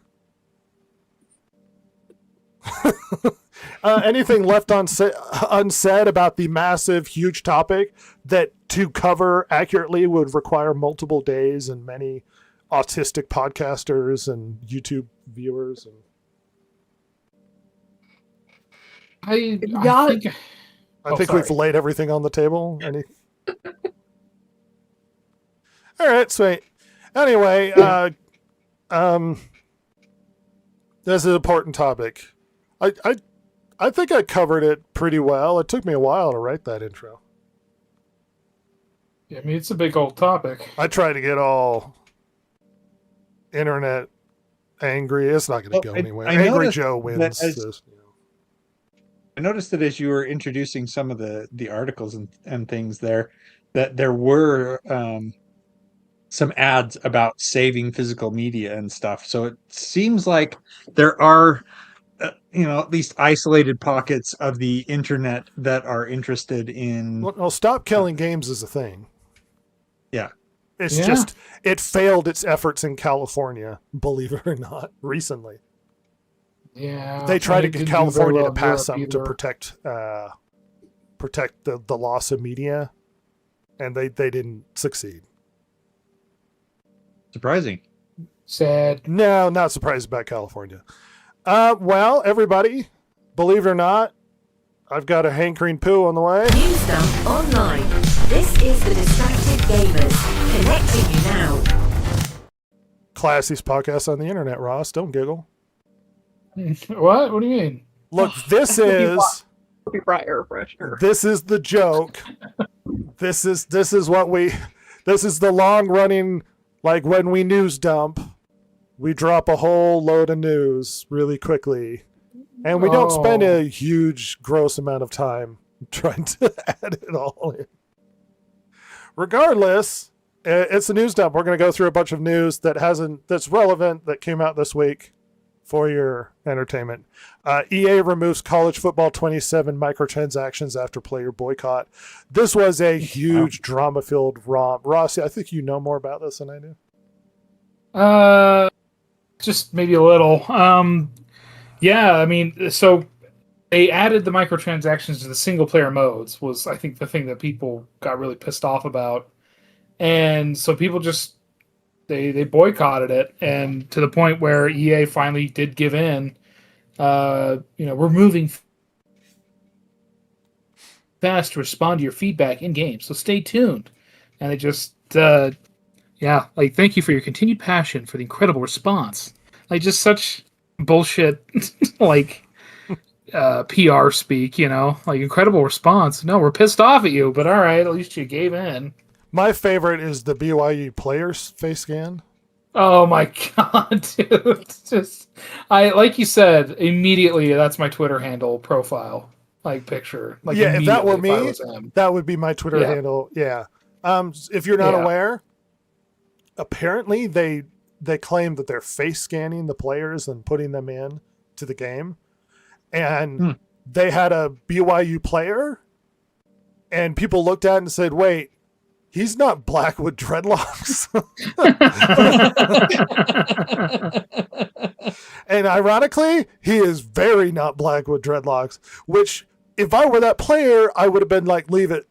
Anything left unsaid about the massive, huge topic that to cover accurately would require multiple days and many autistic podcasters and YouTube viewers? And I Yeah. think I think sorry. we've laid everything on the table. All right, sweet. Anyway, this is an important topic. I think I covered it pretty well. It took me a while to write that intro. I mean, it's a big old topic. I tried to get all internet angry. It's not going to Well, go I- anywhere. I Angry noticed Joe that wins. as- This, I noticed that as you were introducing some of the articles and things there, that there were some ads about saving physical media and stuff. So it seems like there are, at least isolated pockets of the internet that are interested in. Well, Stop Killing Games is a thing. Yeah. It's Yeah. just, it failed its efforts in California, believe it or not, recently. Yeah, They tried to and it get didn't do very California well to in pass Europe something to either. protect the loss of media, and they didn't succeed. Surprising. Sad. No, not surprised about California. Well, everybody, believe it or not, I've got a hankering poo on the way. News Dump Online. This is the Distracted Gamers. Connecting you now. Classiest podcast on the internet, Ross. Don't giggle. What? What do you mean? Look, this is Be right air freshener. this is the joke. This is the long running, like when we news dump, we drop a whole load of news really quickly. And we don't spend Oh. a huge gross amount of time trying to add it all in. Regardless, it's a news dump. We're going to go through a bunch of news that's relevant, that came out this week for your entertainment. EA removes College Football 27 microtransactions after player boycott. This was a huge drama-filled romp. Ross, I think you know more about this than I do. Just maybe a little. Yeah, I mean, so they added the microtransactions to the single player modes was, I think, the thing that people got really pissed off about. And so people just they boycotted it, and to the point where EA finally did give in, removing fast to respond to your feedback in game. So stay tuned. And they just thank you for your continued passion for the incredible response. Like, just such bullshit PR speak, like incredible response. No, we're pissed off at you, but all right, at least you gave in. My favorite is the BYU players face scan. Oh my god, dude. Like you said, immediately that's my Twitter handle profile, picture. Yeah, if that were immediately, if I me, was him. that would be my Twitter Yeah. handle. Yeah. If you're not Yeah. aware, apparently they claim that they're face scanning the players and putting them in to the game. And they had a BYU player, and people looked at it and said, wait, he's not black with dreadlocks. And ironically, he is very not black with dreadlocks, which if I were that player, I would have been like, leave it.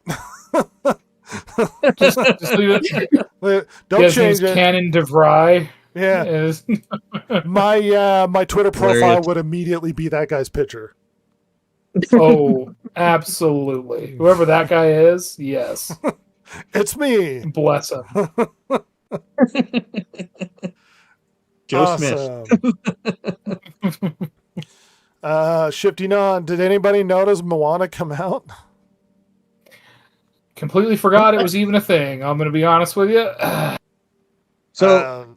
just leave it. Don't His change name's it. Cannon DeVry. Yeah. Is My Twitter profile Hilarious. would immediately be that guy's picture. absolutely. Whoever that guy is, yes. It's me. Bless him. Joe Smith. Shifting on, did anybody notice Moana come out? Completely forgot it was even a thing. I'm going to be honest with you. So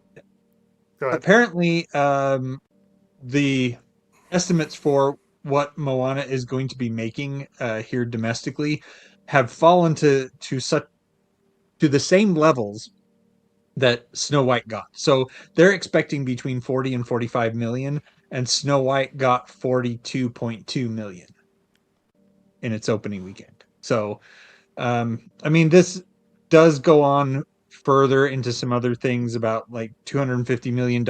Go ahead. apparently, the estimates for what Moana is going to be making here domestically have fallen to the same levels that Snow White got. So they're expecting between 40 and 45 million, and Snow White got 42.2 million in its opening weekend. So, this does go on further into some other things about like $250 million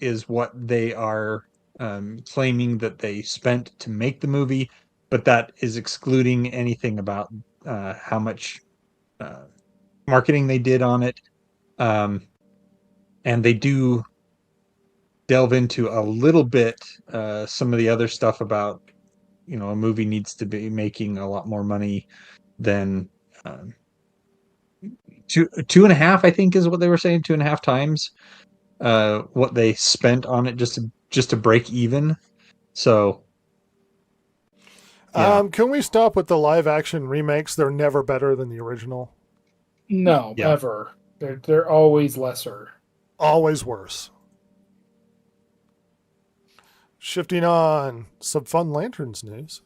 is what they are claiming that they spent to make the movie, but that is excluding anything about how much marketing they did on it. And they do delve into a little bit some of the other stuff about, a movie needs to be making a lot more money than two and a half, I think is what they were saying, 2.5 times what they spent on it just to break even. So yeah. Can we stop with the live action remakes? They're never better than the original. No, Yeah. never. They're always lesser. Always worse. Shifting on some fun Lanterns news.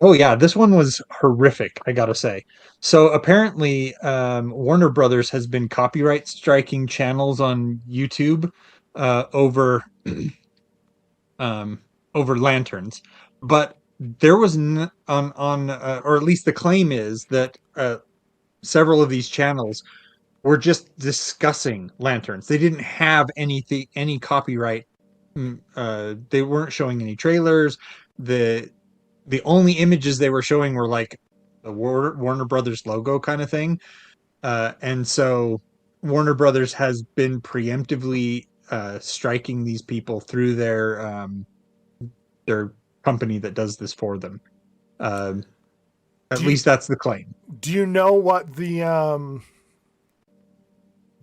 Oh yeah, this one was horrific, I gotta say. So apparently, Warner Brothers has been copyright striking channels on YouTube over over Lanterns, but there was or at least the claim is that several of these channels were just discussing Lanterns. They didn't have any copyright. They weren't showing any trailers. The only images they were showing were like the Warner Brothers logo kind of thing. And so Warner Brothers has been preemptively striking these people through their company that does this for them. At least that's the claim. Do you know what the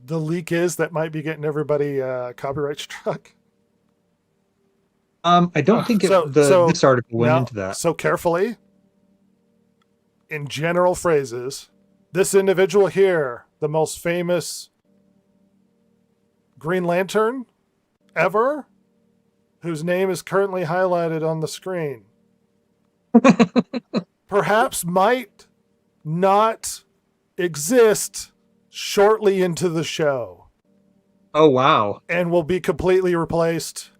leak is that might be getting everybody copyright struck? I don't think this article went into that. So carefully, in general phrases, this individual here, the most famous Green Lantern ever, whose name is currently highlighted on the screen, perhaps might not exist shortly into the show. Oh, wow. And will be completely replaced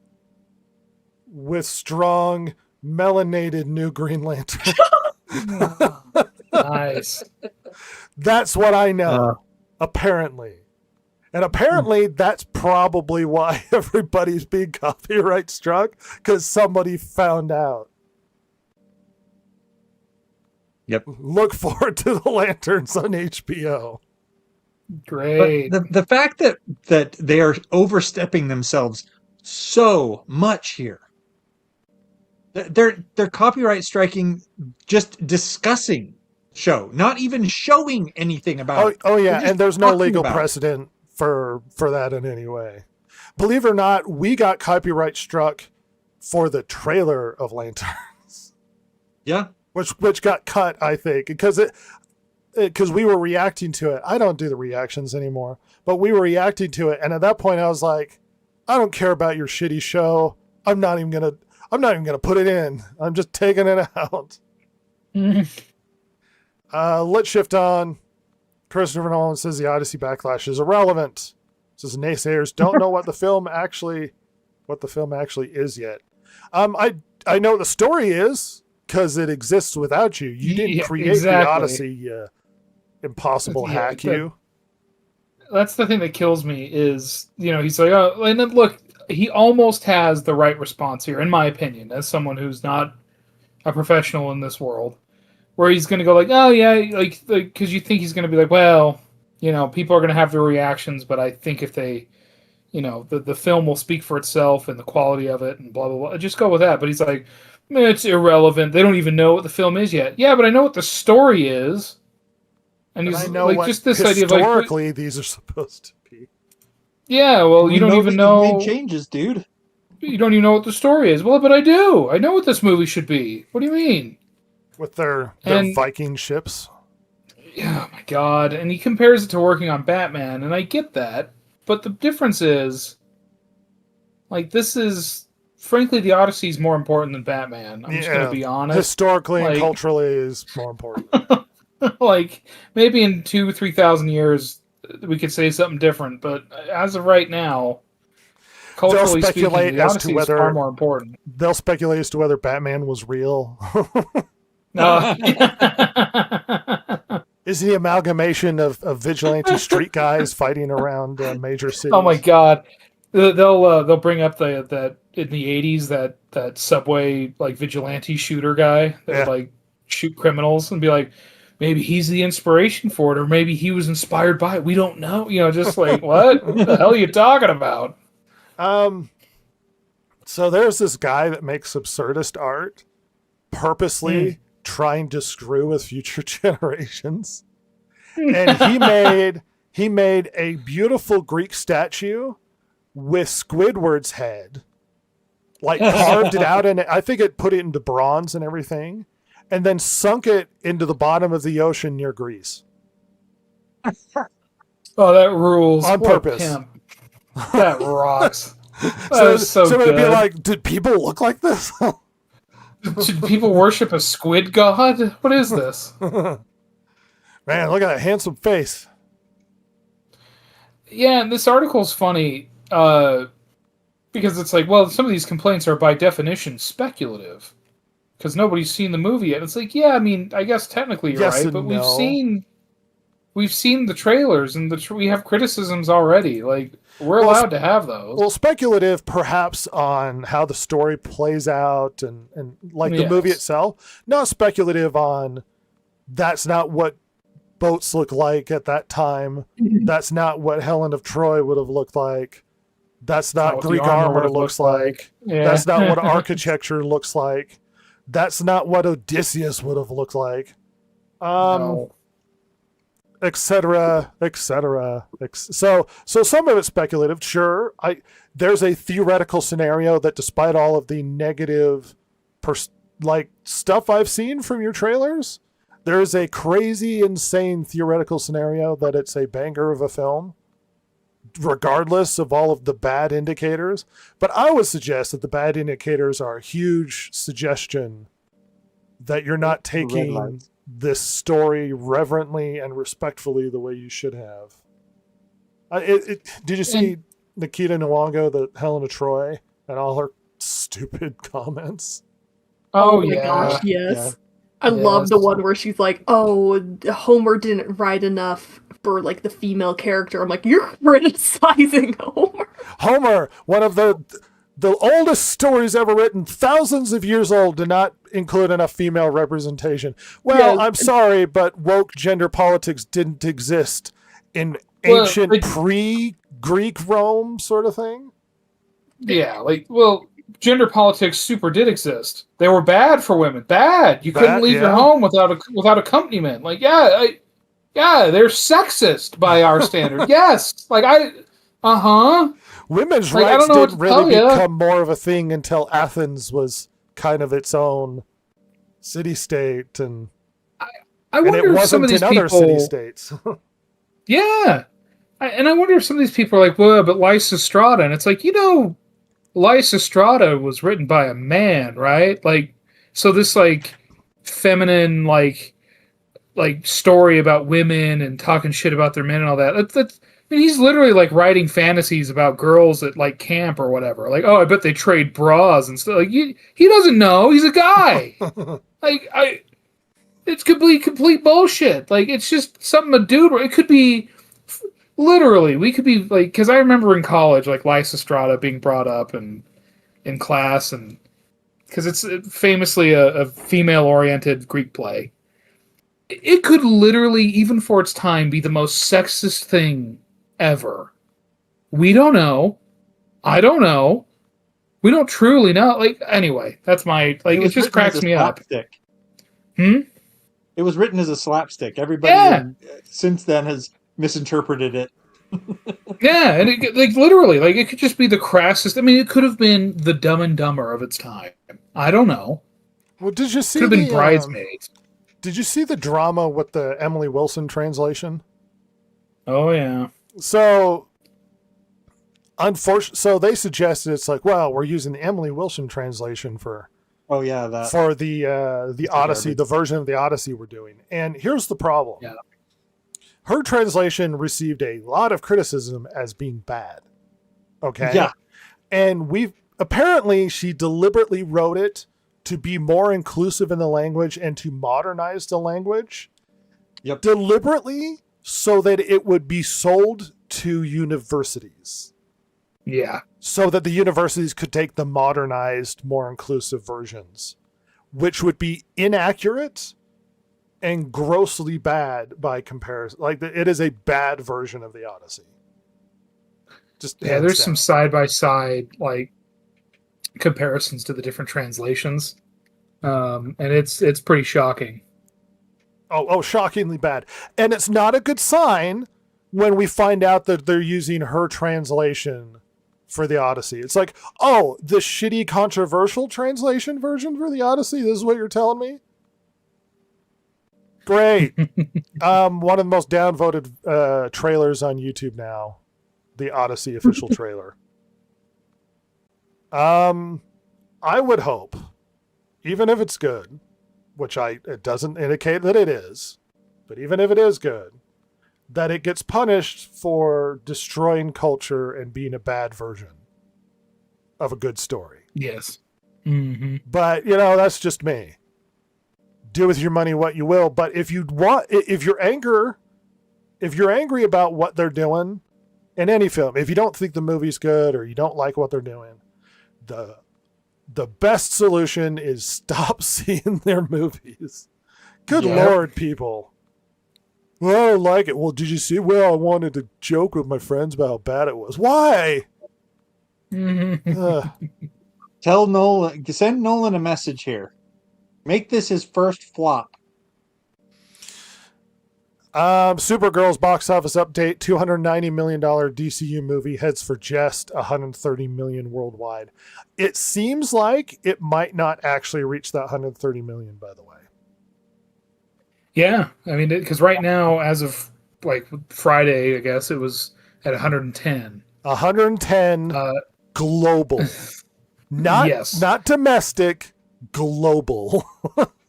with strong, melanated new Green Lantern. Nice. That's what I know, apparently. And apparently that's probably why everybody's being copyright struck, because somebody found out. Yep. Look forward to the Lanterns on HBO. Great. But the fact that they are overstepping themselves so much here. They're copyright striking just discussing show, not even showing anything about it. Oh yeah, They're just and there's no talking legal about it. precedent for that in any way. Believe it or not, we got copyright struck for the trailer of Lanterns. Yeah. Which got cut, I think, because we were reacting to it. I don't do the reactions anymore, but we were reacting to it, and at that point I was like, I don't care about your shitty show. I'm not even gonna put it in. I'm just taking it out. Let's shift on. Christopher Nolan says the Odyssey backlash is irrelevant. Says naysayers don't know what the film actually is yet. I know what the story is because it exists without you. You didn't create the Odyssey. Impossible hack you. That's the thing that kills me is, he's like, oh, and then look, he almost has the right response here, in my opinion, as someone who's not a professional in this world, where he's going to go like, oh yeah, like, because you think he's going to be like, well, people are going to have their reactions, but I think if they, the film will speak for itself and the quality of it and blah, blah, blah. Just go with that. But he's like, it's irrelevant. They don't even know what the film is yet. Yeah, but I know what the story is. And he's I know like, what just this idea of like, historically these are supposed to be. yeah, well, you don't even know. Made changes, dude. You don't even know what the story is. Well, but I do. I know what this movie should be. What do you mean? With their And- Viking ships. Oh my god. And he compares it to working on Batman, and I get that. But the difference is, like, this is, frankly, the Odyssey is more important than Batman. I'm just going to be honest. Historically and Like- culturally is more important. Like, maybe in 2,000-3,000 years, we could say something different. But as of right now, culturally speaking, speculate the as to Odyssey is whether- far more important. They'll speculate as to whether Batman was real. No. Is the amalgamation of vigilante street guys fighting around major cities? Oh my god. They'll bring up that in the 80s that subway like vigilante shooter guy that Yeah. would like shoot criminals and be like, maybe he's the inspiration for it, or maybe he was inspired by it. We don't know. Just like what the hell are you talking about? So there's this guy that makes absurdist art, purposely trying to screw with future generations, and he made a beautiful Greek statue with Squidward's head, like carved it out, and I think it put it into bronze and everything, and then sunk it into the bottom of the ocean near Greece. Oh, that rules. On What a purpose. pimp. That rocks. That is so it'd be good. like, did people look like this? Should people worship a squid god? What is this? Man, look at that handsome face. Yeah, and this article's funny because it's like, well, some of these complaints are by definition speculative because nobody's seen the movie yet. It's like, yeah, I mean, I guess technically you're Yes right, and but no. we've seen the trailers and we have criticisms already. Like, we're Well, allowed to have those. Well, speculative perhaps on how the story plays out and like the movie Yes. itself. Not speculative on that's not what boats look like at that time. That's not what Helen of Troy would have looked like. That's not what the Greek armor would armor have looks looked like. Yeah. That's not what architecture looks like. That's not what Odysseus would have looked like. No. Etc. So some of it's speculative. Sure, there's a theoretical scenario that, despite all of the negative, stuff I've seen from your trailers, there is a crazy, insane theoretical scenario that it's a banger of a film, regardless of all of the bad indicators. But I would suggest that the bad indicators are a huge suggestion that you're not The red taking lights. this story reverently and respectfully the way you should have. Did you see Nikita Nwongo, the Helen of Troy, and all her stupid comments? Oh, my yeah. gosh, yes. Yeah. I love the Yes. one where she's like, "Oh, Homer didn't write enough for like the female character." I'm like, "You're criticizing Homer." Homer, one of the oldest stories ever written, thousands of years old, did not include enough female representation. Well, Yeah. I'm sorry, but woke gender politics didn't exist in Well, ancient like- pre-Greek Rome sort of thing. Yeah, like, well, gender politics super did exist. They were bad for women. Bad. You couldn't Bad, leave your yeah. home without accompaniment. Like, yeah, they're sexist by our standard. Yes. Like, Women's Like, I rights don't know what didn't to tell really ya. become more of a thing until Athens was kind of its own city-state, and I it wonder if some wasn't of these in other people. city-states. Yeah. And I wonder if some of these people are like, well, but Lysistrata. And it's like, Lysistrata was written by a man, right? Like, so this, like, feminine, like story about women and talking shit about their men and all that. That's I mean, he's literally, like, writing fantasies about girls at, like, camp or whatever. Like, oh, I bet they trade bras and stuff. Like, he doesn't know. He's a guy. It's complete bullshit. Like, it's just something a dude. It could be literally. We could be like, because I remember in college, like, Lysistrata being brought up and in class, and because it's famously a female-oriented Greek play. It could literally, even for its time, be the most sexist thing ever. We don't know. I don't know. We don't truly know. Like, anyway, that's my it was just written cracks as a me up. slapstick. Hmm? It was written as a slapstick. Everybody Yeah. since then has misinterpreted it. Yeah, and it, like, literally, like, it could just be the crassest. I mean, it could have been the Dumb and Dumber of its time. I don't know. Well, did you see Could have been the, Bridesmaids. Did you see the drama with the Emily Wilson translation? Oh yeah. So, so they suggested it's like, well, we're using the Emily Wilson translation for Oh yeah, that. the Odyssey, the version of the Odyssey we're doing. And here's the problem. Yeah. Her translation received a lot of criticism as being bad. Okay. Yeah. And apparently she deliberately wrote it to be more inclusive in the language and to modernize the language. Yep. Deliberately, so that it would be sold to universities. Yeah. so that the universities could take the modernized, more inclusive versions, which would be inaccurate and grossly bad by comparison. Like, it is a bad version of the Odyssey. Just Yeah, hands there's down. some side by side like comparisons to the different translations. And it's pretty shocking. Oh, shockingly bad. And it's not a good sign when we find out that they're using her translation for the Odyssey. It's like, oh, the shitty controversial translation version for the Odyssey? This is what you're telling me? Great. One of the most downvoted trailers on YouTube now. The Odyssey official trailer. I would hope, even if it's good, which it doesn't indicate that it is, but even if it is good, that it gets punished for destroying culture and being a bad version of a good story. Yes. Mm-hmm. But, that's just me. Do with your money what you will. But if you're angry about what they're doing in any film, if you don't think the movie's good or you don't like what they're doing, the best solution is stop seeing their movies. Good Lord, people. Well, I don't like it. Well, did you see? Well, I wanted to joke with my friends about how bad it was. Why? Tell Nolan, send Nolan a message here. Make this his first flop. Supergirl's box office update: $290 million DCU movie heads for just $130 million worldwide. It seems like it might not actually reach that $130 million, by the way. Yeah, I mean, because right now, as of like Friday, I guess it was at 110. 110 global, not domestic, global.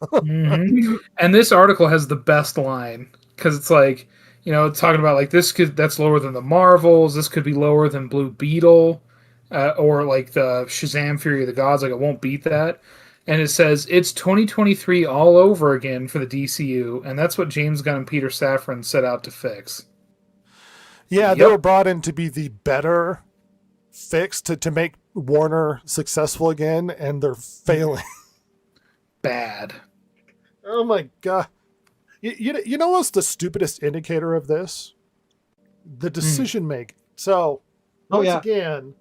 Mm-hmm. And this article has the best line. Because it's like, it's talking about like that's lower than the Marvels. This could be lower than Blue Beetle, or like the Shazam Fury of the Gods. Like, it won't beat that. And it says it's 2023 all over again for the DCU, and that's what James Gunn and Peter Safran set out to fix. Yeah, they were brought in to be the better fix to make Warner successful again, and they're failing. Bad. Oh my God. You know what's the stupidest indicator of this? The decision making. So, once again,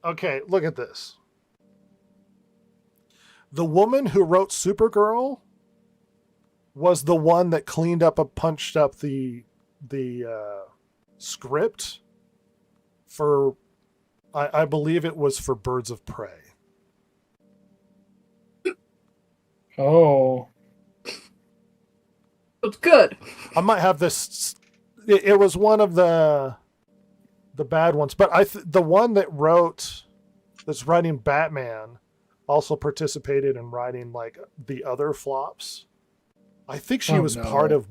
okay, look at this. The woman who wrote Supergirl was the one that cleaned up and punched up the script for, I believe it was for Birds of Prey. Oh. It's good. I might have this. It was one of the bad ones, but the one that's writing Batman also participated in writing like the other flops. I think she was part of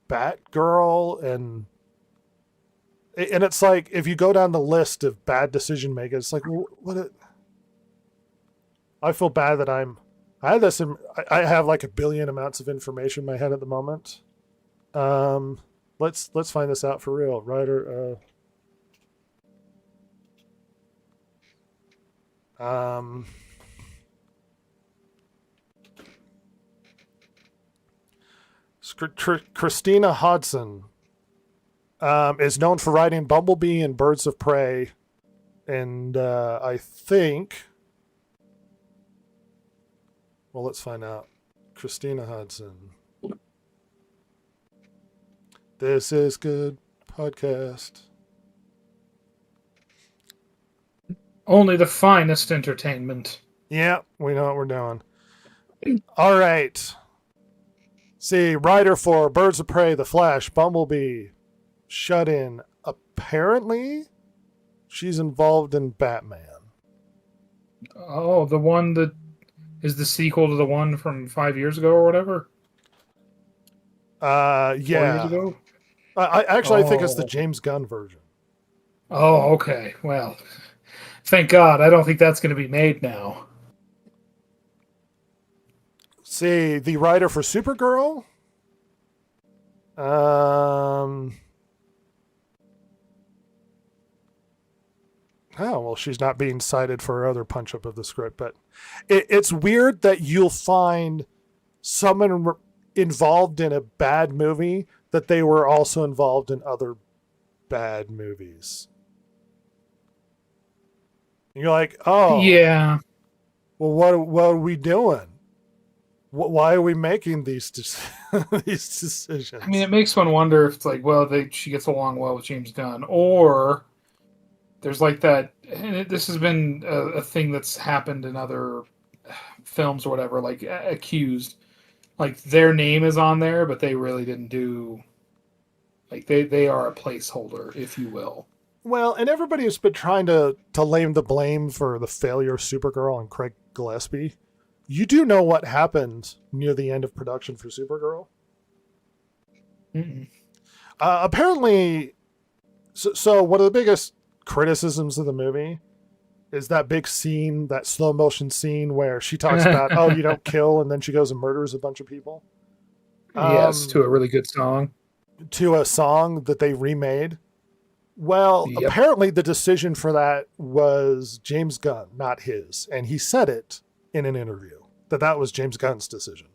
Batgirl, and it's like if you go down the list of bad decision makers, it's like I feel bad that I have like a billion amounts of information in my head at the moment. Let's find this out for real. Writer. Christina Hodson is known for writing Bumblebee and Birds of Prey, and I think. Well, let's find out. Christina Hodson. This is good podcast. Only the finest entertainment. Yeah, we know what we're doing. All right. See, writer for Birds of Prey, The Flash, Bumblebee, Shut In. Apparently, she's involved in Batman. Oh, the one that is the sequel to the one from 5 years ago or whatever? Yeah. 4 years ago? I think it's the James Gunn version. Oh, okay. Well, thank God. I don't think that's going to be made now. See, the writer for Supergirl. well, she's not being cited for her other punch up of the script, but it's weird that you'll find someone involved in a bad movie that they were also involved in other bad movies. And you're like, oh, Yeah. well, what are we doing? Why are we making these these decisions? I mean, it makes one wonder if it's like, well, she gets along well with James Gunn, or there's like that. And this has been a thing that's happened in other films or whatever, like Accused. Like their name is on there, but they really didn't do. Like they are a placeholder, if you will. Well, and everybody has been trying to lay the blame for the failure of Supergirl on Craig Gillespie. You do know what happened near the end of production for Supergirl? Apparently, so one of the biggest criticisms of the movie is that big scene, that slow motion scene where she talks about, oh, you don't kill, and then she goes and murders a bunch of people. Yes, to a really good song. To a song that they remade. Well, Yep. apparently the decision for that was James Gunn, not his. And he said it in an interview that was James Gunn's decision.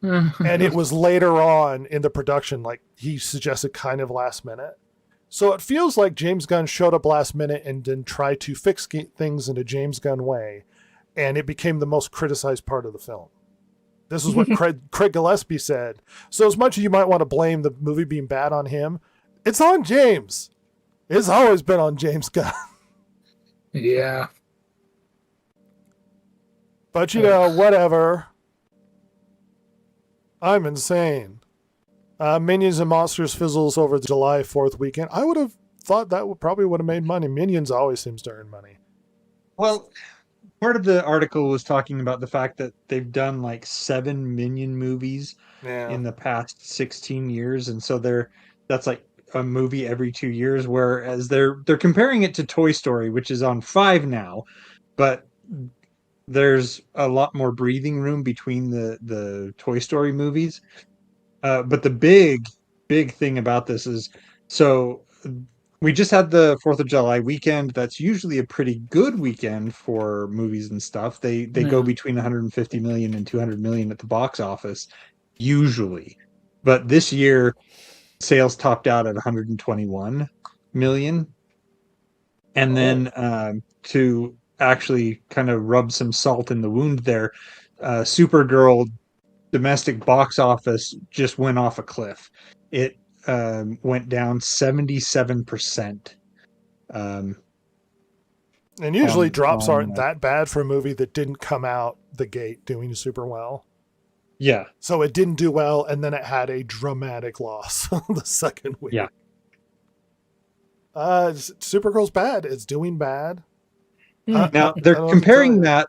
And it was later on in the production, like he suggested kind of last minute. So it feels like James Gunn showed up last minute and then tried to fix things in a James Gunn way. And it became the most criticized part of the film. This is what Craig Gillespie said. So as much as you might want to blame the movie being bad on him, it's on James. It's always been on James Gunn. Yeah. But, you know, whatever. I'm insane. Minions and Monsters fizzles over the July 4th weekend. I would have thought that probably would have made money. Minions always seems to earn money. Well, part of the article was talking about the fact that they've done like 7 Minion movies in the past 16 years, and so that's like a movie every 2 years. Whereas they're comparing it to Toy Story, which is on 5 now, but there's a lot more breathing room between the Toy Story movies. But the big thing about this is, so we just had the 4th of July weekend. That's usually a pretty good weekend for movies and stuff. They go between 150 million and 200 million at the box office, usually. But this year, sales topped out at 121 million. And then to actually kind of rub some salt in the wound there, Supergirl domestic box office just went off a cliff. It went down 77%. And usually drops aren't that bad for a movie that didn't come out the gate doing super well. Yeah. So it didn't do well, and then it had a dramatic loss the second week. Yeah. Supergirl's bad. It's doing bad. Now they're comparing that.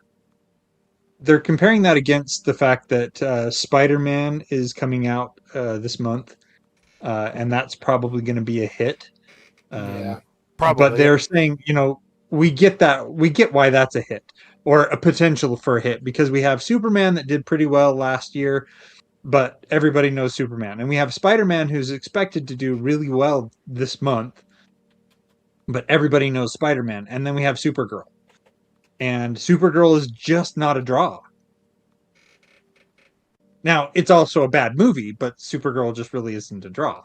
They're comparing that against the fact that Spider-Man is coming out this month, and that's probably going to be a hit. Yeah, probably. But they're saying, you know, we get that. We get why that's a hit or a potential for a hit, because we have Superman that did pretty well last year, but everybody knows Superman. And we have Spider-Man who's expected to do really well this month, but everybody knows Spider-Man. And then we have Supergirl. And Supergirl is just not a draw. Now, it's also a bad movie, but Supergirl just really isn't a draw.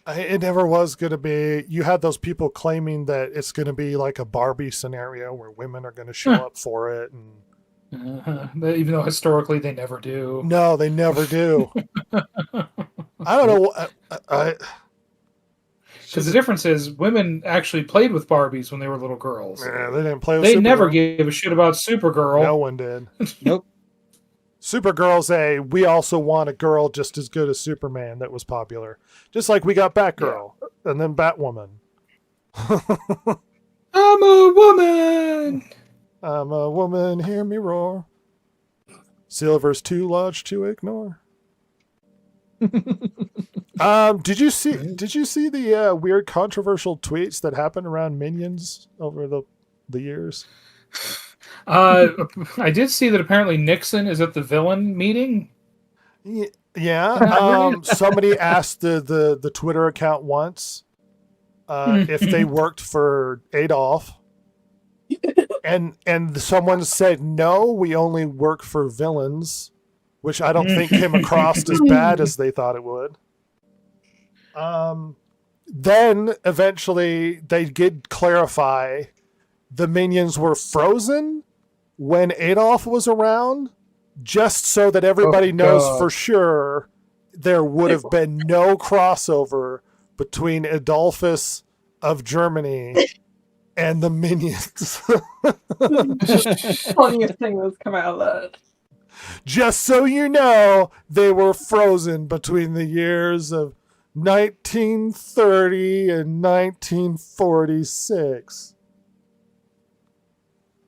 It never was going to be. You had those people claiming that it's going to be like a Barbie scenario where women are going to show up for it. And even though historically they never do. No, they never do. I don't know. Because the difference is women actually played with Barbies when they were little girls. Yeah, they didn't play with They Supergirl. never gave a shit about Supergirl. No one did. Nope. Supergirl's we also want a girl just as good as Superman that was popular. Just like we got Batgirl and then Batwoman. I'm a woman! I'm a woman, hear me roar. Silver's too large to ignore. Did you see the weird controversial tweets that happened around Minions over the years? I did see that apparently Nixon is at the villain meeting. Yeah. Somebody asked the Twitter account once, if they worked for Adolf. And someone said, no, we only work for villains, which I don't think came across as bad as they thought it would. Then eventually they did clarify the minions were frozen when Adolf was around, just so that everybody knows for sure there would have been no crossover between Adolphus of Germany and the minions. Funniest thing that's come out of that. Just so you know, they were frozen between the years of 1930 and 1946.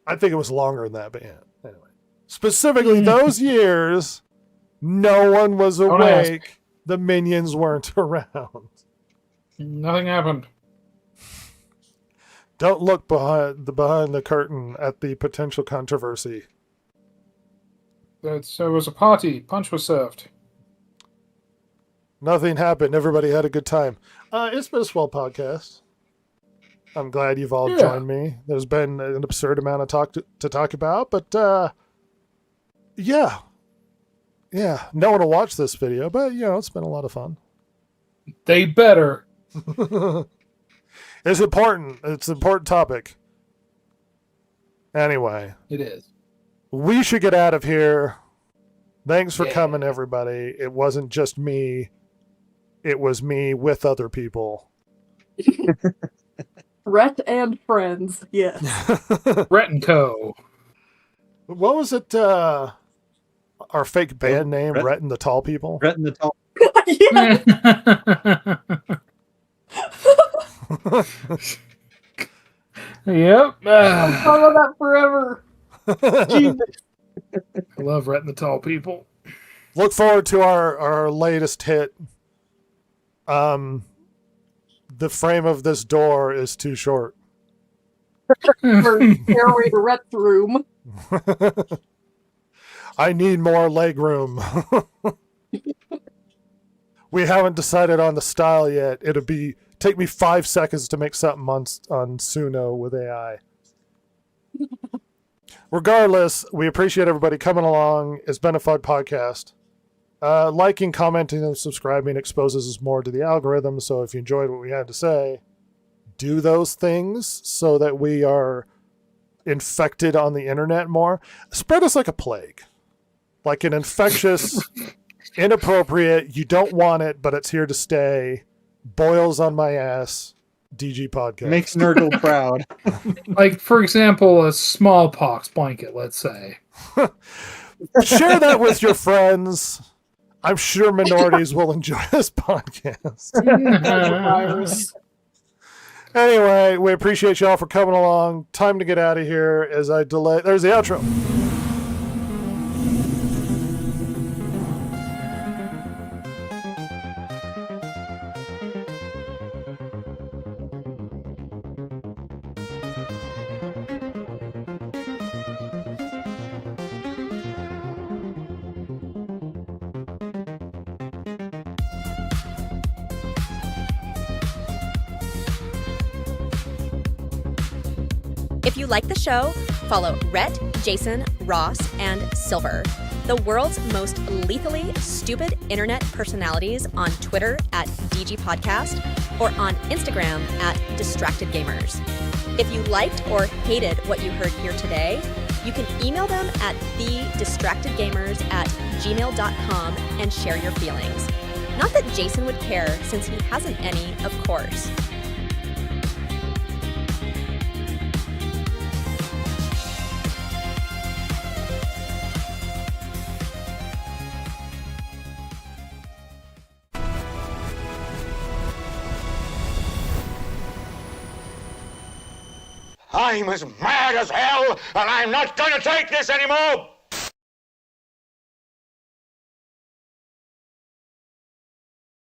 I think it was longer than that, but yeah. Anyway, specifically those years, no one was awake. The minions weren't around. Nothing happened. Don't look behind the curtain at the potential controversy. There was a party. Punch was served. Nothing happened. Everybody had a good time. It's been a swell podcast. I'm glad you've all joined me. There's been an absurd amount of talk to talk about, but yeah. No one will watch this video, but it's been a lot of fun. They better. It's important. It's an important topic. Anyway. It is. We should get out of here. Thanks for coming, everybody. It wasn't just me. It was me with other people. Rhett and friends, yes. Rhett and Co. What was it? Our fake band name, Rhett and the Tall People? Rhett and the Tall. Yeah. Yep. I'll follow that forever. Jesus. I love Rhett and the Tall People. Look forward to our latest hit. The frame of this door is too short. For stairway to Rhett's room. I need more leg room. We haven't decided on the style yet. It'll take me 5 seconds to make something on Suno with AI. Regardless, we appreciate everybody coming along. It's been a fun podcast. Liking, commenting, and subscribing exposes us more to the algorithm. So if you enjoyed what we had to say, do those things so that we are infected on the internet more. Spread us like a plague. Like an infectious, inappropriate, you don't want it, but it's here to stay. Boils on my ass. DG podcast. Makes Nurgle proud. Like, for example, a smallpox blanket, let's say. Share that with your friends. I'm sure minorities will enjoy this podcast. Anyway, we appreciate y'all for coming along. Time to get out of here as I delay. There's the outro. If you like the show, follow Rhett, Jason, Ross, and Silver, the world's most lethally stupid internet personalities, on Twitter at DG Podcast or on Instagram at Distracted Gamers. If you liked or hated what you heard here today, you can email them at thedistractedgamers@gmail.com and share your feelings. Not that Jason would care, since he hasn't any, of course. I'm as mad as hell, and I'm not going to take this anymore!